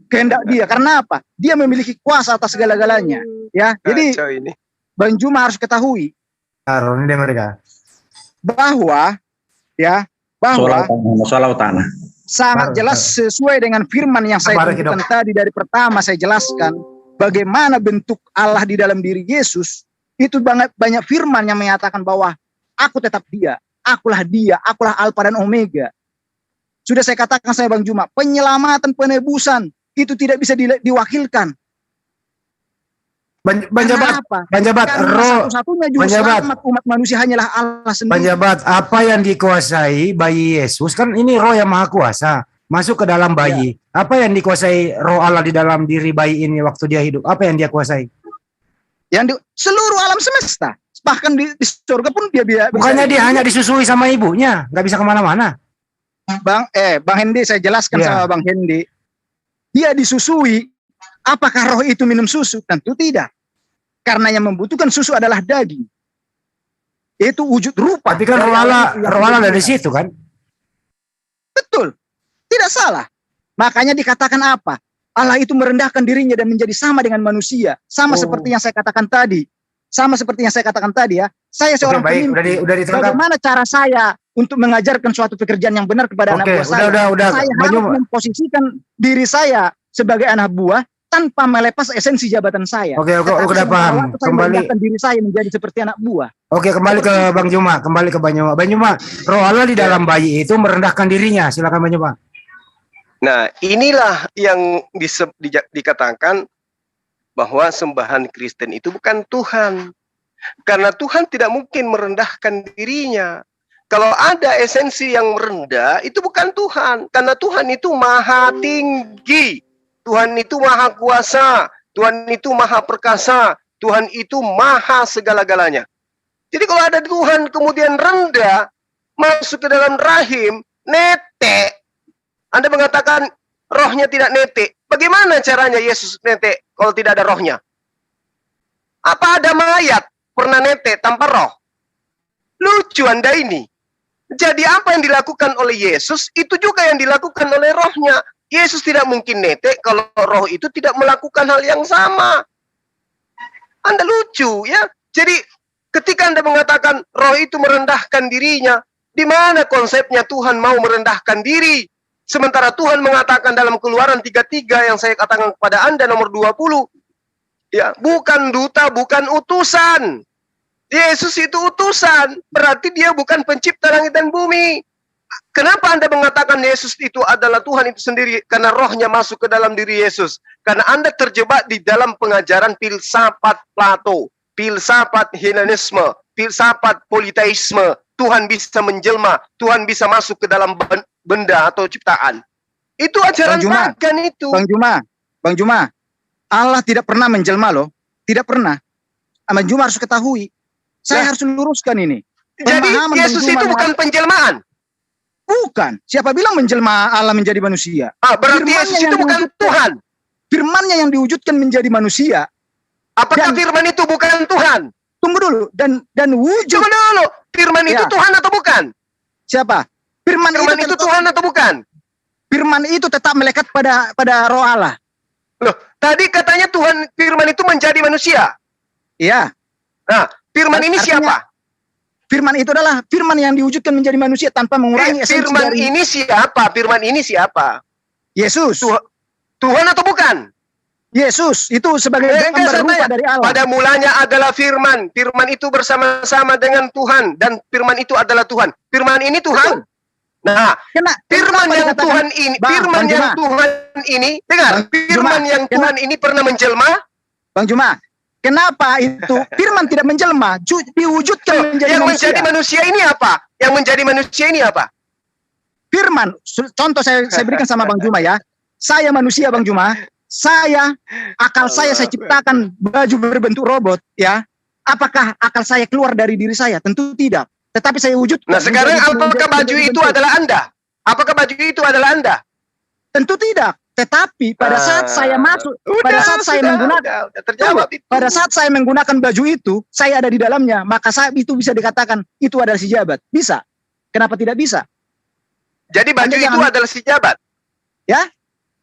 kehendak dia. Karena apa? Dia memiliki kuasa atas segala-galanya. Ya. Jadi Bang Juma harus ketahui bahwa sangat jelas sesuai dengan firman yang saya tunjukkan tadi dari pertama saya jelaskan bagaimana bentuk Allah di dalam diri Yesus. Itu banyak firman yang menyatakan bahwa aku tetap dia, akulah Alfa dan Omega. Sudah saya katakan Bang Juma, penyelamatan, penebusan itu tidak bisa diwakilkan. Bang Jabat, roh satu-satunya juru selamat umat manusia hanyalah Allah sendiri. Bang Jabat, apa yang dikuasai bayi Yesus, kan ini roh yang maha kuasa, masuk ke dalam bayi. Ya. Apa yang dikuasai roh Allah di dalam diri bayi ini waktu dia hidup? Apa yang dia kuasai? Seluruh alam semesta. Bahkan di surga pun dia bukannya dia hanya disusui sama ibunya, nggak bisa kemana-mana. Bang Hendi, saya jelaskan sama Bang Hendi. Dia disusui. Apakah roh itu minum susu? Tentu tidak. Karena yang membutuhkan susu adalah daging. Itu wujud rupa. Tapi kan roh Allah dari situ kan? Betul. Tidak salah. Makanya dikatakan apa? Allah itu merendahkan dirinya dan menjadi sama dengan manusia. Sama seperti yang saya katakan tadi. Ya. Saya seorang pemimpin. Bagaimana cara saya untuk mengajarkan suatu pekerjaan yang benar kepada anak buah saya? Saya harus memposisikan diri saya sebagai anak buah tanpa melepas esensi jabatan saya. Oke, udah paham. Kembali diri saya menjadi seperti anak buah. Oke, kembali ke Bang Juma. Bang Juma, roh Allah di dalam bayi itu merendahkan dirinya. Silakan Bang Juma. Nah, inilah yang dikatakan bahwa sembahan Kristen itu bukan Tuhan. Karena Tuhan tidak mungkin merendahkan dirinya. Kalau ada esensi yang merendah, itu bukan Tuhan. Karena Tuhan itu maha tinggi. Tuhan itu maha kuasa, Tuhan itu maha perkasa, Tuhan itu maha segala-galanya. Jadi kalau ada Tuhan kemudian rendah, masuk ke dalam rahim, netek. Anda mengatakan rohnya tidak netek. Bagaimana caranya Yesus netek kalau tidak ada rohnya? Apa ada mayat pernah netek tanpa roh? Lucu Anda ini. Jadi apa yang dilakukan oleh Yesus, itu juga yang dilakukan oleh rohnya. Yesus tidak mungkin netek kalau roh itu tidak melakukan hal yang sama. Anda lucu ya. Jadi ketika Anda mengatakan roh itu merendahkan dirinya, di mana konsepnya Tuhan mau merendahkan diri? Sementara Tuhan mengatakan dalam Keluaran 3:3 yang saya katakan kepada Anda nomor 20. Ya, bukan duta, bukan utusan. Yesus itu utusan, berarti dia bukan pencipta langit dan bumi. Kenapa Anda mengatakan Yesus itu adalah Tuhan itu sendiri? Karena rohnya masuk ke dalam diri Yesus. Karena Anda terjebak di dalam pengajaran filsafat Plato, filsafat Helenisme, filsafat politeisme. Tuhan bisa menjelma, Tuhan bisa masuk ke dalam benda atau ciptaan. Itu ajaran pagan itu. Bang Juma, Allah tidak pernah menjelma loh. Tidak pernah. Bang Juma harus ketahui. Saya harus luruskan ini. Jadi Yesus itu bukan penjelmaan. Bukan. Siapa bilang menjelma Allah menjadi manusia? Berarti Yesus itu bukan Tuhan. Firman-Nya yang diwujudkan menjadi manusia. Apakah firman itu bukan Tuhan? Tunggu dulu. Dan wujud. Tunggu dulu. Firman itu Tuhan atau bukan? Siapa? Firman itu Tuhan atau bukan? Firman itu tetap melekat pada roh Allah. Loh, tadi katanya Tuhan firman itu menjadi manusia. Iya. Nah, firman ini siapa? Firman itu adalah firman yang diwujudkan menjadi manusia tanpa mengurangi esensi firman dari... ini siapa? Firman ini siapa? Yesus. Tuhan atau bukan? Yesus itu sebagai gambar rupa dari Allah. Pada mulanya adalah firman. Firman itu bersama-sama dengan Tuhan dan firman itu adalah Tuhan. Firman ini Tuhan. Nah, firman yang Tuhan ini, firman yang Tuhan ini, dengar, firman yang Tuhan ini pernah menjelma? Bang Juma, kenapa itu firman tidak menjelma, diwujudkan menjadi manusia? Yang menjadi manusia ini apa? Yang menjadi manusia ini apa? Firman, contoh saya berikan sama Bang Juma ya. Saya manusia Bang Juma, akal saya ciptakan baju berbentuk robot ya. Apakah akal saya keluar dari diri saya? Tentu tidak. Tetapi saya wujudkan. Nah sekarang apakah baju itu adalah Anda? Apakah baju itu adalah Anda? Tentu tidak. Tetapi pada saat saya masuk, pada saat saya menggunakan baju itu, saya ada di dalamnya, maka saat itu bisa dikatakan itu adalah si jabat. Bisa. Kenapa tidak bisa? Jadi baju itu adalah si jabat. Ya?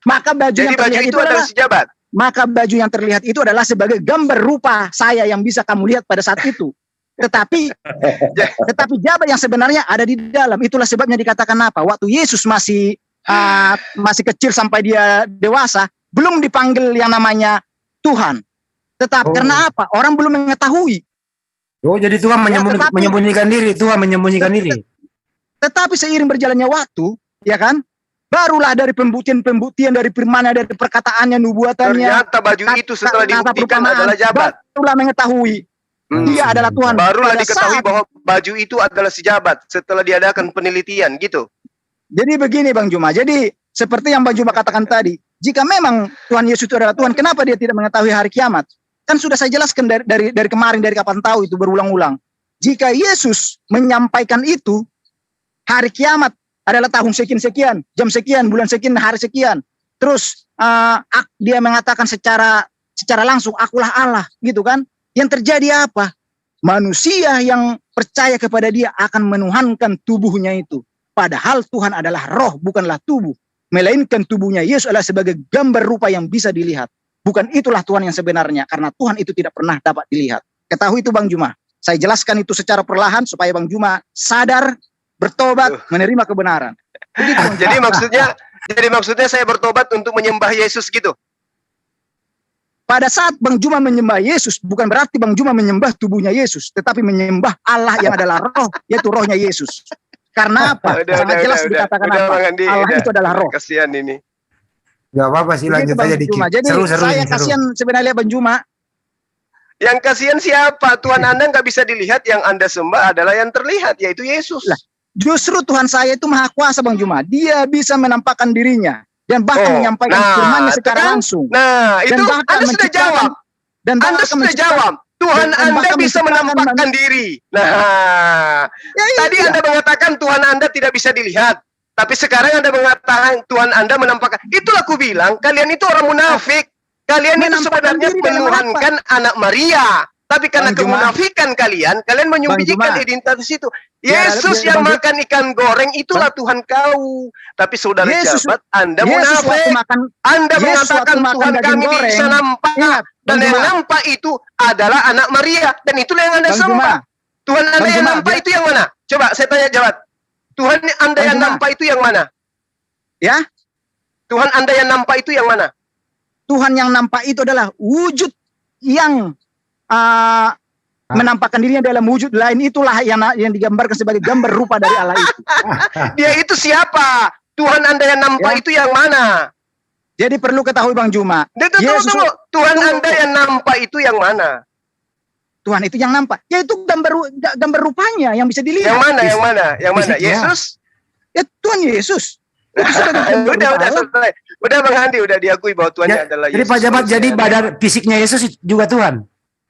Maka baju yang terlihat itu adalah si jabat. Maka baju yang terlihat itu adalah sebagai gambar rupa saya yang bisa kamu lihat pada saat itu. Tetapi jabat yang sebenarnya ada di dalam. Itulah sebabnya dikatakan apa? Waktu Yesus masih kecil sampai dia dewasa, belum dipanggil yang namanya Tuhan. Tetapi karena apa? Orang belum mengetahui. Oh, jadi Tuhan menyembunyikan diri. Tuhan menyembunyikan diri. Tetapi seiring berjalannya waktu, ya kan? Barulah dari pembuktian dari firman-Nya, dari perkataannya, nubuatannya. Ternyata baju itu setelah dibuktikan adalah jabat. Barulah mengetahui. Dia adalah Tuhan. Barulah diketahui bahwa baju itu adalah si jabat setelah diadakan penelitian gitu. Jadi begini Bang Juma. Jadi seperti yang Bang Juma katakan tadi, jika memang Tuhan Yesus itu adalah Tuhan, kenapa dia tidak mengetahui hari kiamat? Kan sudah saya jelaskan dari kemarin, dari kapan tahu itu berulang-ulang. Jika Yesus menyampaikan itu, hari kiamat adalah tahun sekian-sekian, jam sekian, bulan sekian, hari sekian. Terus dia mengatakan secara langsung, akulah Allah, gitu kan? Yang terjadi apa? Manusia yang percaya kepada dia akan menuhankan tubuhnya itu. Padahal Tuhan adalah roh, bukanlah tubuh. Melainkan tubuhnya Yesus adalah sebagai gambar rupa yang bisa dilihat. Bukan itulah Tuhan yang sebenarnya. Karena Tuhan itu tidak pernah dapat dilihat. Ketahui itu Bang Juma. Saya jelaskan itu secara perlahan supaya Bang Juma sadar, bertobat, menerima kebenaran. Begitu, jadi maksudnya saya bertobat untuk menyembah Yesus gitu. Pada saat Bang Juma menyembah Yesus, bukan berarti Bang Juma menyembah tubuhnya Yesus, tetapi menyembah Allah yang adalah roh, yaitu rohnya Yesus. Karena apa? Sangat jelas dikatakan apa? Allah itu adalah roh. Kasihan ini. Gak apa-apa sih, lanjut aja dikit. Jadi saya kasihan sebenarnya Bang Juma. Yang kasihan siapa? Tuhan Anda nggak bisa dilihat, yang Anda sembah adalah yang terlihat, yaitu Yesus. Lah, justru Tuhan saya itu maha kuasa Bang Juma. Dia bisa menampakkan dirinya. Dan bahkan menyampaikan firman-Nya secara langsung. Nah, itu Anda sudah jawab. Anda sudah jawab. Tuhan Anda bisa menampakkan diri. Nah, tadi Anda mengatakan Tuhan Anda tidak bisa dilihat. Tapi sekarang Anda mengatakan Tuhan Anda menampakkan. Itulah aku bilang, kalian itu orang munafik. Kalian itu sebenarnya menuhankan anak Maria. Tapi karena kemunafikan kalian menyembunyikan identitas itu. Yesus yang makan ikan goreng itulah Tuhan kau. Tapi saudara jabat, Anda munafik. Anda mengatakan Tuhan kami bisa nampak. Dan yang nampak itu adalah anak Maria. Dan itulah yang Anda sembah. Tuhan Anda yang nampak itu yang mana? Coba saya tanya jawab. Tuhan Anda yang nampak itu yang mana? Ya? Tuhan Anda yang nampak itu yang mana? Tuhan yang nampak itu adalah wujud yang menampakkan dirinya dalam wujud lain, itulah yang digambarkan sebagai gambar rupa dari Allah itu. Dia itu siapa? Tuhan Anda yang nampak Ya. itu yang mana? Jadi perlu ketahui Bang Juma, Tunggu. Tuhan Anda yang nampak itu yang mana? Tuhan itu yang nampak, yaitu gambar rupanya yang bisa dilihat. Yang mana? Yang mana? Yang mana? Fisiknya. Yesus? Ya Tuhan Yesus. Itu sebagai gambar Udah rupa Allah. selesai. Udah Bang Andi, udah diakui bahwa Tuhannya adalah Jadi Yesus. Pak Jabat, jadi manusia. badan fisiknya Yesus juga Tuhan.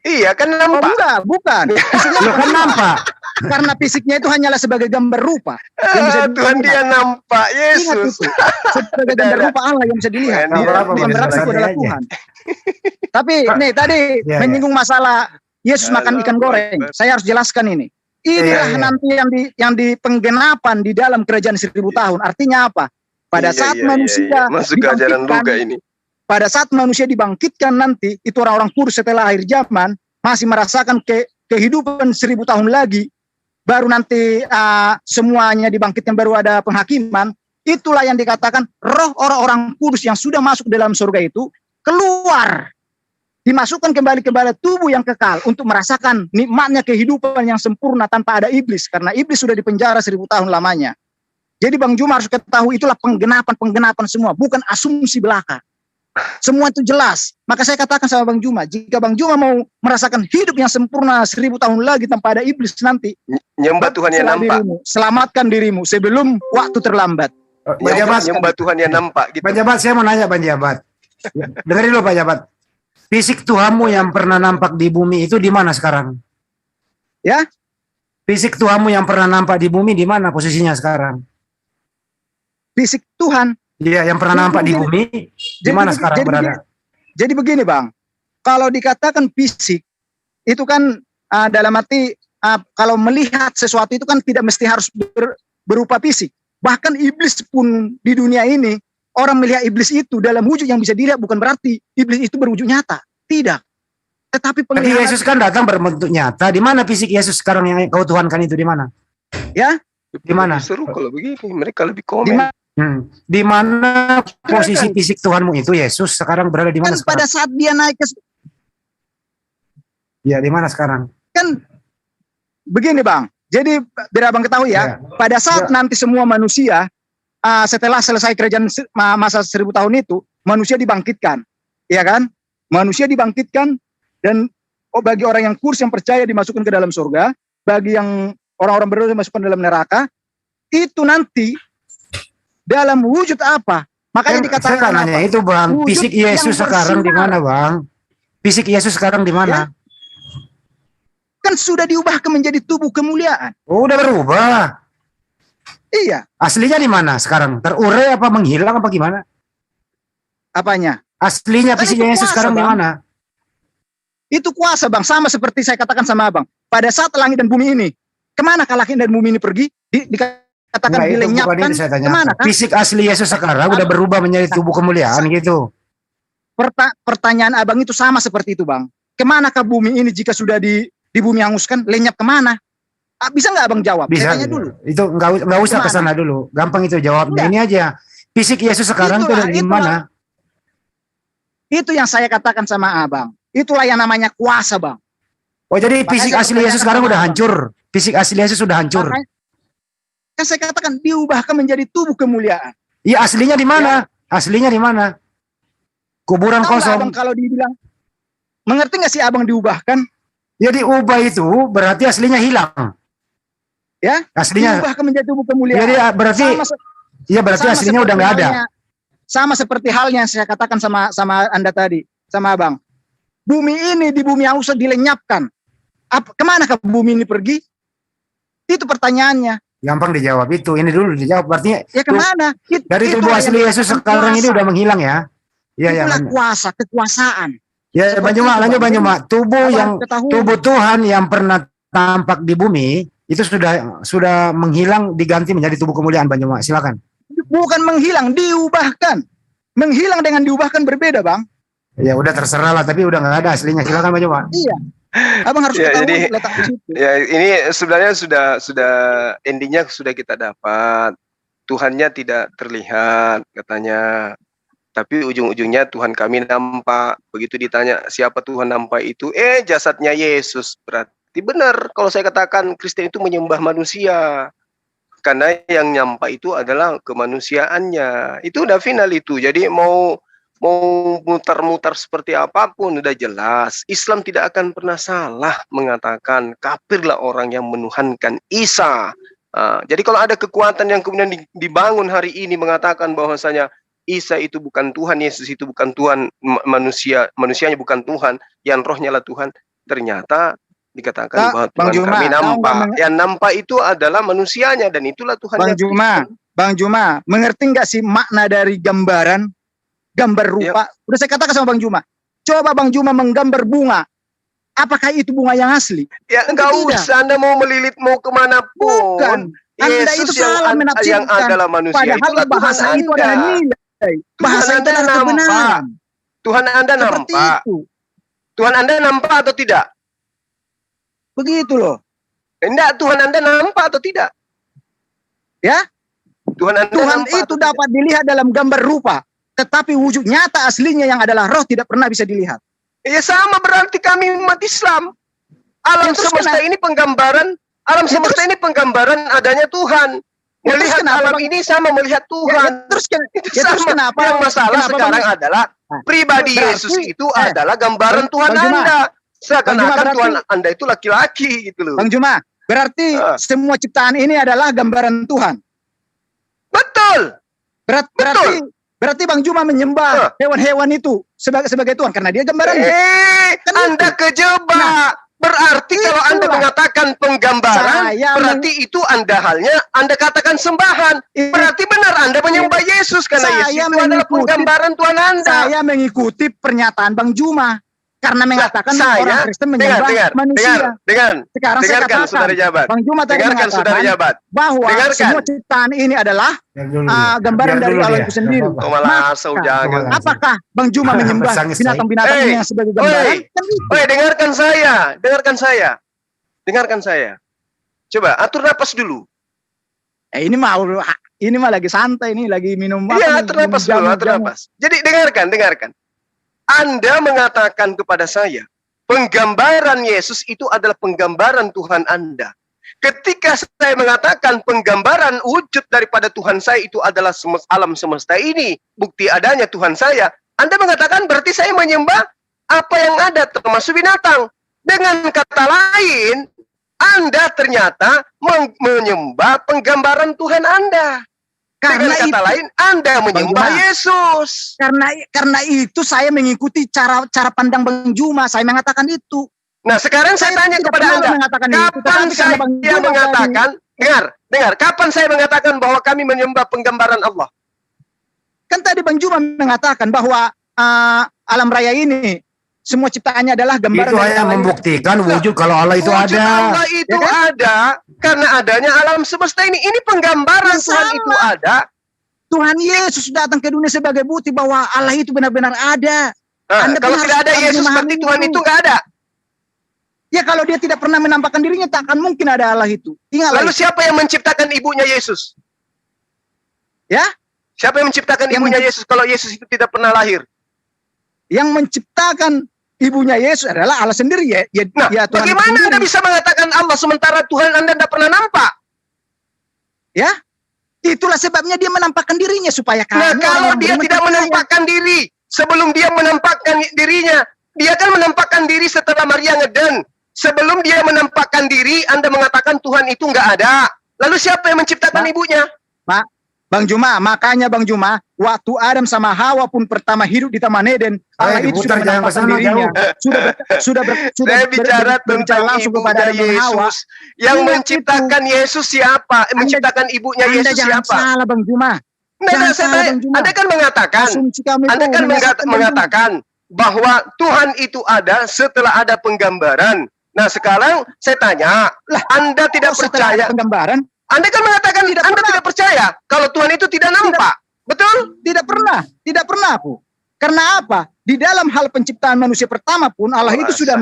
Iya kan Oh, nampak. enggak, bukan. Fisiknya Lo kan nampak. karena fisiknya itu hanyalah sebagai gambar rupa yang bisa Tuhan dilihat. dia nampak Ingat Yesus. itu. Sebagai gambar Udah. rupa Allah yang bisa dilihat. Nggak Bukan apa-apa, bukan Bang, berarti itu santai adalah aja. Tuhan. Tapi nih tadi Ya, menyinggung masalah Yesus makan ikan goreng. Saya harus jelaskan ini. Inilah Ya. nanti yang di penggenapan di dalam kerajaan 1000 tahun. Artinya apa? Pada saat manusia masuk ke ajaran dibangkitkan, Luka ini. pada saat manusia dibangkitkan nanti, itu orang-orang kudus setelah akhir zaman masih merasakan kehidupan 1000 tahun lagi, baru nanti semuanya dibangkitkan, baru ada penghakiman. Itulah yang dikatakan roh orang-orang kudus yang sudah masuk dalam surga itu keluar, dimasukkan kembali kepada tubuh yang kekal untuk merasakan nikmatnya kehidupan yang sempurna tanpa ada iblis, karena iblis sudah dipenjara 1000 tahun lamanya. Jadi Bang Juma harus ketahui itulah penggenapan semua, bukan asumsi belaka. Semua itu jelas. Maka saya katakan sama Bang Juma, jika Bang Juma mau merasakan hidup yang sempurna 1000 tahun lagi tanpa ada iblis nanti, Nyembah Tuhan yang nampak. selamatkan dirimu sebelum waktu terlambat. Pak Jabat, Nyembah Tuhan yang nampak gitu. Pak Jabat, saya mau nanya Pak Jabat. Dengerin dulu Pak Jabat. Fisik Tuhanmu yang pernah nampak di bumi itu di mana sekarang? Ya? Fisik Tuhanmu yang pernah nampak di bumi di mana posisinya sekarang? Fisik Tuhan. Iya, yang pernah nampak di bumi di mana sekarang berada? Jadi begini Bang, kalau dikatakan fisik itu kan dalam arti kalau melihat sesuatu itu kan tidak mesti harus berupa fisik. Bahkan iblis pun di dunia ini, orang melihat iblis itu dalam wujud yang bisa dilihat, bukan berarti iblis itu berwujud nyata. Tidak. Tetapi Tapi Yesus kan datang berbentuk nyata. Di mana fisik Yesus sekarang yang kau tuhankan itu di mana? Ya? Di mana? Seru kalau begini, mereka lebih komen. Di mana? Di mana posisi fisik Tuhanmu itu Yesus sekarang berada di mana Kan pada sekarang? saat dia naik ke Ya, di mana sekarang? kan begini Bang. Jadi biar Abang ketahui ya, pada saat nanti semua manusia setelah selesai kerajaan masa 1000 tahun itu, manusia dibangkitkan. Ya kan? Manusia dibangkitkan dan bagi orang yang kudus yang percaya dimasukkan ke dalam surga, bagi yang orang-orang berdosa dimasukkan ke dalam neraka, itu nanti dalam wujud apa? Makanya Saya dikatakan nanya apa? itu Bang, Wujud fisik Yesus yang sekarang di bersinar. mana Bang? Fisik Yesus sekarang di mana? Kan sudah diubahkan menjadi tubuh kemuliaan. Oh, udah berubah. Iya, Aslinya di mana sekarang? Terurai apa menghilang apa gimana? apanya? Aslinya Kan fisiknya itu Yesus kuasa, sekarang di Bang. mana? Itu kuasa Bang, sama seperti saya katakan sama Abang. Pada saat langit dan bumi ini, kemana langit dan bumi ini pergi? Dikatakan Enggak, itu bukan dilenyapkan, itu saya tanya. kemana kan? Fisik asli Yesus sekarang udah berubah menjadi tubuh kemuliaan gitu. Pertanyaan Abang itu sama seperti itu Bang. Kemanakah bumi ini jika sudah di bumi hanguskan, lenyap kemana? Bisa nggak Abang jawab? Bisa. Saya tanya dulu. Itu nggak usah ke Kemana? sana dulu. Gampang itu jawabnya. Enggak. Ini aja. Fisik Yesus sekarang itu Itulah, ada di mana? Itu yang saya katakan sama Abang. Itulah yang namanya kuasa Bang. Oh, jadi Makanya fisik saya asli Yesus pertanyakan sekarang sama udah Abang. hancur. Fisik asli Yesus sudah hancur. Makanya, kan saya katakan diubahkan menjadi tubuh kemuliaan. Iya, aslinya di mana? Aslinya di mana? Kuburan Tahu nggak Abang kosong. kalau dibilang, mengerti nggak sih Abang diubahkan? Ya diubah itu berarti aslinya hilang. Ya, Aslinya. diubahkan menjadi tubuh kemuliaan. Jadi berarti iya berarti sama aslinya udah seperti nggak ada. halnya- Sama seperti halnya yang saya katakan sama Anda tadi, sama Abang. Bumi ini di bumi yang usah dilenyapkan. Kemana ke bumi ini pergi? Itu pertanyaannya. Gampang dijawab itu. Ini dulu dijawab. Berarti Ya kemana? dari tubuh Itulah asli yang Yesus dikatakan sekarang ini kuasa. udah menghilang ya. Iya ya. Itulah kuasa, kekuasaan. Ya Seperti Bang Juma, itu, lanjut Bang. Bang Juma. Tubuh Abang yang ketahui. tubuh Tuhan yang pernah tampak di bumi itu sudah menghilang diganti menjadi tubuh kemuliaan Bang Juma. Silakan. Bukan menghilang, diubahkan. Menghilang dengan diubahkan berbeda, Bang. Ya udah terserah lah, tapi udah nggak ada aslinya. Silakan Bang Juma. Iya. Abang harus Ya, ketahui jadi- letak di situ. Ya, ini sebenarnya sudah endingnya sudah kita dapat. Tuhannya tidak terlihat katanya. Tapi ujung-ujungnya Tuhan kami nampak. Begitu ditanya siapa Tuhan nampak itu, jasadnya Yesus berarti. berarti benar kalau saya katakan Kristen itu menyembah manusia. Karena yang nyampa itu adalah kemanusiaannya. Itu udah final itu. Jadi mau mutar-mutar seperti apapun udah jelas. Islam tidak akan pernah salah mengatakan kafirlah orang yang menuhankan Isa. Jadi kalau ada kekuatan yang kemudian dibangun hari ini mengatakan bahwasanya Isa itu bukan Tuhan, Yesus itu bukan Tuhan, manusianya bukan Tuhan, yang rohnya lah Tuhan, ternyata dikatakan bahwa Bang Tuhan Juma, kami nampak. tahu Yang nampak itu adalah manusianya dan itulah Tuhan. Bang Juma, mengerti nggak sih makna dari gambar rupa? Udah saya katakan sama Bang Juma. Coba Bang Juma menggambar bunga. Apakah itu bunga yang asli? Ya enggak usah Anda mau melilit mau kemanapun. Bukan. Anda itu salah menafsirkan. Yang adalah manusia. Padahal itulah bahasa Tuhan itu Anda. adalah nilai. Bahasa itu adalah kebenaran. Tuhan Anda Seperti nampak. itu. Tuhan Anda nampak atau tidak? Begitu loh. Enggak, Tuhan Anda nampak atau tidak? Ya? Tuhan Anda Tuhan nampak itu atau dapat dilihat dalam gambar rupa. Tetapi wujud nyata aslinya yang adalah roh tidak pernah bisa dilihat. Ya sama berarti kami umat Islam. Alam Ya, terus semesta ini penggambaran, alam Ya, semesta ini penggambaran adanya Tuhan. Ya, terus Melihat kenapa, alam Bang? ini sama melihat Tuhan. Terus Itu terus sama. kenapa? Yang masalah Kenapa, sekarang Bang? adalah pribadi Berarti- Yesus itu adalah gambaran Bang- Tuhan Bang Juma. Anda. Seakan-akan berarti- Tuhan Anda itu laki-laki gitu loh. Bang Juma, berarti semua ciptaan ini adalah gambaran Tuhan. Betul. Berarti Bang Juma menyembah hewan-hewan itu sebagai Tuhan karena dia gambarannya. Kan Anda itu. kejebak. Nah, Berarti kalau Anda itulah. mengatakan penggambaran, Saya berarti itu Anda katakan sembahan. Berarti benar Anda menyembah Yesus karena Yesus Saya itu adalah mengikuti- penggambaran Tuhan Anda. Saya mengikuti pernyataan Bang Juma karena mengatakan orang Kristen menyembah manusia. Sekarang saya dengarkan katakan, saudara jabat. Bang Juma tadi Dengarkan saudara mengatakan jabat. bahwa Dengarkan. semua ciptaan ini adalah gambaran dari Allah itu sendiri. Oh, malah asal jangan. Apakah Bang Juma menyembah Bersangis, binatang-binatang Hey, ini yang sebagai gambaran? Oi, Kan itu. oi, dengarkan saya. Coba atur napas dulu. Ini mah lagi santai nih, lagi minum Iya, nih, atur napas minum dulu, jamu- atur jamu. napas. Jadi dengarkan. Anda mengatakan kepada saya, penggambaran Yesus itu adalah penggambaran Tuhan Anda. Ketika saya mengatakan penggambaran wujud daripada Tuhan saya itu adalah alam semesta ini, bukti adanya Tuhan saya, Anda mengatakan berarti saya menyembah apa yang ada, termasuk binatang. Dengan kata lain, Anda ternyata menyembah penggambaran Tuhan Anda. Dengan kata lain, Anda menyembah Juma. Yesus. Karena itu saya mengikuti cara pandang Bang Juma. Saya mengatakan itu. Nah, sekarang saya tanya tidak kepada pernah Anda, mengatakan itu, kapan tetapi karena saya Bang Juma mengatakan, dengar, kapan saya mengatakan bahwa kami menyembah penggambaran Allah? Kan tadi Bang Juma mengatakan bahwa alam raya ini semua ciptaannya adalah gambaran Itu dari hanya Allah. membuktikan wujud kalau Allah itu Wujud ada. Allah itu Ya kan? ada karena adanya alam semesta ini. Ini penggambaran Ya, Tuhan sama. itu ada. Tuhan Yesus datang ke dunia sebagai bukti bahwa Allah itu benar-benar ada. Nah, Anda kalau pun tidak harus ada Yesus memahami berarti Tuhan itu. itu nggak ada. Ya kalau dia tidak pernah menampakkan dirinya, tak akan mungkin ada Allah itu. Ingatlah. Lalu siapa yang menciptakan ibunya Yesus? Ya? Siapa yang menciptakan Yang ibunya Yesus kalau Yesus itu tidak pernah lahir? Yang menciptakan ibunya Yesus adalah Allah sendiri ya. Nah, Ya Tuhan bagaimana sendiri. Anda bisa mengatakan Allah sementara Tuhan Anda tidak pernah nampak? Ya? Itulah sebabnya dia menampakkan dirinya supaya Nah, kami kalau orang dia beriman tidak percaya. menampakkan diri, sebelum dia menampakkan dirinya, dia kan menampakkan diri setelah Maria ngeden. Sebelum dia menampakkan diri, Anda mengatakan Tuhan itu nggak ada. Lalu siapa yang menciptakan ibunya? Bang Juma, makanya Bang Juma, waktu Adam sama Hawa pun pertama hidup di Taman Eden, Allah itu diputar, sudah jangan menampakkan kesana, dirinya. Saya bicara tentang langsung kepada ibunya Adam dan Hawa. Yesus. Yang Ingat menciptakan Yesus siapa? Menciptakan ibunya Anda Yesus jangan siapa? salah Bang Juma. Nah, jangan saya salah, tanya, Bang Juma. Anda kan mengatakan, Asumsi kamu itu Anda kan menyesatkan, Bang Juma. mengatakan bahwa Tuhan itu ada setelah ada penggambaran. Nah, sekarang saya tanya, Anda tidak Kok setelah percaya? ada penggambaran? Anda kan mengatakan Tidak Anda pernah. tidak percaya kalau Tuhan itu tidak nampak. Betul? Tidak pernah, Bu. Karena apa? Di dalam hal penciptaan manusia pertama pun Allah itu sudah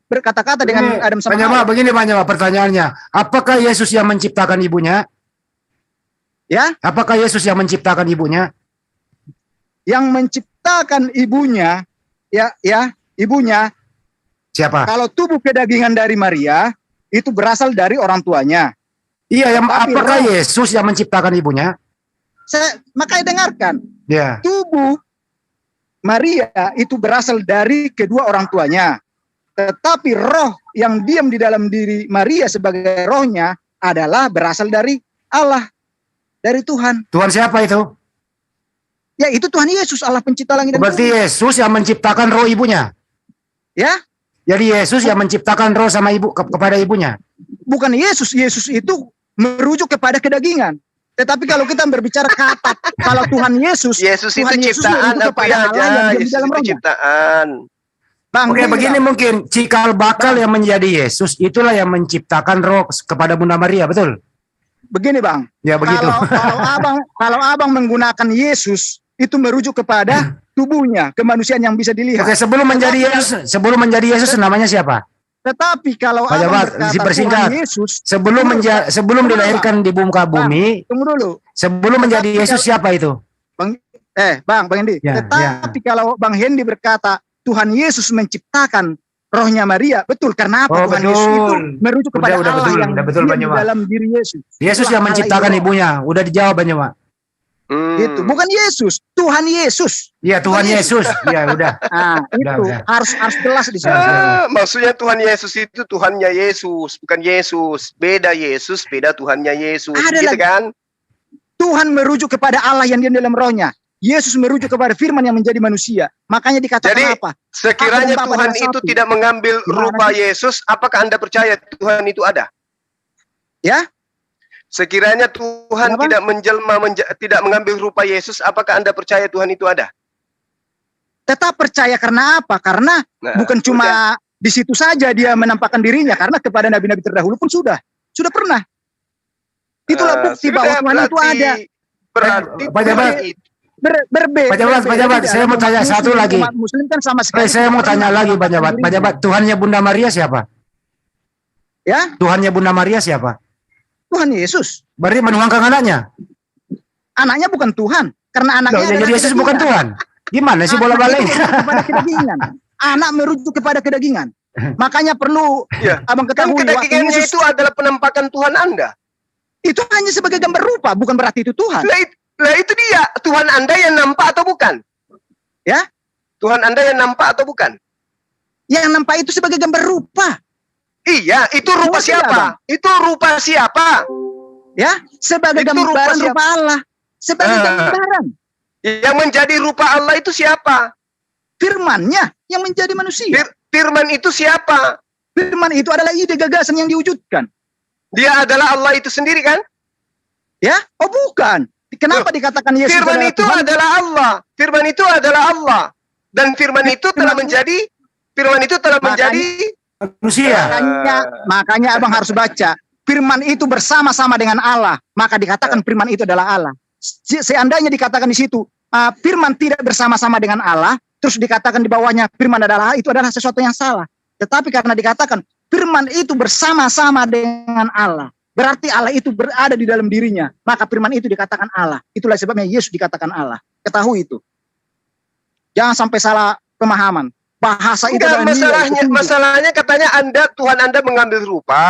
berkata-kata dengan Adam sama Hawa. Begini Pak Jama, pertanyaannya. Apakah Yesus yang menciptakan ibunya? Ya, Apakah Yesus yang menciptakan ibunya? yang menciptakan ibunya, ibunya Siapa? Kalau tubuh kedagingan dari Maria itu berasal dari orang tuanya. Iya, yang Tapi apakah roh- Yesus yang menciptakan ibunya? Makanya dengarkan, Ya. tubuh Maria itu berasal dari kedua orang tuanya. Tetapi roh yang diam di dalam diri Maria sebagai rohnya adalah berasal dari Allah, dari Tuhan. Tuhan siapa itu? Ya, itu Tuhan Yesus, Allah pencipta langit dan Berarti bumi. Yesus yang menciptakan roh ibunya. Ya, Jadi Yesus yang menciptakan roh sama ibu kepada ibunya. bukan Yesus. Yesus itu merujuk kepada kedagingan. Tetapi kalau kita berbicara kata, kalau Tuhan Yesus, Yesus itu Tuhan Yesus ciptaan merujuk apa kepada Allah aja? yang diam di Yesus dalam itu rohnya. ciptaan. Bang, Oke, begini mungkin cikal bakal yang menjadi Yesus itulah yang menciptakan roh kepada Bunda Maria, betul? begini Bang. Ya begitu. Kalau abang menggunakan Yesus itu merujuk kepada tubuhnya, kemanusiaan yang bisa dilihat. Oke, sebelum menjadi Yesus namanya siapa? Tetapi kalau Pak abang Jabat, berkata dipersingkat. Tuhan Yesus, Sebelum dilahirkan di muka bumi, tunggu dulu. sebelum menjadi Yesus siapa itu? Bang Hendi. Ya, Tetapi kalau Bang Hendi berkata Tuhan Yesus menciptakan rohnya Maria, betul, karena apa? Oh, Tuhan betul. Yesus itu merujuk kepada Udah Allah betul, yang udah betul, diam Bang di Joma. dalam diri Yesus. Yesus Itulah yang Allah menciptakan itu. ibunya. Udah dijawab Bang Joma. Itu bukan Yesus, Tuhan Yesus. Iya, Tuhan Yesus. Iya, udah. Nah, itu udah. harus jelas di sini. Maksudnya Tuhan Yesus itu Tuhannya Yesus, bukan Yesus. Beda Yesus, beda Tuhannya Yesus. Ada Gitu lagi. kan? Tuhan merujuk kepada Allah yang diam dalam rohnya. Yesus merujuk kepada firman yang menjadi manusia. Makanya dikatakan Jadi, apa? Sekiranya Aku dan Bapa Tuhan adalah itu satu. tidak mengambil Gimana rupa Yesus, apakah Anda percaya Tuhan itu ada? Ya? Sekiranya Tuhan Kenapa? tidak tidak mengambil rupa Yesus, apakah Anda percaya Tuhan itu ada? Tetap percaya karena apa? Karena Nah, bukan cuma di situ saja dia menampakkan dirinya, karena kepada nabi-nabi terdahulu pun sudah pernah. Itulah bukti bahwa Tuhan itu ada. Berarti Pak Jabat. Berbeda. Pak Jabat, saya mau tanya satu lagi. Umat Muslim kan sama sekali. Saya mau tanya lagi Pak Jabat. Dirinya. Pak Jabat, Tuhannya Bunda Maria siapa? Ya, Tuhannya Bunda Maria siapa? Tuhan Yesus. Berarti menuangkan anaknya. Anaknya bukan Tuhan, karena Loh, anaknya ya, adalah jadi Yesus kedagingan. bukan Tuhan. Gimana sih bola balik? Anak itu merujuk kepada kedagingan. Anak merujuk kepada kedagingan. Makanya perlu Ya. abang Kan ketahui waktu kedagingannya Yesus itu adalah penampakan Tuhan Anda. itu hanya sebagai gambar rupa, bukan berarti itu Tuhan. Lah itu dia, Tuhan Anda yang nampak atau bukan? Ya? Tuhan Anda yang nampak atau bukan? Yang nampak itu sebagai gambar rupa. Iya, itu rupa Bukan siapa? Itu rupa siapa? Ya, sebagai Itu rupa gambaran siapa? rupa Allah. Sebagai Ah. gambaran. Yang menjadi rupa Allah itu siapa? Firman-Nya yang menjadi manusia. Firman itu siapa? Firman itu adalah ide gagasan yang diwujudkan. Dia adalah Allah itu sendiri kan? Ya? Oh bukan. Kenapa dikatakan Yesus Firman adalah itu Tuhan? adalah Allah. Firman itu adalah Allah. Dan firman itu telah menjadi Manusia. Makanya abang harus baca. Firman itu bersama-sama dengan Allah. Maka dikatakan firman itu adalah Allah. Seandainya dikatakan di situ, firman tidak bersama-sama dengan Allah, terus dikatakan di bawahnya firman adalah Allah, itu adalah sesuatu yang salah. Tetapi karena dikatakan firman itu bersama-sama dengan Allah, berarti Allah itu berada di dalam dirinya. Maka firman itu dikatakan Allah. Itulah sebabnya Yesus dikatakan Allah. Ketahui itu. Jangan sampai salah pemahaman. Bahasa itu Enggak, adalah nilai, petunjuk. masalahnya katanya Tuhan Anda mengambil rupa.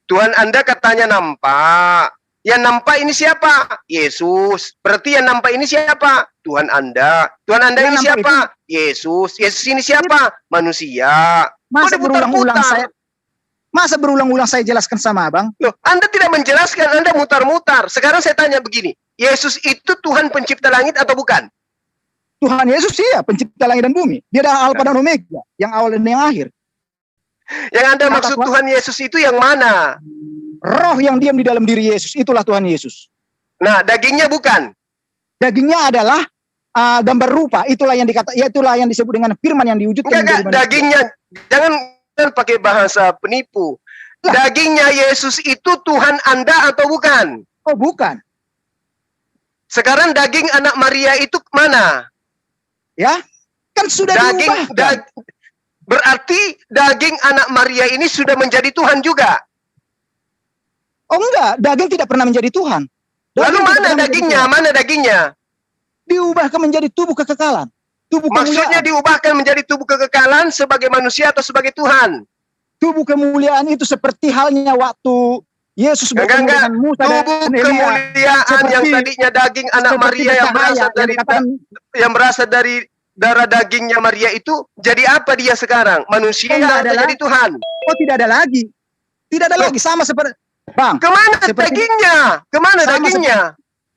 Tuhan Anda katanya nampak. Yang nampak ini siapa? Yesus. Berarti yang nampak ini siapa? Tuhan Anda. Tuhan Anda Yang ini nampak siapa? Yesus. Yesus ini siapa? Manusia. Masa Kok berulang-ulang diputar-putar? saya jelaskan sama abang? Loh, Anda tidak menjelaskan, Anda mutar-mutar. Sekarang saya tanya begini, Yesus itu Tuhan pencipta langit atau bukan? Tuhan Yesus iya pencipta langit dan bumi. Dia adalah Alfa dan Omega, yang awal dan yang akhir. Yang Anda Kata maksud Tuhan- Tuhan Yesus itu yang mana? Roh yang diam di dalam diri Yesus, itulah Tuhan Yesus. Nah, dagingnya bukan. Dagingnya adalah gambar rupa, itulah yang disebut dengan firman yang diwujudkan Enggak, menjadi manusia. dagingnya. Jangan pakai bahasa penipu. Lah. Dagingnya Yesus itu Tuhan Anda atau bukan? Oh bukan, Sekarang daging anak Maria itu mana? ya kan sudah diubahkan. Berarti daging anak Maria ini sudah menjadi Tuhan juga. Oh enggak, daging tidak pernah menjadi Tuhan. Lalu Daging tidak mana pernah menjadi dagingnya? Tuhan. Mana dagingnya? Diubahkan menjadi tubuh kekekalan. Tubuh Maksudnya kemuliaan. diubahkan menjadi tubuh kekekalan sebagai manusia atau sebagai Tuhan? Tubuh kemuliaan itu seperti halnya waktu Yesus bertemu Enggak. dengan Musa Tubuh dan Elia. kemuliaan Seperti- yang tadinya daging anak Seperti Maria yang bercahaya, berasal dari darah dagingnya Maria itu jadi apa dia sekarang? Manusia Enggak atau ada jadi Tuhan? Oh, tidak ada lagi. Tidak ada Loh. lagi. Sama seperti Bang. Kemana Seperti- dagingnya? Kemana Sama dagingnya?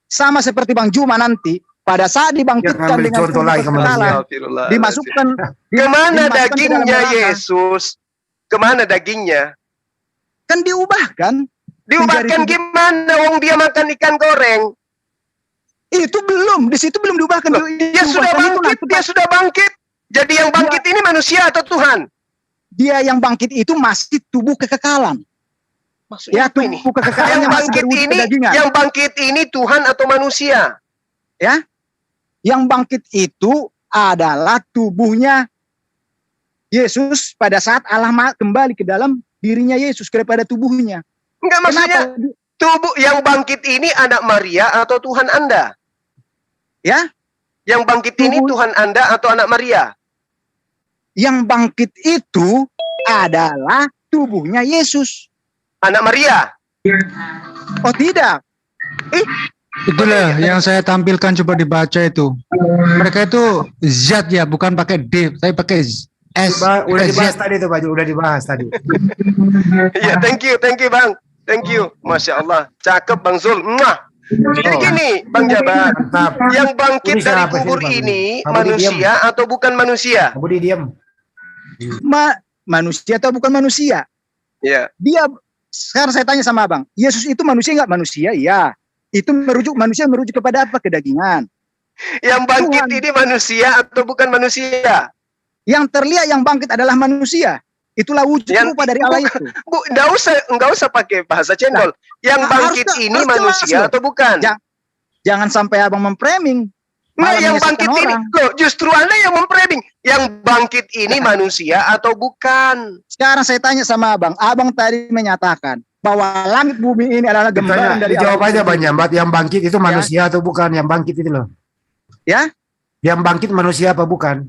Sama seperti Bang Juma nanti pada saat Ya, dibangkitkan ngambil dengan contoh tubuh lagi ke manusia. kekekalan, Astagfirullahaladzim. dimasukkan Kemana dimasukkan ke dalam dagingnya neraka. Yesus? Kemana dagingnya? Kan diubahkan. Diubahkan Menjadi tubuh. gimana? Wong dia makan ikan goreng. Itu belum, di situ belum diubahkan. Loh, dia sudah Diubahkan itu bangkit, nanti, dia Pak. sudah bangkit. Jadi yang bangkit ini manusia atau Tuhan? Dia yang bangkit itu masih tubuh kekekalan. Maksudnya Ya, apa ini? tubuh kekekalan Yang yang masih bangkit berwujud ini, kedagingan. yang bangkit ini Tuhan atau manusia? Yang bangkit itu adalah tubuhnya Yesus pada saat Allah kembali ke dalam dirinya Yesus kepada tubuhnya. Enggak, maksudnya Kenapa? tubuh yang bangkit ini anak Maria atau Tuhan Anda? Ya, Yang bangkit ini Tubuh- Tuhan Anda atau anak Maria? yang bangkit itu adalah tubuhnya Yesus. Anak Maria. Oh tidak, Itulah yang saya tampilkan, coba dibaca itu. Mereka itu zat ya, bukan pakai D, tapi pakai S. Udah pakai dibahas Z. tadi tuh Pak, udah dibahas tadi. Ya, thank you Bang. Thank you. Masya Allah. Cakep Bang Zul. Mwah. Jadi gini, Bang Jabat. Mantap. Yang bangkit Ini dari siapa sih, kubur Bang? ini Kamu manusia atau bukan manusia? Kamu diam. manusia atau bukan manusia? Ya. Dia sekarang saya tanya sama Abang, Yesus itu manusia nggak manusia? Ya, itu manusia merujuk kepada apa? Kedagingan. Yang bangkit Tuhan. ini manusia atau bukan manusia? Yang terlihat yang bangkit adalah manusia. Itulah wujud Yang- rupa dari Allah itu. Bu, enggak usah pakai bahasa cendol. Yang Nah, bangkit harus- ini harus jelas manusia loh. atau bukan? Jangan sampai Abang memframing. Nah, malah yang menyesatkan bangkit ini, orang. loh, justru Anda yang memframing. Yang bangkit ini manusia atau bukan? Sekarang saya tanya sama Abang. Abang tadi menyatakan bahwa langit bumi ini adalah gambaran Tanya, dari dijawab Allah aja itu Bang sendiri. Jambat, yang bangkit itu manusia atau bukan? Yang bangkit itu loh. Ya? Yang bangkit manusia apa bukan?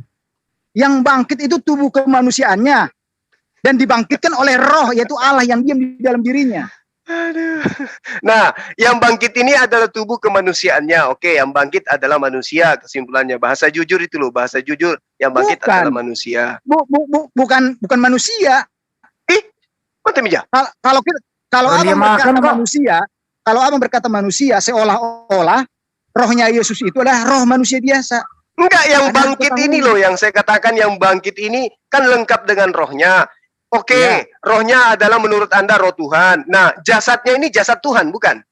Yang bangkit itu tubuh kemanusiaannya dan dibangkitkan oleh roh, yaitu Allah yang diam di dalam dirinya. Aduh. Nah, yang bangkit ini adalah tubuh kemanusiaannya. Oke, yang bangkit adalah manusia. Kesimpulannya bahasa jujur itu loh, bahasa jujur. Yang bangkit Bukan. adalah manusia. Bukan manusia. Mantap Mija. Kalau Orang dia Abang makan berkata kok. manusia, kalau Abang berkata manusia, seolah-olah rohnya Yesus itu adalah roh manusia biasa. Enggak, yang Ada bangkit ketahuan. ini loh, yang saya katakan yang bangkit ini kan lengkap dengan rohnya. Oke, Ya. rohnya adalah menurut Anda roh Tuhan. Nah, jasadnya ini jasad Tuhan, bukan?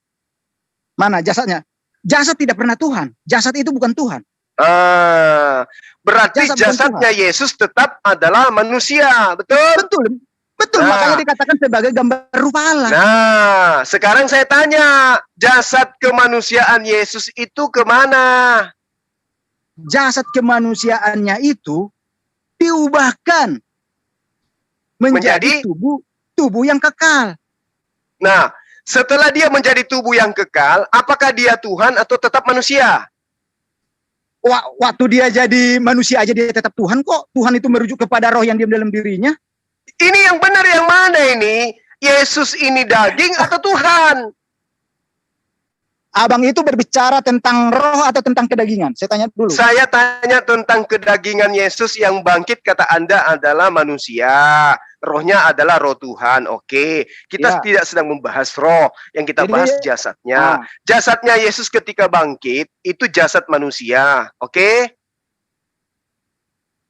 Mana jasadnya? Jasad tidak pernah Tuhan. Jasad itu bukan Tuhan. Berarti Jasad bukan jasadnya Yesus tetap adalah manusia, betul? Betul. Nah. Makanya dikatakan sebagai gambar rupa Allah. Nah, sekarang saya tanya, jasad kemanusiaan Yesus itu kemana? Jasad kemanusiaannya itu diubahkan menjadi tubuh yang kekal. Nah, setelah dia menjadi tubuh yang kekal, apakah dia Tuhan atau tetap manusia? Waktu dia jadi manusia aja dia tetap Tuhan kok. Tuhan itu merujuk kepada roh yang diam dalam dirinya. Ini yang benar yang mana ini? Yesus ini daging atau Tuhan? Abang itu berbicara tentang roh atau tentang kedagingan? Saya tanya dulu. Saya tanya tentang kedagingan Yesus yang bangkit, kata Anda adalah manusia. Rohnya adalah roh Tuhan. Oke, kita Ya. tidak sedang membahas roh. Yang kita Jadi- bahas jasadnya. Jasadnya Yesus ketika bangkit, itu jasad manusia. Oke?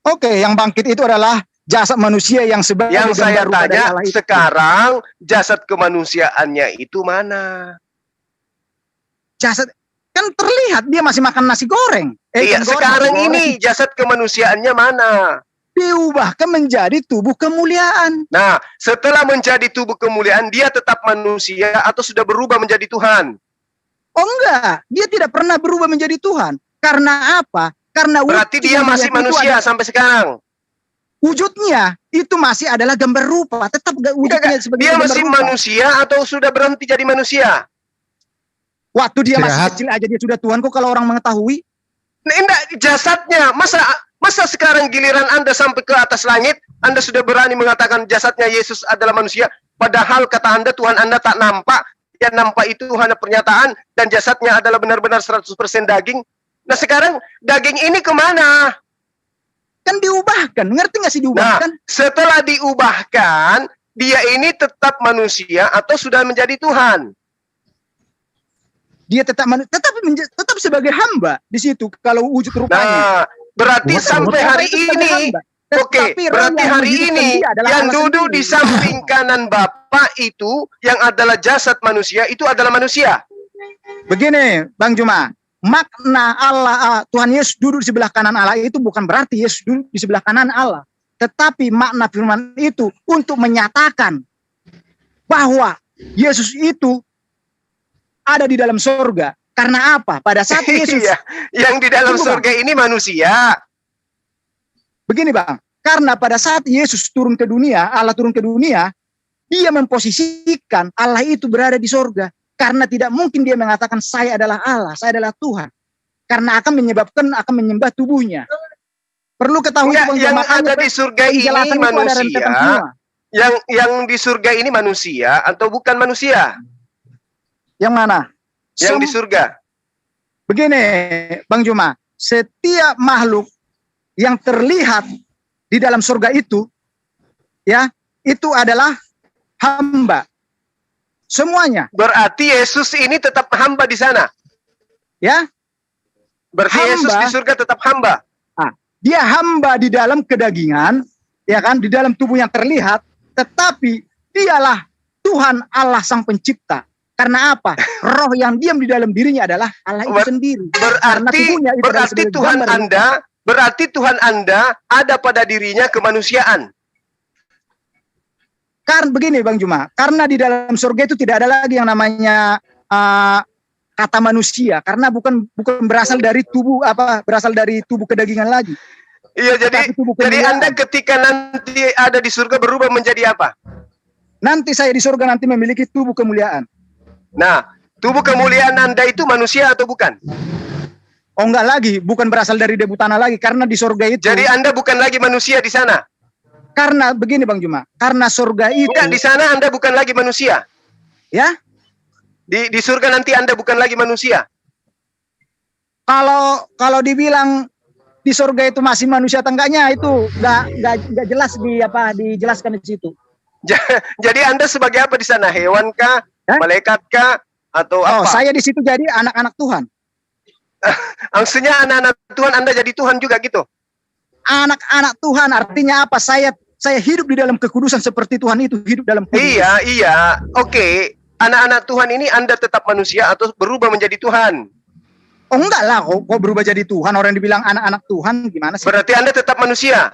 Oke, yang bangkit itu adalah jasad manusia yang sebagai Yang saya gambar rupa dari tanya Allah itu. sekarang, jasad kemanusiaannya itu mana? Jasad kan terlihat dia masih makan nasi goreng. Iya, ikan goreng, sekarang nasi goreng. ini jasad kemanusiaannya mana? Diubahkan menjadi tubuh kemuliaan. Nah, setelah menjadi tubuh kemuliaan, dia tetap manusia atau sudah berubah menjadi Tuhan? Oh enggak, dia tidak pernah berubah menjadi Tuhan. Karena apa? Karena Berarti wujud dia yang masih dilihat itu manusia sampai sekarang. wujudnya itu masih adalah gambar rupa, tetap wujudnya sebagai Dia gambar masih rupa. manusia atau sudah berhenti jadi manusia? Waktu dia masih Istirahat. kecil aja dia sudah Tuhan kok kalau orang mengetahui. Nah, enggak, jasadnya. Masa Masa sekarang giliran Anda sampai ke atas langit, Anda sudah berani mengatakan jasadnya Yesus adalah manusia, padahal kata Anda Tuhan Anda tak nampak, yang nampak itu hanya pernyataan, dan jasadnya adalah benar-benar 100% daging. Nah sekarang daging ini kemana? Kan diubahkan, ngerti nggak sih Nah, diubahkan? setelah diubahkan, dia ini tetap manusia atau sudah menjadi Tuhan? Dia tetap tetap sebagai hamba di situ kalau wujud rupanya. Nah, berarti sampai hari ini, oke, berarti hari ini yang duduk di samping kanan Bapa itu, yang adalah jasad manusia, itu adalah manusia. Begini, Bang Juma, makna Allah, Tuhan Yesus duduk di sebelah kanan Allah itu bukan berarti Yesus duduk di sebelah kanan Allah. Tetapi makna firman itu untuk menyatakan bahwa Yesus itu ada di dalam surga. Karena apa? Pada saat Yesus Iya, yang di dalam Tunggu, surga ini manusia. begini Bang, karena pada saat Yesus turun ke dunia, Allah turun ke dunia, dia memposisikan Allah itu berada di surga. Karena tidak mungkin dia mengatakan saya adalah Allah, saya adalah Tuhan. Karena akan menyembah tubuhnya. Perlu ketahui Enggak, Bang, yang makanya ada di surga ini penjelasan itu ada manusia. rentetan semua. Yang di surga ini manusia atau bukan manusia? Yang mana? Yang di surga. Begini, Bang Juma, setiap makhluk yang terlihat di dalam surga itu, ya, itu adalah hamba. Semuanya, Berarti Yesus ini tetap hamba di sana. ya. Berarti Hamba. Yesus di surga tetap hamba. Dia hamba di dalam kedagingan, ya kan, di dalam tubuh yang terlihat, tetapi dialah Tuhan Allah Sang Pencipta. Karena apa? Roh yang diam di dalam dirinya adalah Allah itu sendiri. Karena tubuhnya itu adalah Berarti sebagai Tuhan gambar. Anda, berarti Tuhan Anda ada pada dirinya kemanusiaan. Karena begini Bang Juma, karena di dalam surga itu tidak ada lagi yang namanya kata manusia, karena bukan berasal dari tubuh berasal dari tubuh kedagingan lagi. Iya, jadi Tetapi tubuh jadi kemuliaan. Anda ketika nanti ada di surga berubah menjadi apa? Nanti saya di surga nanti memiliki tubuh kemuliaan. Nah, tubuh kemuliaan Anda itu manusia atau bukan? Oh enggak lagi, bukan berasal dari debu tanah lagi, karena di surga itu. Jadi Anda bukan lagi manusia di sana. Karena begini Bang Juma, karena surga itu, Enggak, di sana Anda bukan lagi manusia. ya, Di surga nanti Anda bukan lagi manusia. kalau dibilang di surga itu masih manusia atau enggaknya itu enggak jelas dijelaskan di situ. Jadi Anda sebagai apa di sana? Hewan kah? Hah? Malaikat kah? Atau Oh, apa? saya di situ jadi anak-anak Tuhan. Maksudnya anak-anak Tuhan Anda jadi Tuhan juga gitu. Anak-anak Tuhan artinya apa? Saya hidup di dalam kekudusan seperti Tuhan itu hidup dalam kudus. Iya. Oke. Anak-anak Tuhan ini Anda tetap manusia atau berubah menjadi Tuhan? Oh enggak lah, kok berubah jadi Tuhan? Orang yang dibilang anak-anak Tuhan gimana sih? Berarti Anda tetap manusia.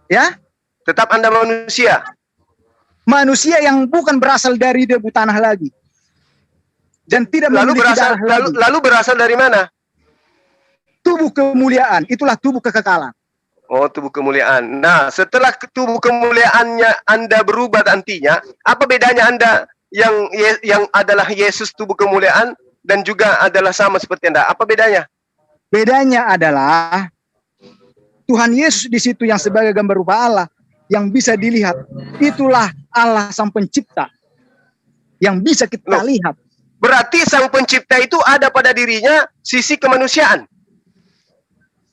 Ya, Tetap Anda manusia. manusia yang bukan berasal dari debu tanah lagi. Dan tidak Lalu memiliki berasal darah lagi. lalu berasal dari mana? Tubuh kemuliaan, itulah tubuh kekekalan. Oh, tubuh kemuliaan. Nah, setelah tubuh kemuliaannya Anda berubah nantinya, apa bedanya Anda yang adalah Yesus tubuh kemuliaan dan juga adalah sama seperti Anda? Apa bedanya? Bedanya adalah Tuhan Yesus di situ yang sebagai gambar rupa Allah yang bisa dilihat. Itulah Allah Sang Pencipta yang bisa kita Loh. lihat. Berarti Sang Pencipta itu ada pada dirinya sisi kemanusiaan.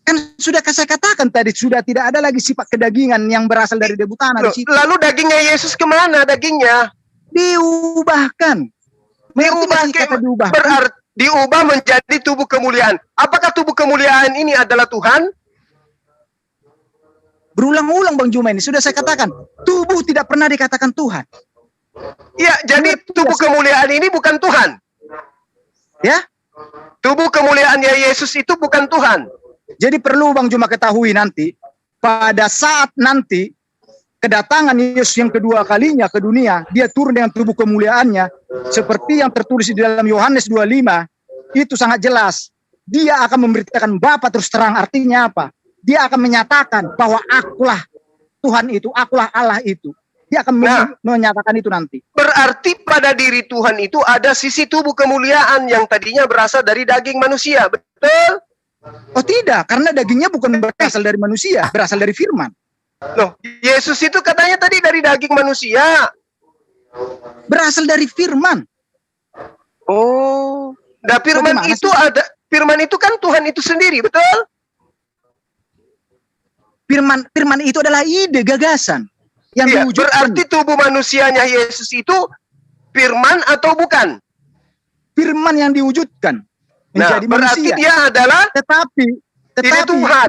Kan sudah saya katakan tadi, sudah tidak ada lagi sifat kedagingan yang berasal dari debu tanah Loh, di situ. lalu dagingnya Yesus kemana dagingnya? Diubahkan. Mengerti nggak sih kata diubahkan? Berarti diubah menjadi tubuh kemuliaan. Apakah tubuh kemuliaan ini adalah Tuhan? Berulang-ulang Bang Juma ini sudah saya katakan, tubuh tidak pernah dikatakan Tuhan. Ya, jadi tubuh kemuliaan ini bukan Tuhan. Ya, Tubuh kemuliaannya Yesus itu bukan Tuhan. jadi perlu Bang Juma ketahui nanti, pada saat nanti kedatangan Yesus yang kedua kalinya ke dunia, dia turun dengan tubuh kemuliaannya, seperti yang tertulis di dalam Yohanes 25, itu sangat jelas. Dia akan memberitakan Bapa terus terang, artinya apa? Dia akan menyatakan bahwa akulah Tuhan itu, akulah Allah itu. Dia akan menyatakan itu nanti. Berarti pada diri Tuhan itu ada sisi tubuh kemuliaan yang tadinya berasal dari daging manusia. Betul? Oh tidak, karena dagingnya bukan berasal dari manusia, berasal dari firman. Loh, Yesus itu katanya tadi dari daging manusia. Berasal dari firman. Oh, nah firman Bagaimana itu sih? ada, firman itu kan Tuhan itu sendiri, betul? Firman itu adalah ide, gagasan yang Iya, diwujudkan. berarti tubuh manusianya Yesus itu firman atau bukan? Firman yang diwujudkan Nah, menjadi berarti manusia. dia adalah Tetapi ini Tuhan.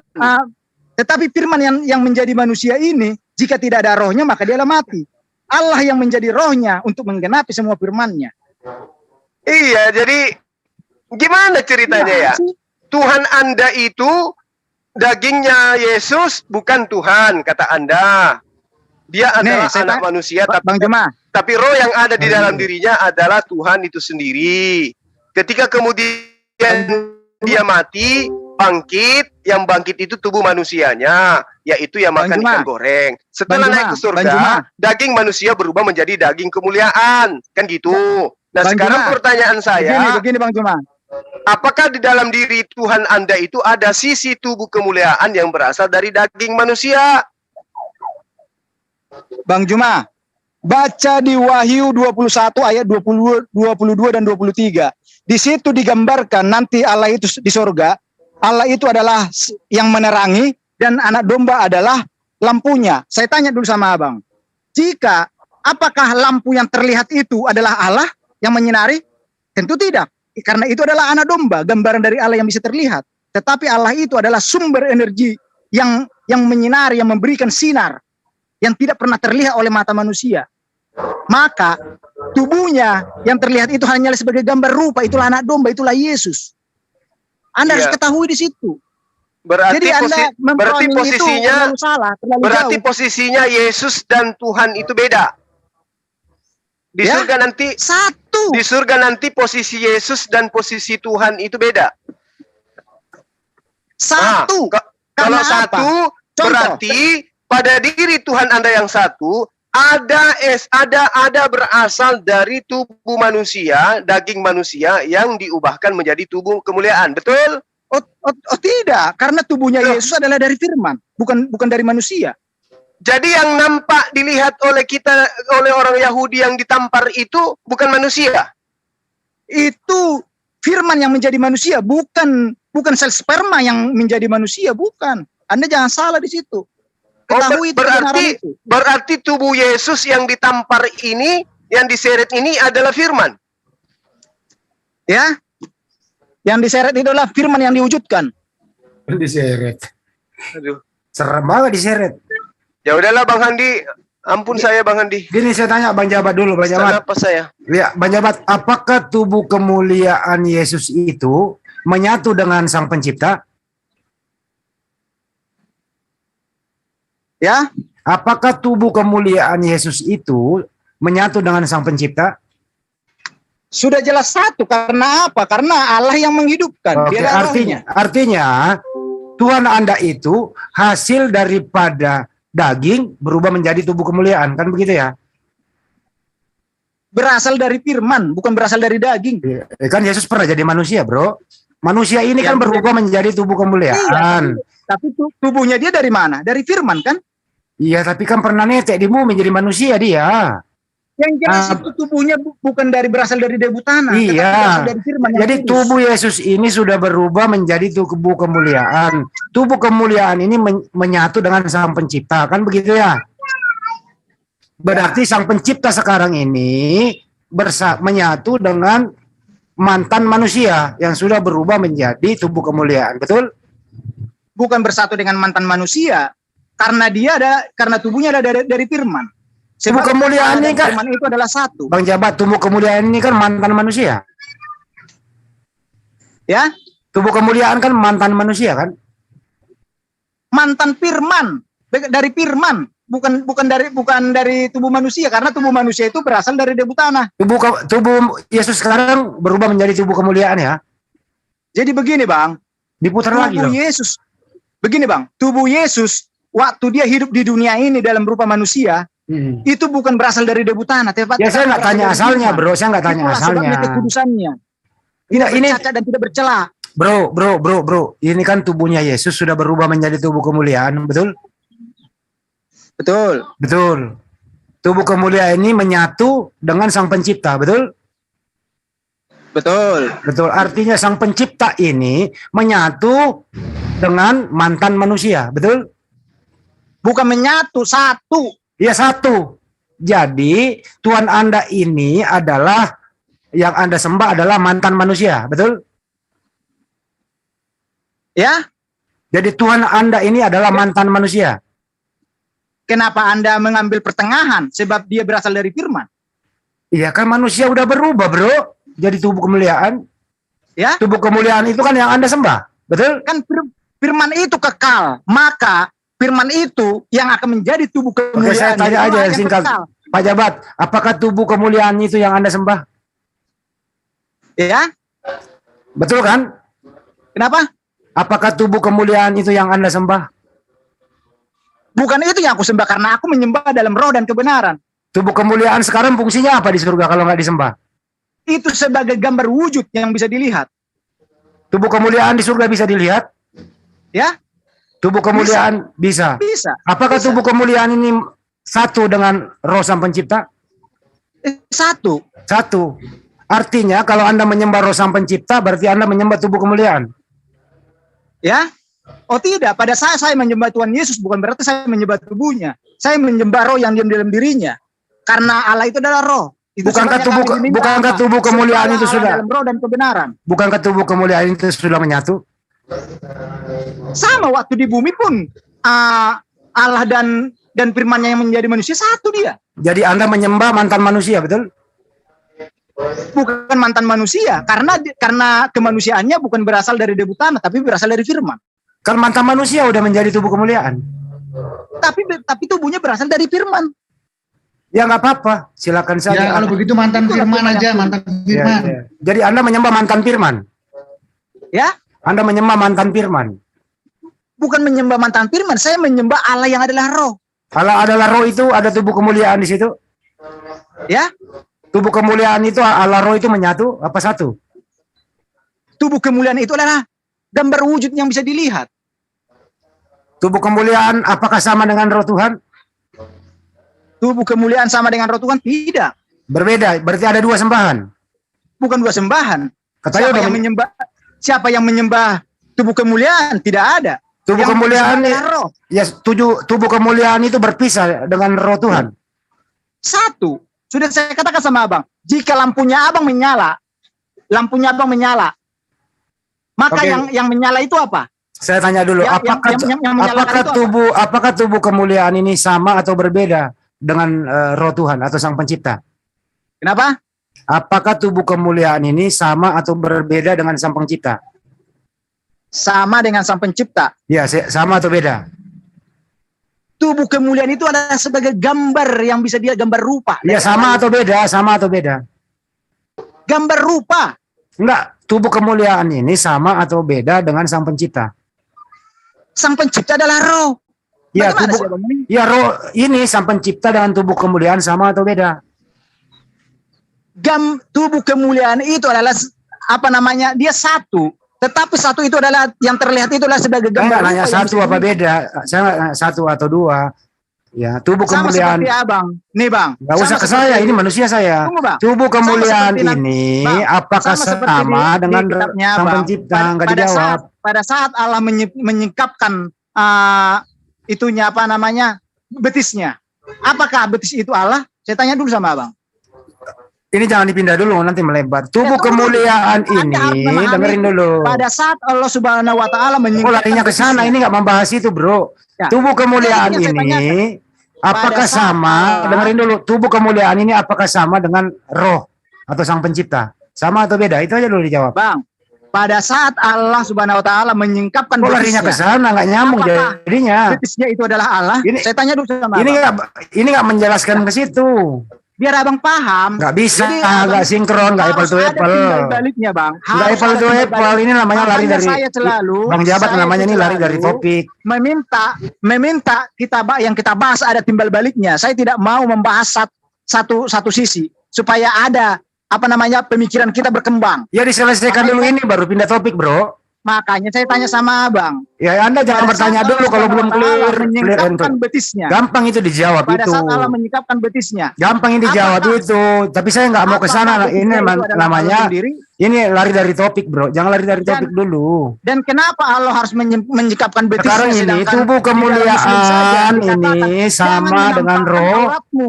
tetapi firman yang menjadi manusia ini, jika tidak ada rohnya maka dia mati. Allah yang menjadi rohnya untuk menggenapi semua firman-Nya. Iya, jadi gimana ceritanya ya? sih? Tuhan Anda itu dagingnya Yesus bukan Tuhan, kata Anda. Dia adalah saya anak manusia, Bang Jemaah, tapi roh yang ada di dalam dirinya adalah Tuhan itu sendiri. Ketika kemudian dia mati, bangkit, yang bangkit itu tubuh manusianya, yaitu yang Bang makan Juma. ikan goreng. Setelah Bang naik Juma, ke surga, Bang Juma. daging manusia berubah menjadi daging kemuliaan, kan gitu. Nah, Bang sekarang Juma, pertanyaan saya, begini Bang Juma. apakah di dalam diri Tuhan Anda itu ada sisi tubuh kemuliaan yang berasal dari daging manusia? Bang Juma, baca di Wahyu 21 ayat 22 dan 23. Di situ digambarkan nanti Allah itu di sorga. Allah itu adalah yang menerangi dan anak domba adalah lampunya. Saya tanya dulu sama abang. Apakah lampu yang terlihat itu adalah Allah yang menyinari? Tentu tidak. Karena itu adalah anak domba, gambaran dari Allah yang bisa terlihat. Tetapi Allah itu adalah sumber energi yang menyinari, yang memberikan sinar yang tidak pernah terlihat oleh mata manusia. Maka tubuhnya yang terlihat itu hanyalah sebagai gambar rupa, itulah anak domba, itulah Yesus. Anda harus ketahui di situ. Berarti, Jadi Anda berarti memframing itu posisinya terlalu salah, terlalu berarti jauh. posisinya Yesus dan Tuhan itu beda. Di Ya? surga nanti Satu. di surga nanti posisi Yesus dan posisi Tuhan itu beda. Satu. Kalau Karena apa? satu Contoh. berarti pada diri Tuhan Anda yang satu ada berasal dari tubuh manusia, daging manusia yang diubahkan menjadi tubuh kemuliaan. Betul? Oh tidak, karena tubuhnya Loh. Yesus adalah dari firman, bukan dari manusia. Jadi yang nampak dilihat oleh kita, oleh orang Yahudi yang ditampar itu bukan manusia. Itu firman yang menjadi manusia, bukan sel sperma yang menjadi manusia, bukan. Anda jangan salah di situ. Ketahui kebenaran itu. Berarti tubuh Yesus yang ditampar ini, yang diseret ini adalah firman. Ya, yang diseret itu adalah firman yang diwujudkan. Diseret. Aduh. Serem banget diseret. Ya udahlah Bang Handi, ampun saya Bang Handi. Gini saya tanya Bang Jabat dulu, Bang Jabat. Kenapa saya? Ya, Bang Jabat, apakah tubuh kemuliaan Yesus itu menyatu dengan Sang Pencipta? Ya, Apakah tubuh kemuliaan Yesus itu menyatu dengan Sang Pencipta? sudah jelas satu. Karena apa? Karena Allah yang menghidupkan. Oke, Dia adalah rohnya. artinya Tuhan Anda itu hasil daripada daging berubah menjadi tubuh kemuliaan, kan begitu ya? Berasal dari firman, bukan berasal dari daging. Kan Yesus pernah jadi manusia, bro. Manusia ini Ya, kan berubah menjadi tubuh kemuliaan. Tapi tubuhnya dia dari mana? Dari firman kan? Iya, tapi kan pernah netek di bumi menjadi manusia dia. Yang jelas itu tubuhnya bukan berasal dari debu tanah. Iya. Tetapi berasal dari firman yang Jadi kudus. tubuh Yesus ini sudah berubah menjadi tubuh kemuliaan. Tubuh kemuliaan ini menyatu dengan Sang Pencipta, kan begitu ya? Berarti Sang Pencipta sekarang ini menyatu dengan mantan manusia yang sudah berubah menjadi tubuh kemuliaan, betul? Bukan bersatu dengan mantan manusia, karena tubuhnya ada dari firman. Tubuh Sebab kemuliaan Allah ini dan kan, firman itu adalah satu. Bang Jabat, tubuh kemuliaan ini kan mantan manusia. Ya, Tubuh kemuliaan kan mantan manusia kan? mantan firman dari firman, bukan dari tubuh manusia, karena tubuh manusia itu berasal dari debu tanah. Tubuh Yesus sekarang berubah menjadi tubuh kemuliaan ya. Jadi begini Bang, Diputar lagi tubuh loh. Yesus. Begini Bang, tubuh Yesus waktu dia hidup di dunia ini dalam rupa manusia, itu bukan berasal dari debu tanah. Ya saya nggak tanya asalnya, bro. Saya nggak tanya Itulah sebabnya asalnya. kekudusannya. Tidak, Tidak bercacat dan tidak bercela. Bro. Ini kan tubuhnya Yesus sudah berubah menjadi tubuh kemuliaan, betul? Betul. Betul. Tubuh kemuliaan ini menyatu dengan Sang Pencipta, betul? Betul. Betul. Artinya Sang Pencipta ini menyatu dengan mantan manusia, betul? Bukan menyatu, satu. Ya, satu. Jadi Tuhan Anda ini adalah yang Anda sembah adalah mantan manusia, betul? Ya. Jadi Tuhan Anda ini adalah mantan manusia. Kenapa Anda mengambil pertengahan? Sebab dia berasal dari firman. Iya kan manusia udah berubah, bro. Jadi tubuh kemuliaan. Ya. Tubuh kemuliaan itu kan yang Anda sembah, betul? Kan firman itu kekal. Maka firman itu yang akan menjadi tubuh kemuliaan. Oke, saya tanya Itu aja yang singkat. kekal. Pak Jabat, apakah tubuh kemuliaan itu yang Anda sembah? Ya. Betul kan? Kenapa? Apakah tubuh kemuliaan itu yang Anda sembah? Bukan itu yang aku sembah, karena aku menyembah dalam roh dan kebenaran. Tubuh kemuliaan sekarang fungsinya apa di surga kalau nggak disembah? Itu sebagai gambar wujud yang bisa dilihat. Tubuh kemuliaan di surga bisa dilihat? Ya. Tubuh kemuliaan bisa. Bisa. Apakah Bisa. tubuh kemuliaan ini satu dengan roh Sang Pencipta? Satu. Satu. Artinya kalau Anda menyembah roh Sang Pencipta berarti Anda menyembah tubuh kemuliaan. Ya. Oh tidak, pada saat saya menyembah Tuhan Yesus bukan berarti saya menyembah tubuhnya. Saya menyembah roh yang diam dalam dirinya. Karena Allah itu adalah roh. Itu Bukankah sebabnya tubuh kami diminta bukankah apa? tubuh kemuliaan Sembahlah itu Allah sudah dalam roh dan kebenaran. bukankah tubuh kemuliaan itu sudah menyatu? Sama waktu di bumi pun Allah dan firman-Nya yang menjadi manusia satu dia. Jadi Anda menyembah mantan manusia, betul? Bukan mantan manusia, karena kemanusiaannya bukan berasal dari debu tanah, tapi berasal dari firman. Kan mantan manusia udah menjadi tubuh kemuliaan. Tapi tubuhnya berasal dari firman. Ya nggak apa-apa, silakan saja. Ya kalau begitu mantan Itulah firman firman aja, yang- mantan Ya, firman. ya. Jadi Anda menyembah mantan firman. Ya, Anda menyembah mantan firman. bukan menyembah mantan firman, saya menyembah Allah yang adalah roh. Kalau adalah roh itu ada tubuh kemuliaan di situ. Ya, Tubuh kemuliaan itu Allah roh itu menyatu apa satu? tubuh kemuliaan itu adalah gambar wujud yang bisa dilihat. Tubuh kemuliaan apakah sama dengan roh Tuhan? Tubuh kemuliaan sama dengan roh Tuhan? Tidak. Berbeda, berarti ada dua sembahan. Bukan dua sembahan. Katanya Siapa udah yang menyembah? Siapa yang menyembah tubuh kemuliaan? Tidak ada. tubuh Yang kemuliaan disembah adalah roh. ya tubuh kemuliaan itu berpisah dengan roh Tuhan. Satu. Sudah saya katakan sama abang. Jika lampunya abang menyala, maka Oke. yang menyala itu apa? Saya tanya dulu, Yang menyalakan itu apa? apakah tubuh kemuliaan ini sama atau berbeda dengan roh Tuhan atau Sang Pencipta? Kenapa? Apakah tubuh kemuliaan ini sama atau berbeda dengan Sang Pencipta? Sama dengan Sang Pencipta. Ya, sama atau beda? Tubuh kemuliaan itu adalah sebagai gambar yang bisa dia gambar rupa. Ya, sama atau beda? Sama atau beda? Gambar rupa. Enggak, tubuh kemuliaan ini sama atau beda dengan Sang Pencipta? Sang Pencipta adalah roh. Ya, Bagaimana tubuh sih, Abang? Ini? ya roh ini Sang Pencipta dengan tubuh kemuliaan sama atau beda? Tubuh kemuliaan itu adalah dia satu. Tetapi satu itu adalah yang terlihat itu adalah sebagai Saya gambar. nggak nanya rupa yang satu bisa apa dilihat. beda. Saya nggak nanya satu atau dua. Ya, tubuh Sama kemuliaan. seperti abang. Nih bang. Nggak usah Sama ke seperti- saya, ini manusia saya. Tunggu, Bang. Tubuh kemuliaan seperti ini Bang, apakah sama seperti sama di dengan kitabnya, Sang Bang. Pencipta? Nggak pada dijawab. saat pada saat Allah menyingkapkan itunya apa namanya betisnya. Apakah betis itu Allah? Saya tanya dulu sama abang. Ini jangan dipindah dulu, nanti melebar. Tubuh tunggu dulu. kemuliaan Anda harus ini, memahami dengerin dulu. Pada saat Allah Subhanahu Wa Taala Oh, menyingkapkan larinya ke sana, betisnya. ini nggak membahas itu, bro. Ya. Tubuh kemuliaan Nah, ini yang saya ini, apakah Pada saat sama? Allah- Dengerin dulu. Tubuh kemuliaan ini apakah sama dengan roh atau Sang Pencipta? Sama atau beda? Itu aja dulu dijawab. Bang, pada saat Allah Subhanahu Wa Taala menyingkapkan Kok larinya ke sana, nggak nyambung Apakah jadinya. betisnya itu adalah Allah. Ini- Saya tanya dulu sama Ini abang. nggak menjelaskan ke situ. Biar abang paham. Nggak bisa, Jadi, abang nggak sinkron, nggak apple harus to ada apple. timbal baliknya bang. Nggak Harus apple ada to timbal apple. balik. Ini namanya lari Makanya dari saya selalu, Bang Jabat, saya namanya ini lari dari selalu topik. meminta yang kita bahas ada timbal baliknya. Saya tidak mau membahas satu sisi supaya ada apa namanya pemikiran kita berkembang. Ya diselesaikan dulu ini baru pindah topik, bro. Makanya saya tanya sama abang. Ya Anda jangan Pada bertanya saat dulu Allah kalau belum Subhanahu wa Ta'ala clear and menyingkapkan betisnya. gampang itu dijawab Pada itu. saat Allah menyingkapkan betisnya. Gampang ini dijawab Apakah- itu. Tapi saya nggak mau ke sana. apakah Ini betisnya itu adalah namanya Allah sendiri? ini lari dari topik, Bro. Jangan lari dari topik dulu. Dan kenapa Allah harus menyingkapkan betisnya? Sekarang ini sedangkan tubuh di dalam Muslim saja kemuliaan dikatakan, ini "Jangan sama menampakkan dengan roh. auratmu."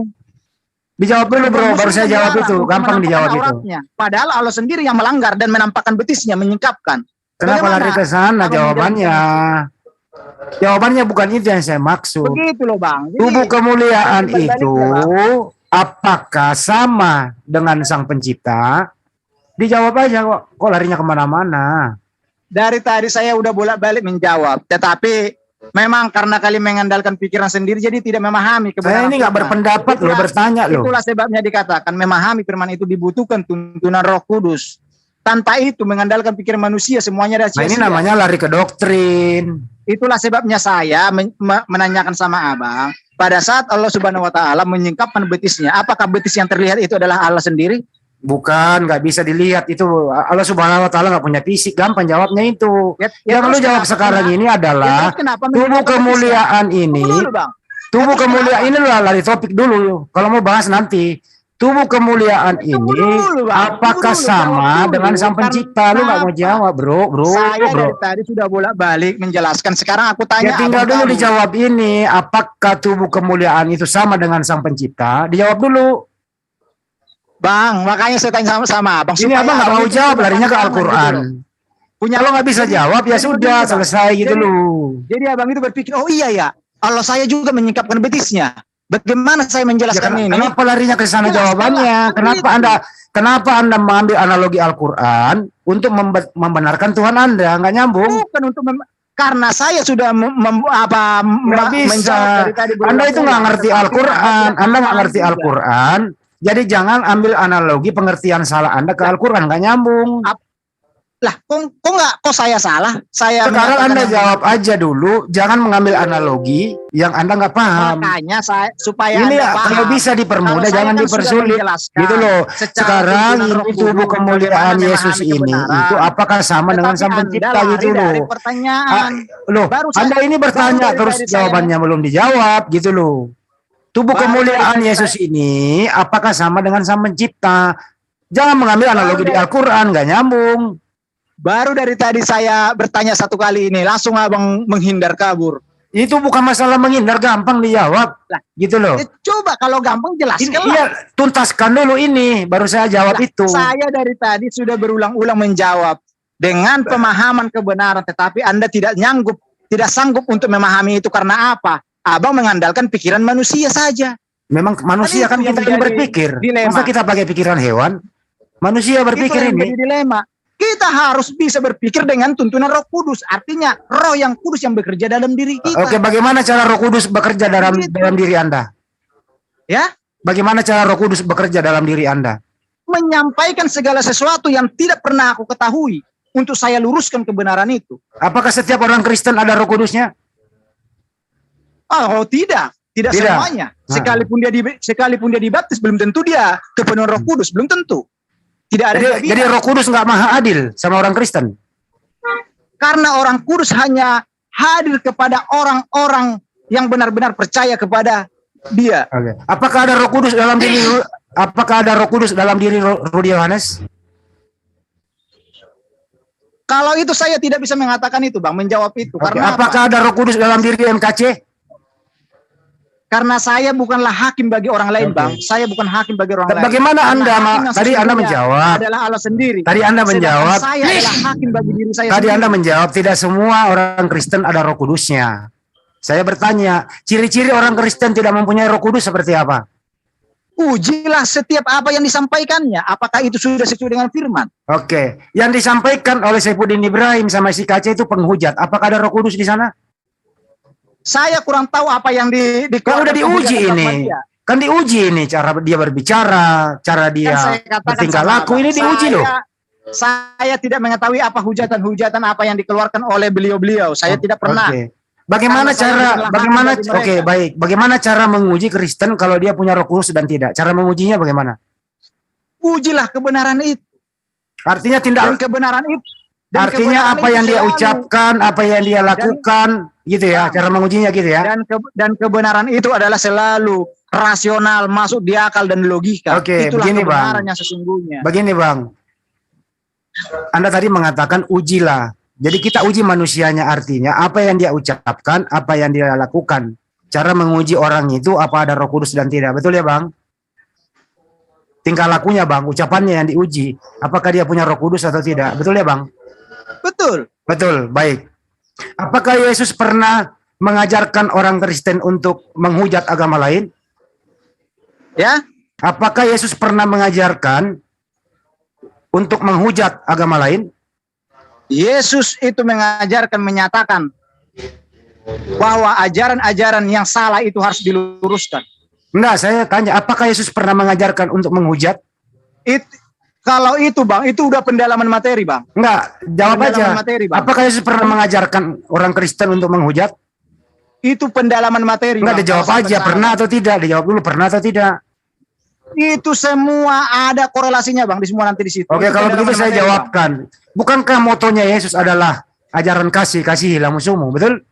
Dijawab dulu, Bro. Muslim Baru saya jawab dilarang itu. untuk Gampang menampakkan dijawab itu. auratnya. Padahal Allah sendiri yang melanggar dan menampakkan betisnya, menyingkapkan. Kenapa Bagaimana lari ke sana Abang jawabannya? Jawabannya bukan itu yang saya maksud. Begitu loh Bang. Jadi, Tubuh kemuliaan kembali itu balik apakah sama dengan Sang Pencipta? Dijawab aja kok larinya kemana-mana. dari tadi saya udah bolak-balik menjawab, tetapi memang karena kalian mengandalkan pikiran sendiri, jadi tidak memahami Saya kebenaran. ini nggak firman. berpendapat loh, bertanya loh. Itulah sebabnya dikatakan memahami firman itu dibutuhkan tuntunan Roh Kudus. Tanpa itu mengandalkan pikiran manusia semuanya dah Nah ini sia-sia. namanya lari ke doktrin. Itulah sebabnya saya menanyakan sama abang, pada saat Allah Subhanahu Wa Taala menyingkapkan betisnya, apakah betis yang terlihat itu adalah Allah sendiri? Bukan, nggak bisa dilihat itu. Allah Subhanahu Wa Taala nggak punya fisik. Gampang jawabnya itu. Yang lu terus jawab kenapa- sekarang ini adalah terus kenapa tubuh menyingkapkan betisnya? kemuliaan ini. Tunggu dulu, Bang. Tubuh Terus kemuliaan ini lah lari topik dulu. Kalau mau bahas nanti. Tubuh kemuliaan Tunggu ini dulu, Bang. apakah Tunggu dulu, sama jawab dulu. dengan Sang Pencipta? Lu nggak mau Kenapa? jawab, bro. Saya Bro. dari tadi sudah bolak-balik menjelaskan. Sekarang aku Ya tanya tinggal abang dulu kamu. dijawab ini. Apakah tubuh kemuliaan itu sama dengan Sang Pencipta? Dijawab dulu. Bang, makanya saya tanya sama abang. Ini supaya abang nggak mau itu jawab, punya larinya ke pandangan gitu Al-Quran. loh. Punya Kalau nggak bisa jadi- jawab ya jadi sudah begini, Bang. selesai gitu Jadi- loh. Jadi abang itu berpikir, oh iya ya, Allah saya juga menyingkapkan betisnya. Bagaimana saya Ya, menjelaskan ini? kenapa larinya ke sana Jelas, jawabannya? jelas. Kenapa anda mengambil analogi Al-Quran untuk membenarkan Tuhan Anda? Nggak nyambung. Bukan untuk karena saya sudah Nggak bisa. menjawab dari tadi Anda itu nggak ngerti Tetapi Al-Quran. ada Anda nggak ngerti juga. Al-Quran. Jadi jangan ambil analogi pengertian salah Anda ke Al-Quran. Nggak nyambung. Lah, kok saya salah? Saya Sekarang menyatakan Anda yang jawab aja dulu. Jangan mengambil analogi yang Anda nggak paham. makanya saya supaya Ini Anda ya, paham. kalau bisa dipermudah, Kalau saya jangan kan sudah dipersulit. menjelaskan Gitu loh. secara Sekarang tuntunan ini Roh tubuh Kudus, kemuliaan bagaimana Yesus memahami ini kebenaran. itu apakah sama dengan Tetapi Sang Anda Pencipta lari gitu dari loh. pertanyaan. Loh, Baru saya- Anda ini bertanya baru terus dari saya- jawabannya belum dijawab gitu loh. Tubuh Baru kemuliaan dari Yesus ini apakah sama dengan Sang Pencipta? Jangan mengambil analogi di dari- Al-Quran, nggak nyambung. Baru dari tadi saya bertanya satu kali ini, langsung abang menghindar kabur. Itu bukan masalah menghindar, gampang dijawab. Lah, Gitu loh. Coba kalau gampang Ini, jelaskan lah. iya, tuntaskan dulu ini, baru saya jawab Lah, itu. Saya dari tadi sudah berulang-ulang menjawab dengan pemahaman kebenaran, tetapi Anda tidak sanggup untuk memahami itu karena apa? Abang mengandalkan pikiran manusia saja. Memang manusia kan Kan itu kita yang ini menjadi berpikir. dilema. Masa kita pakai pikiran hewan? Manusia berpikir Itu yang ini. menjadi dilema. Kita harus bisa berpikir dengan tuntunan Roh Kudus. Artinya Roh yang kudus yang bekerja dalam diri kita. Oke, bagaimana cara Roh Kudus bekerja dalam diri Anda? Ya, Bagaimana cara Roh Kudus bekerja dalam diri Anda? menyampaikan segala sesuatu yang tidak pernah aku ketahui untuk saya luruskan kebenaran itu. Apakah setiap orang Kristen ada Roh Kudusnya? Oh, tidak Tidak. semuanya. Sekalipun dia dibaptis belum tentu dia kepenuhan Roh Kudus, belum tentu. Tidak ada Jadi jaminan. Roh Kudus nggak maha adil sama orang Kristen. Karena orang kudus hanya hadir kepada orang-orang yang benar-benar percaya kepada dia. Oke. Apakah ada Roh Kudus dalam diri? Apakah ada Roh Kudus dalam diri Rudi Yohanes? Kalau itu saya tidak bisa mengatakan itu, Bang, menjawab itu. Oke. Karena Apakah ada Roh Kudus dalam diri MKC? Karena saya bukanlah hakim bagi orang lain, Oke. Bang. Saya bukan hakim bagi orang lain. Bagaimana Karena Anda? hakim yang Tadi Anda sesungguhnya menjawab. adalah Allah sendiri. Tadi Anda Sedangkan menjawab. saya adalah hakim bagi diri saya Tadi sendiri. Anda menjawab tidak semua orang Kristen ada Roh Kudusnya. Saya bertanya, ciri-ciri orang Kristen tidak mempunyai Roh Kudus seperti apa? Ujilah setiap apa yang disampaikannya. Apakah itu sudah sesuai dengan firman? Oke, yang disampaikan oleh Saifuddin Ibrahim sama si KC itu penghujat. Apakah ada Roh Kudus di sana? Saya kurang tahu apa yang Kan udah diuji ini. Kan diuji ini cara dia berbicara, cara dia bertingkah laku ini diuji loh. Saya tidak mengetahui apa hujatan-hujatan apa yang dikeluarkan oleh beliau-beliau. Saya tidak pernah. Oke. Bagaimana Karena saya cara adalah bagaimana hakim bagi mereka. oke baik. Bagaimana cara menguji Kristen kalau dia punya Roh Kudus dan tidak? Cara mengujinya bagaimana? Ujilah kebenaran itu. Artinya Dan tindak Dan Artinya kebenaran apa itu yang dia selalu. ucapkan, apa yang dia lakukan, gitu ya, cara mengujinya gitu ya. Dan kebenaran itu adalah selalu rasional, masuk di akal dan logika. Oke, Itulah begini, Bang. kebenaran yang sesungguhnya. Begini Bang, Anda tadi mengatakan ujilah. Jadi kita uji manusianya, artinya apa yang dia ucapkan, apa yang dia lakukan. Cara menguji orang itu apa ada Roh Kudus dan tidak. Betul ya Bang? Tingkah lakunya Bang, ucapannya yang diuji. Apakah dia punya Roh Kudus atau tidak. Betul ya Bang? Betul. Betul, baik. Apakah Yesus pernah mengajarkan orang Kristen untuk menghujat agama lain? Ya, Apakah Yesus pernah mengajarkan untuk menghujat agama lain? Yesus itu mengajarkan, menyatakan bahwa ajaran-ajaran yang salah itu harus diluruskan. Enggak, saya tanya, apakah Yesus pernah mengajarkan untuk menghujat? Kalau itu Bang, itu udah pendalaman materi Bang. Enggak, jawab Pendalaman aja. materi, Bang. Apakah Yesus pernah mengajarkan orang Kristen untuk menghujat? Itu pendalaman materi Enggak, Bang. dijawab Kalau aja, sampai pernah salah. atau tidak? Dijawab dulu, pernah atau tidak? Itu semua ada korelasinya Bang, di semua nanti di situ. Oke, Itu kalau pendalaman begitu saya materi, Bang. jawabkan. Bukankah motonya Yesus adalah ajaran kasih, kasihilah musuhmu, betul?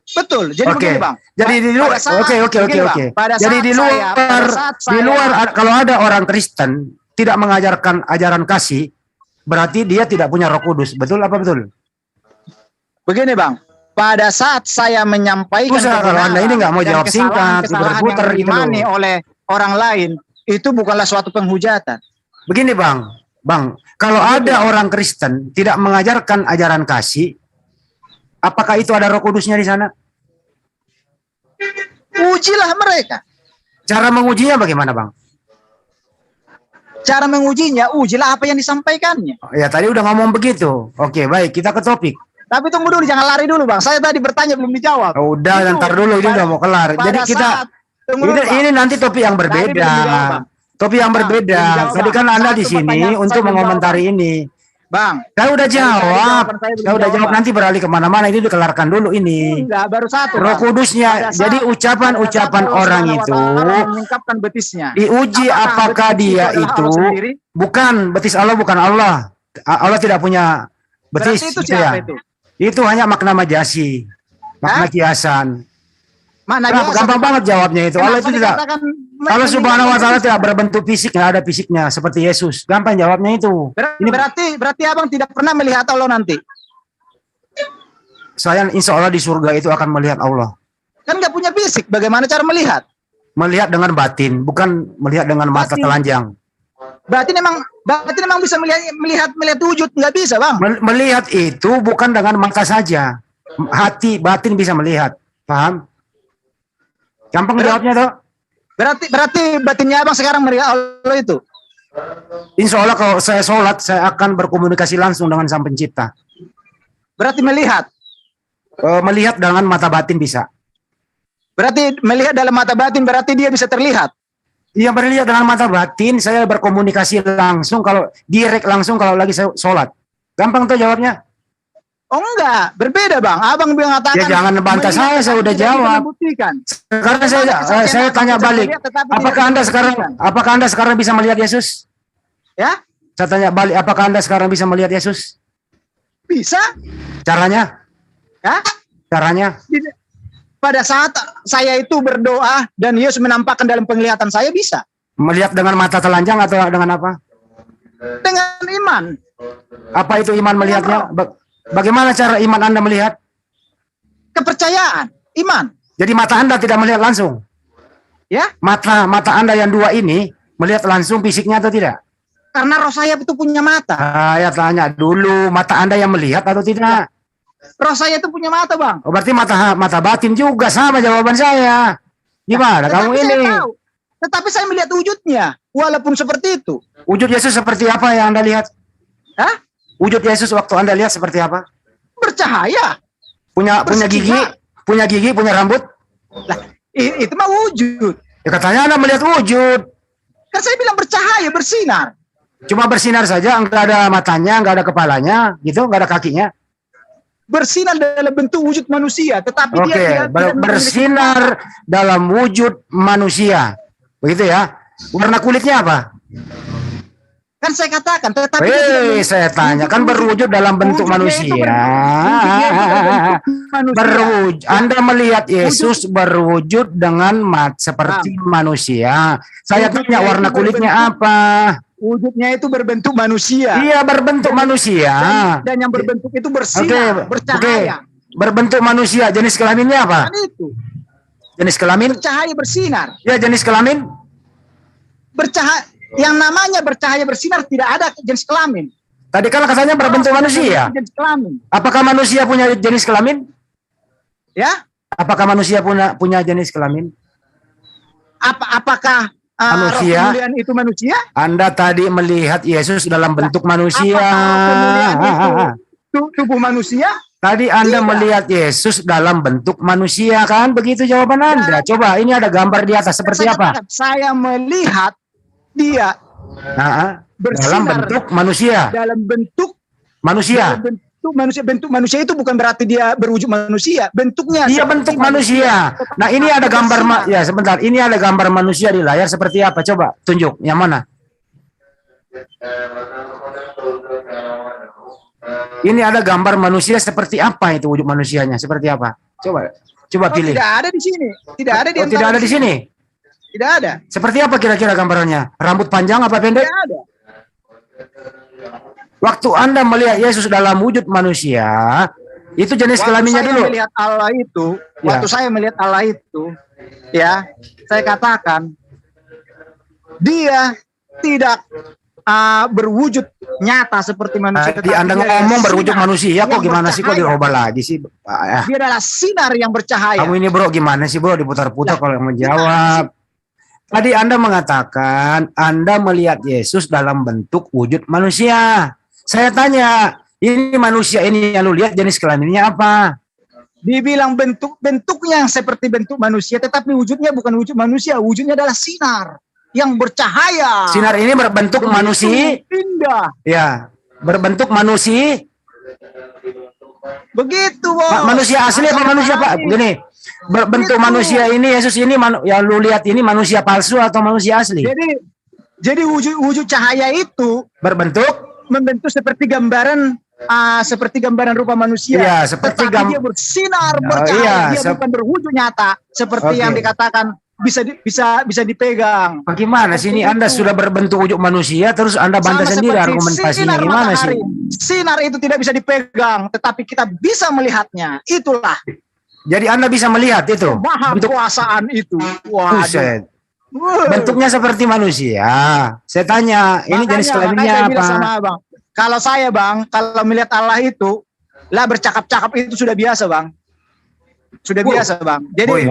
Betul. Jadi Oke. begini Bang. Jadi di luar, Pada saat- oke. begini, Bang. Pada Jadi saat di saya- pada saat di saya- luar kalau ada orang Kristen tidak mengajarkan ajaran kasih, berarti dia tidak punya Roh Kudus, betul apa betul? Begini Bang, pada saat saya menyampaikan Susah kalau Anda ini nggak mau dan jawab singkat, kesalahan-kesalahan diputer yang gitu loh. diimani oleh orang lain, itu bukanlah suatu penghujatan. Begini Bang, kalau ada orang Kristen tidak mengajarkan ajaran kasih, apakah itu ada Roh Kudusnya di sana? Ujilah mereka. Cara mengujinya bagaimana Bang? Cara mengujinya, ujilah apa yang disampaikannya. Ya tadi udah ngomong begitu. Oke, baik, kita ke topik. Tapi tunggu dulu, jangan lari dulu Bang. Saya tadi bertanya belum dijawab. Oh, udah, Itu, ntar dulu, ini pada- udah mau kelar. pada Jadi kita saat- tunggu dulu, Bang. ini nanti topik yang Tadi belum berbeda. dijawab, Bang. Topik yang Bang, berbeda. belum dijawab, Tadi kan Bang. Anda di Satu sini pertanyaan untuk saya belum mengomentari ini. Bang, Saya udah jawab. jawaban saya belum Saya udah jawab, jawab, Bang. nanti beralih kemana-mana. Ini dikelarkan dulu ini. enggak, baru satu. Roh Bang. Kudusnya. Pada saat- Jadi pada ucapan-ucapan saat Allah orang Subhanahu wa itu Ta'ala mengungkapkan betisnya. diuji apakah betis dia adalah itu Allah sendiri? bukan betis Allah, bukan Allah. Allah tidak punya betis. Berarti itu gitu siapa ya. itu? Itu hanya makna majasi, makna Hah? kiasan. Mana Kenapa? biasa? Gampang banget jawabnya itu. Allah itu tidak. Allah Subhanahu wa Ta'ala tidak berbentuk fisik, nggak ada fisiknya seperti Yesus. Gampang jawabnya itu. Ini Berarti abang tidak pernah melihat Allah nanti. saya insya Allah di surga itu akan melihat Allah. Kan nggak punya fisik. Bagaimana cara melihat? Melihat dengan batin, bukan melihat dengan mata Batin. telanjang. Berarti memang bisa melihat wujud, nggak bisa Bang. Melihat itu bukan dengan mata saja. Hati, batin bisa melihat. Paham? Gampang jawabnya tuh. Berarti batinnya abang sekarang melihat Allah itu. Insya Allah kalau saya sholat, saya akan berkomunikasi langsung dengan Sang Pencipta. Berarti melihat. Melihat dengan mata batin bisa. Berarti melihat dalam mata batin berarti dia bisa terlihat. Yang melihat dengan mata batin, saya berkomunikasi langsung kalau direct langsung kalau lagi saya sholat. Gampang tuh jawabnya. Oh enggak, berbeda Bang. Abang mengatakan. Ya jangan bantah saya udah tidak bisa jawab. membuktikan. Sekarang Bagaimana saya tanya bisa balik. melihat tetapi Apakah Anda sekarang bisa melihat Yesus? Ya, Saya tanya balik, apakah Anda sekarang bisa melihat Yesus? bisa. Caranya? Ya, Caranya? pada saat saya itu berdoa dan Yesus menampakkan dalam penglihatan saya bisa. Melihat dengan mata telanjang atau dengan apa? Dengan iman. Apa itu iman melihatnya? Bagaimana cara iman Anda melihat? Kepercayaan. Iman. Jadi mata Anda tidak melihat langsung? Ya, Mata Anda yang dua ini melihat langsung fisiknya atau tidak? karena roh saya itu punya mata. Saya tanya dulu, mata Anda yang melihat atau tidak? Roh saya itu punya mata Bang. Oh, berarti mata batin juga sama jawaban saya. Gimana kamu Tetapi ini? saya tahu. Tetapi saya melihat wujudnya. Walaupun seperti itu. Wujud Yesus seperti apa yang Anda lihat? Hah? Wujud Yesus waktu Anda lihat seperti apa? Bercahaya. Punya gigi, punya rambut? Itu mah wujud. Ya, katanya Anda melihat wujud. Kan saya bilang bercahaya, bersinar. Cuma bersinar saja, enggak ada matanya, enggak ada kepalanya, gitu, enggak ada kakinya. Bersinar dalam bentuk wujud manusia, tetapi Oke, dia tidak bersinar dalam wujud manusia. Begitu ya. Warna kulitnya apa? Kan saya katakan, tetapi dia tidak Saya tanya, kan berwujud dalam bentuk manusia. Berwujud. Anda melihat Yesus berwujud dengan seperti manusia. Saya tanya warna kulitnya apa? Wujudnya itu berbentuk manusia. Iya, berbentuk manusia. Dan yang berbentuk itu bersinar, bercahaya. Berbentuk manusia. Jenis kelaminnya apa? Kan itu. Jenis kelamin? Bercahaya bersinar. Ya, jenis kelamin? Bercahaya. Yang namanya bercahaya bersinar tidak ada jenis kelamin. Tadi kan katanya berbentuk manusia. Jenis kelamin. Apakah manusia punya jenis kelamin? Ya? Apakah manusia punya jenis kelamin? Apakah manusia? roh kemuliaan itu manusia? Anda tadi melihat Yesus dalam bentuk manusia. Apakah itu tubuh manusia? Tadi Anda melihat Yesus dalam bentuk manusia, kan? Begitu jawaban Anda. Coba, ini ada gambar di atas seperti apa? Saya melihat dia dalam bentuk manusia. Dalam bentuk manusia. Bentuk manusia itu bukan berarti dia berwujud manusia. Bentuknya. Iya, bentuk manusia. Nah, ini ada gambar ya sebentar. Ini ada gambar manusia di layar seperti apa? Coba tunjuk. Yang mana? Ini ada gambar manusia seperti apa, itu wujud manusianya seperti apa? Coba pilih. Tidak ada di sini. Tidak ada di tidak ada di sini. Tidak ada. Seperti apa kira-kira gambarannya? Rambut panjang apa pendek? Tidak ada. Waktu Anda melihat Yesus dalam wujud manusia, itu jenis kelaminnya dulu. Waktu saya melihat Allah itu, ya, saya katakan dia tidak berwujud nyata seperti manusia. Tadi Anda ngomong berwujud manusia, kok gimana sih, kok dirubah lagi sih? Dia adalah sinar yang bercahaya. Kamu ini bro, gimana sih bro, diputar-putar kalau yang menjawab. Tadi Anda mengatakan Anda melihat Yesus dalam bentuk wujud manusia. Saya tanya, ini manusia ini yang lu lihat jenis kelaminnya apa? Dibilang bentuknya yang seperti bentuk manusia, tetapi wujudnya bukan wujud manusia, wujudnya adalah sinar yang bercahaya. Sinar ini berbentuk manusia. Indah. Ya, berbentuk manusia. Begitu, manusia asli apa manusia Pak? Begini, berbentuk manusia ini Yesus ini yang lu lihat ini manusia palsu atau manusia asli? Jadi wujud cahaya itu membentuk seperti gambaran rupa manusia. Iya, seperti dia bersinar bercahaya, dia bukan berwujud nyata seperti yang dikatakan bisa dipegang. Bagaimana sih ini Anda sudah berbentuk wujud manusia terus Anda bantah sendiri argumentasinya gimana sih? Sinar itu tidak bisa dipegang, tetapi kita bisa melihatnya. Itulah. Jadi Anda bisa melihat itu. Maha kekuasaan itu. Waduh. Bentuknya seperti manusia. Saya tanya, ini jenis kelaminnya apa? Kalau saya Bang, kalau melihat Allah itu, lah bercakap-cakap itu sudah biasa Bang. Sudah biasa Bang. Jadi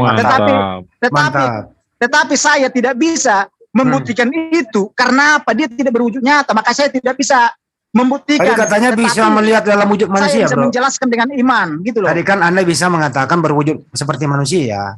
tetapi saya tidak bisa membuktikan itu karena apa? Dia tidak berwujud nyata, maka saya tidak bisa membuktikan. Tadi katanya bisa melihat dalam wujud manusia, saya bisa menjelaskan dengan iman, gitu loh. Tadi kan Anda bisa mengatakan berwujud seperti manusia.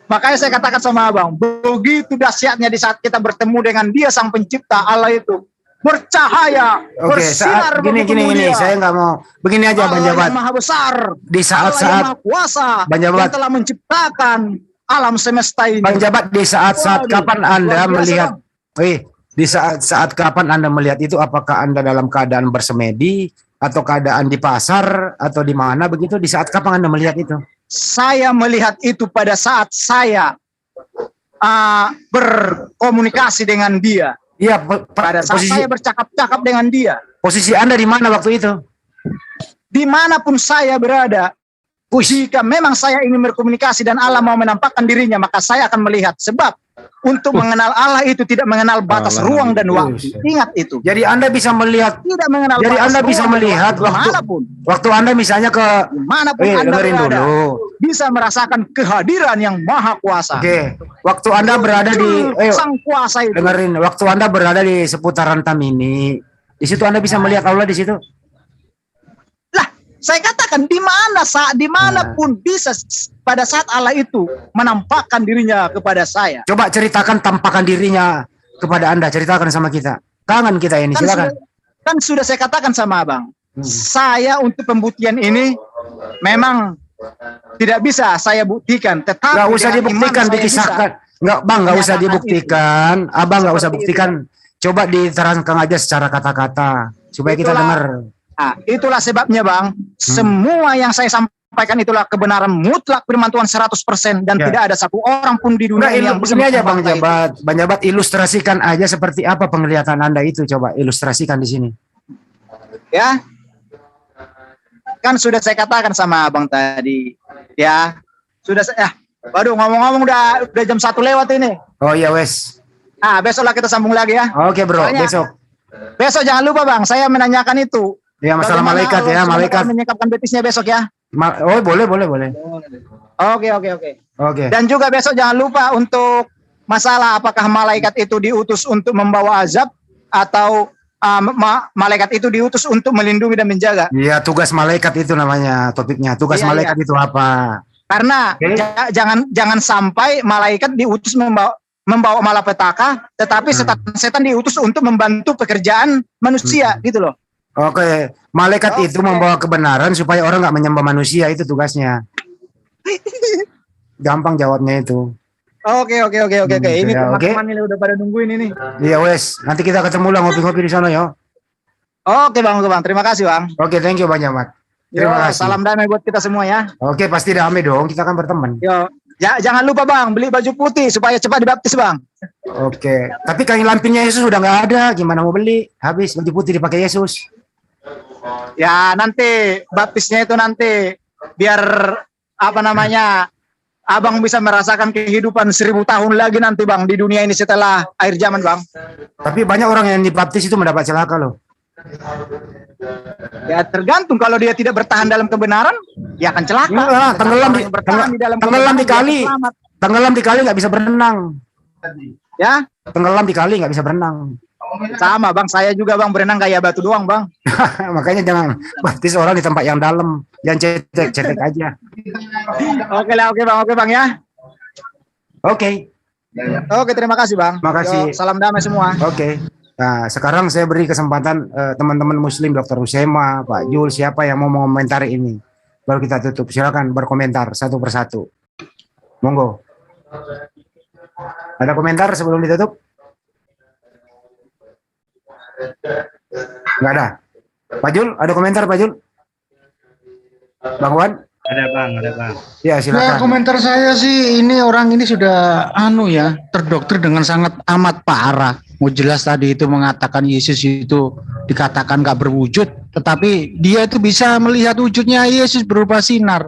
Makanya saya katakan sama Abang, begitu dahsyatnya di saat kita bertemu dengan Dia Sang Pencipta Allah itu. Bercahaya, bersinar. Gini, saya nggak mau. Begini aja, Bang Jabat. Maha besar. Di saat-saat Maha kuasa, Bang Jabat, yang telah menciptakan alam semesta ini. Bang Jabat, di saat-saat kapan Anda melihat? Di saat kapan Anda melihat itu? Apakah Anda dalam keadaan bersemedi atau keadaan di pasar atau di mana begitu? Di saat kapan Anda melihat itu? Saya melihat itu pada saat saya berkomunikasi dengan Dia. Iya, pada saat saya bercakap-cakap dengan Dia. Posisi Anda di mana waktu itu? Dimanapun saya berada, jika memang saya ingin berkomunikasi dan Allah mau menampakkan dirinya, maka saya akan melihat. Sebab untuk mengenal Allah itu tidak mengenal batas ruang dan waktu. Ingat itu. Jadi Anda bisa melihat. Tidak mengenal. Jadi Anda bisa melihat waktu Anda misalnya ke dimanapun Anda berada, bisa merasakan kehadiran yang maha kuasa. Oke. Waktu Anda berada di Sang Kuasa itu. Dengerin. Waktu Anda berada di seputaran Tamini, di situ Anda bisa melihat Allah di situ. Lah, saya katakan dimanapun bisa pada saat Allah itu menampakkan dirinya kepada saya. Coba ceritakan tampakan dirinya kepada Anda, ceritakan sama kita. Kangen kita ini, silakan. Kan sudah saya katakan sama Abang. Saya untuk pembuktian ini memang tidak bisa saya buktikan, tetapi nggak usah dibuktikan, dikisahkan. Nggak, Bang, nggak usah dibuktikan. Abang nggak usah buktikan. coba diterangkan aja secara kata-kata supaya kita Itulah. dengar. Nah, itulah sebabnya Bang, semua yang saya sampaikan itulah kebenaran mutlak firman Tuhan 100% dan Ya. tidak ada satu orang pun di dunia Enggak, ini yang bisa ini aja Bang membantah itu. Jabat. Bang Jabat ilustrasikan aja seperti apa penglihatan Anda itu, coba ilustrasikan di sini. Ya. Kan sudah saya katakan sama Abang tadi. Ya. Sudah saya waduh, ngomong-ngomong udah jam 1 lewat ini. Oh iya wes. Ah, besoklah kita sambung lagi ya. Oke bro, Soalnya- besok. Besok jangan lupa Bang, saya menanyakan itu. Ya masalah Bagaimana malaikat ya, Allah malaikat. SWT menyingkapkan betisnya besok ya. Oh boleh. Oke. Oke. Dan juga besok jangan lupa untuk masalah apakah malaikat itu diutus untuk membawa azab atau malaikat itu diutus untuk melindungi dan menjaga. Iya, tugas malaikat itu namanya topiknya. Tugas Iya, malaikat itu apa? Karena Oke. jangan sampai malaikat diutus membawa malapetaka, tetapi setan diutus untuk membantu pekerjaan manusia gitu loh. Oke, malaikat itu Oke. membawa kebenaran supaya orang nggak menyembah manusia, itu tugasnya. Gampang jawabnya itu. Oke. Ini Ya, oke. teman-teman ini udah pada nungguin ini. Iya wes, nanti kita ketemu lah ngopi-ngopi di sana ya. Oke Bang. Terima kasih Bang. Oke, thank you Bang Jamat. Terima Yo, kasih. salam damai buat kita semua ya. Oke, pasti damai dong, kita kan berteman. Yo, jangan lupa Bang, beli baju putih supaya cepat dibaptis Bang. Oke, tapi kain lampinnya Yesus udah nggak ada, gimana mau beli? Habis baju putih dipakai Yesus. Ya nanti baptisnya itu nanti biar apa namanya Abang bisa merasakan kehidupan 1000 tahun lagi nanti Bang di dunia ini setelah akhir zaman Bang. Tapi banyak orang yang dibaptis itu mendapat celaka loh. Ya tergantung kalau dia tidak bertahan dalam kebenaran, ya akan celaka. Enggak, tenggelam Orang di- yang bertahan di dalam tenggelam kebenaran, di dia kali. akan selamat. Tenggelam di kali nggak bisa berenang. Ya, Tenggelam di kali nggak bisa berenang. sama Bang, saya juga Bang berenang kayak batu doang Bang. Makanya jangan baptis orang di tempat yang dalam, yang cetek aja. Oke Bang ya. Oke, Oke, terima kasih Bang. Makasih. Yo, salam damai semua. oke. Nah, sekarang saya beri kesempatan teman-teman Muslim, Dr. Usema, Pak Jul, siapa yang mau mengomentari ini. Baru kita tutup. Silakan berkomentar satu persatu. Monggo. Ada komentar sebelum ditutup? Nggak ada. Pak Jul, ada komentar Pak Jul? Bang Wan? Ada bang. Ya, Ya, silakan. komentar saya sih ini orang ini sudah terdoktrin dengan sangat amat parah. Mau jelas tadi itu mengatakan Yesus itu dikatakan gak berwujud, tetapi dia itu bisa melihat wujudnya Yesus berupa sinar.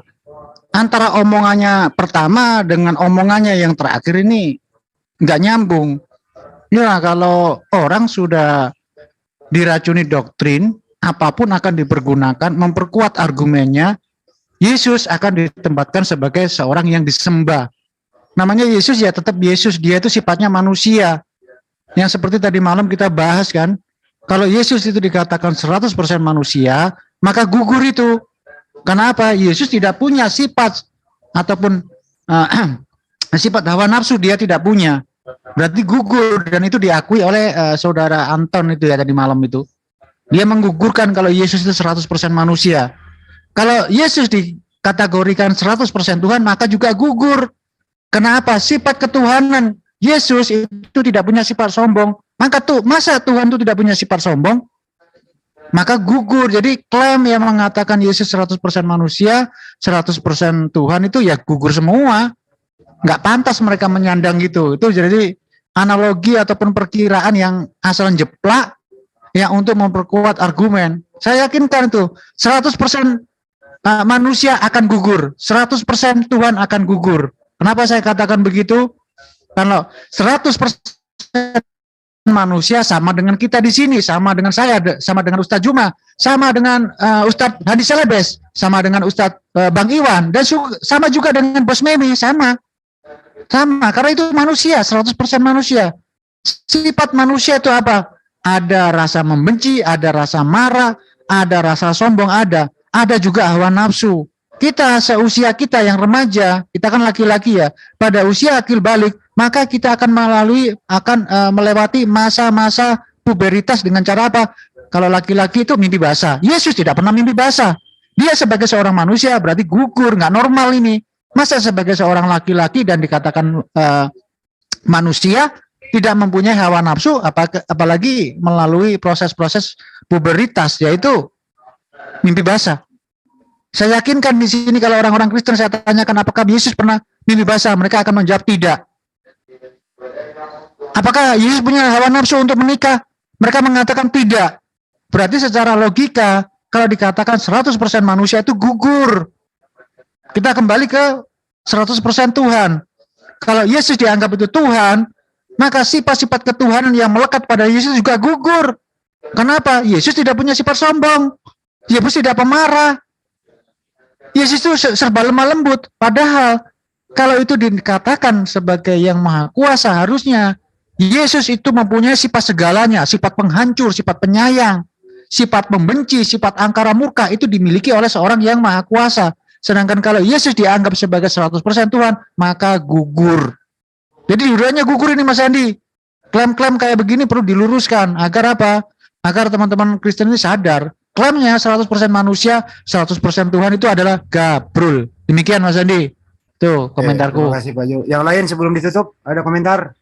Antara omongannya pertama dengan omongannya yang terakhir ini nggak nyambung. Ya, kalau orang sudah diracuni doktrin, apapun akan dipergunakan memperkuat argumennya. Yesus akan ditempatkan sebagai seorang yang disembah. Namanya Yesus ya tetap Yesus, dia itu sifatnya manusia. Yang seperti tadi malam kita bahas kan, kalau Yesus itu dikatakan 100% manusia, maka gugur itu. Kenapa? Yesus tidak punya sifat ataupun sifat hawa nafsu, dia tidak punya. Berarti gugur, dan itu diakui oleh saudara Anton itu ya tadi malam itu. Dia menggugurkan kalau Yesus itu 100% manusia. Kalau Yesus dikategorikan 100% Tuhan, maka juga gugur. Kenapa? Sifat ketuhanan Yesus itu tidak punya sifat sombong. Masa Tuhan itu tidak punya sifat sombong? Maka gugur. Jadi klaim yang mengatakan Yesus 100% manusia, 100% Tuhan itu ya gugur semua. Nggak pantas mereka menyandang gitu. Itu jadi analogi ataupun perkiraan yang asal jeplak yang untuk memperkuat argumen. Saya yakinkan itu 100% manusia akan gugur, 100% Tuhan akan gugur. Kenapa saya katakan begitu? Kalau 100% manusia sama dengan kita di sini, sama dengan saya, sama dengan Ustadz Juma, sama dengan Ustadz Hadi Selebes, sama dengan Ustadz Bang Iwan, dan sama juga dengan Bos Memi, sama, karena itu manusia, 100% manusia. Sifat manusia itu apa? Ada rasa membenci, ada rasa marah, ada rasa sombong, ada juga hawa nafsu. Kita seusia kita yang remaja, kita kan laki-laki ya, pada usia akil balik, maka kita akan melewati masa-masa puberitas dengan cara apa? Kalau laki-laki itu mimpi basah. Yesus tidak pernah mimpi basah. Dia sebagai seorang manusia berarti gugur, nggak normal ini. Masa sebagai seorang laki-laki dan dikatakan manusia, tidak mempunyai hawa nafsu, apalagi melalui proses-proses puberitas, yaitu mimpi basah. Saya yakinkan di sini kalau orang-orang Kristen saya tanyakan apakah Yesus pernah mimpi basah, mereka akan menjawab tidak. Apakah Yesus punya hawa nafsu untuk menikah? Mereka mengatakan tidak. Berarti secara logika, kalau dikatakan 100% manusia itu gugur. Kita kembali ke 100% Tuhan. Kalau Yesus dianggap itu Tuhan, maka sifat-sifat ketuhanan yang melekat pada Yesus juga gugur. Kenapa? Yesus tidak punya sifat sombong. Yesus tidak pemarah. Yesus itu serba lemah lembut. Padahal, kalau itu dikatakan sebagai yang maha kuasa, harusnya Yesus itu mempunyai sifat segalanya, sifat penghancur, sifat penyayang, sifat membenci, sifat angkara murka, itu dimiliki oleh seorang yang maha kuasa. Sedangkan kalau Yesus dianggap sebagai 100% Tuhan, maka gugur. Jadi dua-duanya gugur ini Mas Andi. Klaim-klaim kayak begini perlu diluruskan. Agar apa? Agar teman-teman Kristen ini sadar, klaimnya 100% manusia, 100% Tuhan itu adalah gabrul. Demikian Mas Andi. Tuh komentarku. Terima kasih Pak Jo. Yang lain sebelum ditutup, ada komentar?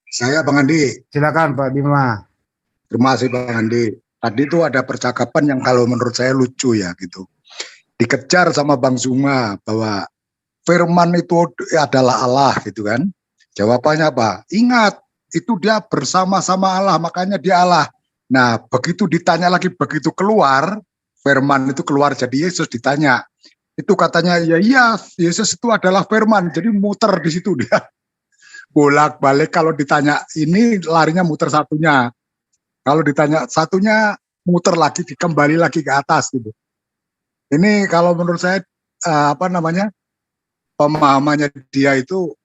Saya Bang Andi. Silakan Pak Bima. Terima kasih Bang Andi. Tadi itu ada percakapan yang kalau menurut saya lucu ya gitu. Dikejar sama Bang Zuma bahwa firman itu adalah Allah gitu kan. Jawabannya apa? Ingat, itu dia bersama-sama Allah, makanya dia Allah. Nah, begitu ditanya lagi, begitu keluar, firman itu keluar jadi Yesus ditanya. Itu katanya, ya iya, Yesus itu adalah firman, jadi muter di situ dia. Bolak-balik kalau ditanya ini larinya muter satunya. Kalau ditanya satunya muter lagi, kembali lagi ke atas gitu. Ini kalau menurut saya pemahamannya dia itu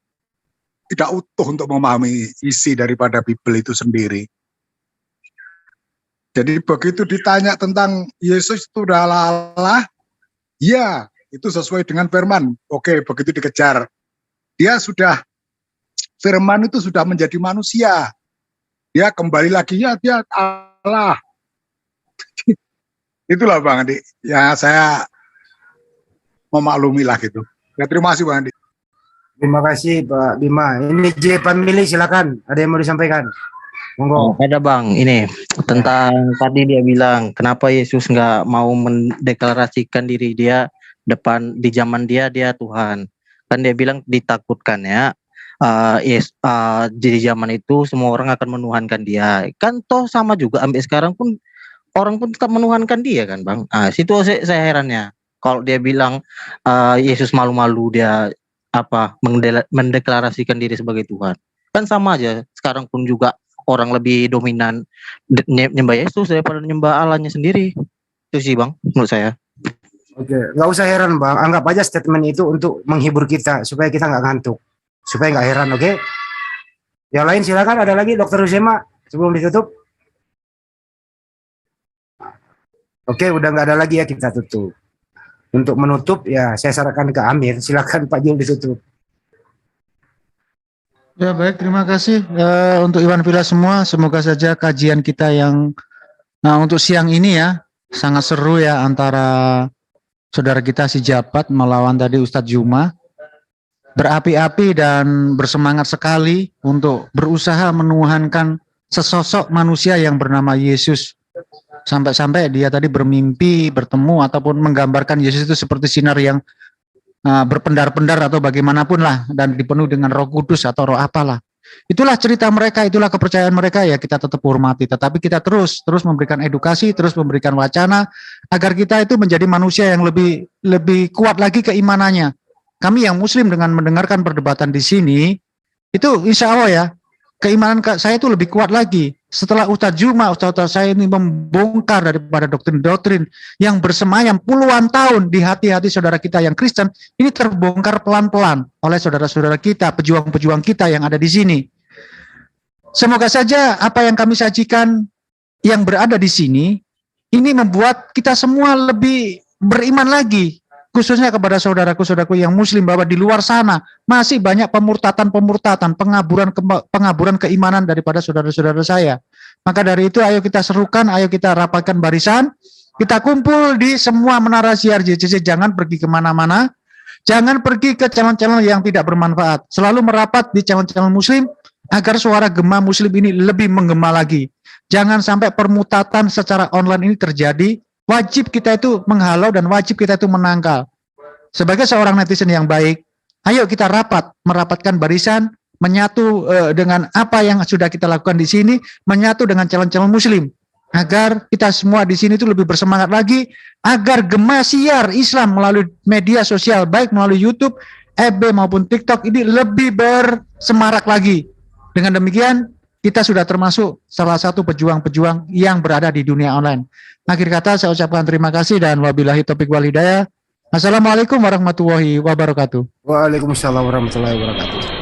tidak utuh untuk memahami isi daripada Bible itu sendiri. Jadi begitu ditanya tentang Yesus itu adalah Allah, ya itu sesuai dengan firman. Oke, begitu dikejar, dia sudah firman itu sudah menjadi manusia. Dia kembali lagi, ya dia Allah. Itulah Bang Andi. Ya saya memaklumi lah gitu. Ya terima kasih Bang Andi. Terima kasih Pak Bima. Ini J Pamili, silakan. Ada yang mau disampaikan? Monggo. Ada Bang, ini tentang tadi dia bilang kenapa Yesus nggak mau mendeklarasikan diri dia di zaman dia Tuhan. Kan dia bilang ditakutkan ya. Di zaman itu semua orang akan menuhankan dia. Kan toh sama juga sampai sekarang pun orang pun tetap menuhankan dia kan Bang. Situ saya herannya. Kalau dia bilang Yesus malu-malu dia mendeklarasikan diri sebagai Tuhan. Kan sama aja. Sekarang pun juga orang lebih dominan nyembah Yesus daripada nyembah Allahnya sendiri. Itu sih Bang menurut saya. Oke, nggak usah heran Bang. Anggap aja statement itu untuk menghibur kita supaya kita nggak ngantuk. Supaya nggak heran, oke? Yang lain silakan, ada lagi Dokter Uzema sebelum ditutup. Oke, udah nggak ada lagi ya, kita tutup. Untuk menutup ya saya sarankan ke Amir, silakan Pak Jul ditutup. Ya baik, terima kasih untuk Iwan Villa semua. Semoga saja kajian kita yang untuk siang ini ya sangat seru ya antara saudara kita si Jabat melawan tadi Ustadz Juma. Berapi-api dan bersemangat sekali untuk berusaha menuhankan sesosok manusia yang bernama Yesus. Sampai-sampai dia tadi bermimpi, bertemu, ataupun menggambarkan Yesus itu seperti sinar yang berpendar-pendar atau bagaimanapun lah, dan dipenuhi dengan Roh Kudus atau roh apalah. Itulah cerita mereka, itulah kepercayaan mereka, ya kita tetap hormati. Tetapi kita terus memberikan edukasi, terus memberikan wacana, agar kita itu menjadi manusia yang lebih kuat lagi keimanannya. Kami yang Muslim dengan mendengarkan perdebatan di sini, itu insya Allah ya, keimanan saya itu lebih kuat lagi. Setelah Ustadz Juma, Ustadz saya ini membongkar daripada doktrin-doktrin yang bersemayam puluhan tahun di hati-hati saudara kita yang Kristen, ini terbongkar pelan-pelan oleh saudara-saudara kita, pejuang-pejuang kita yang ada di sini. Semoga saja apa yang kami sajikan yang berada di sini, ini membuat kita semua lebih beriman lagi, khususnya kepada saudaraku-saudaraku yang Muslim, bahwa di luar sana masih banyak pemurtatan, pengaburan keimanan daripada saudara-saudara saya. Maka dari itu ayo kita serukan, ayo kita rapatkan barisan, kita kumpul di semua menara siar JCC, jangan pergi kemana-mana, jangan pergi ke channel-channel yang tidak bermanfaat, selalu merapat di channel-channel Muslim, agar suara gema Muslim ini lebih menggema lagi. Jangan sampai permutatan secara online ini terjadi. Wajib kita itu menghalau dan wajib kita itu menangkal. Sebagai seorang netizen yang baik, ayo kita merapatkan barisan, menyatu dengan apa yang sudah kita lakukan di sini, menyatu dengan calon-calon Muslim, agar kita semua di sini itu lebih bersemangat lagi, agar gema siar Islam melalui media sosial, baik melalui YouTube, FB maupun TikTok ini lebih bersemarak lagi. Dengan demikian, kita sudah termasuk salah satu pejuang-pejuang yang berada di dunia online. Akhir kata saya ucapkan terima kasih dan wabillahi taufiq wal hidayah. Assalamualaikum warahmatullahi wabarakatuh. Waalaikumsalam warahmatullahi wabarakatuh.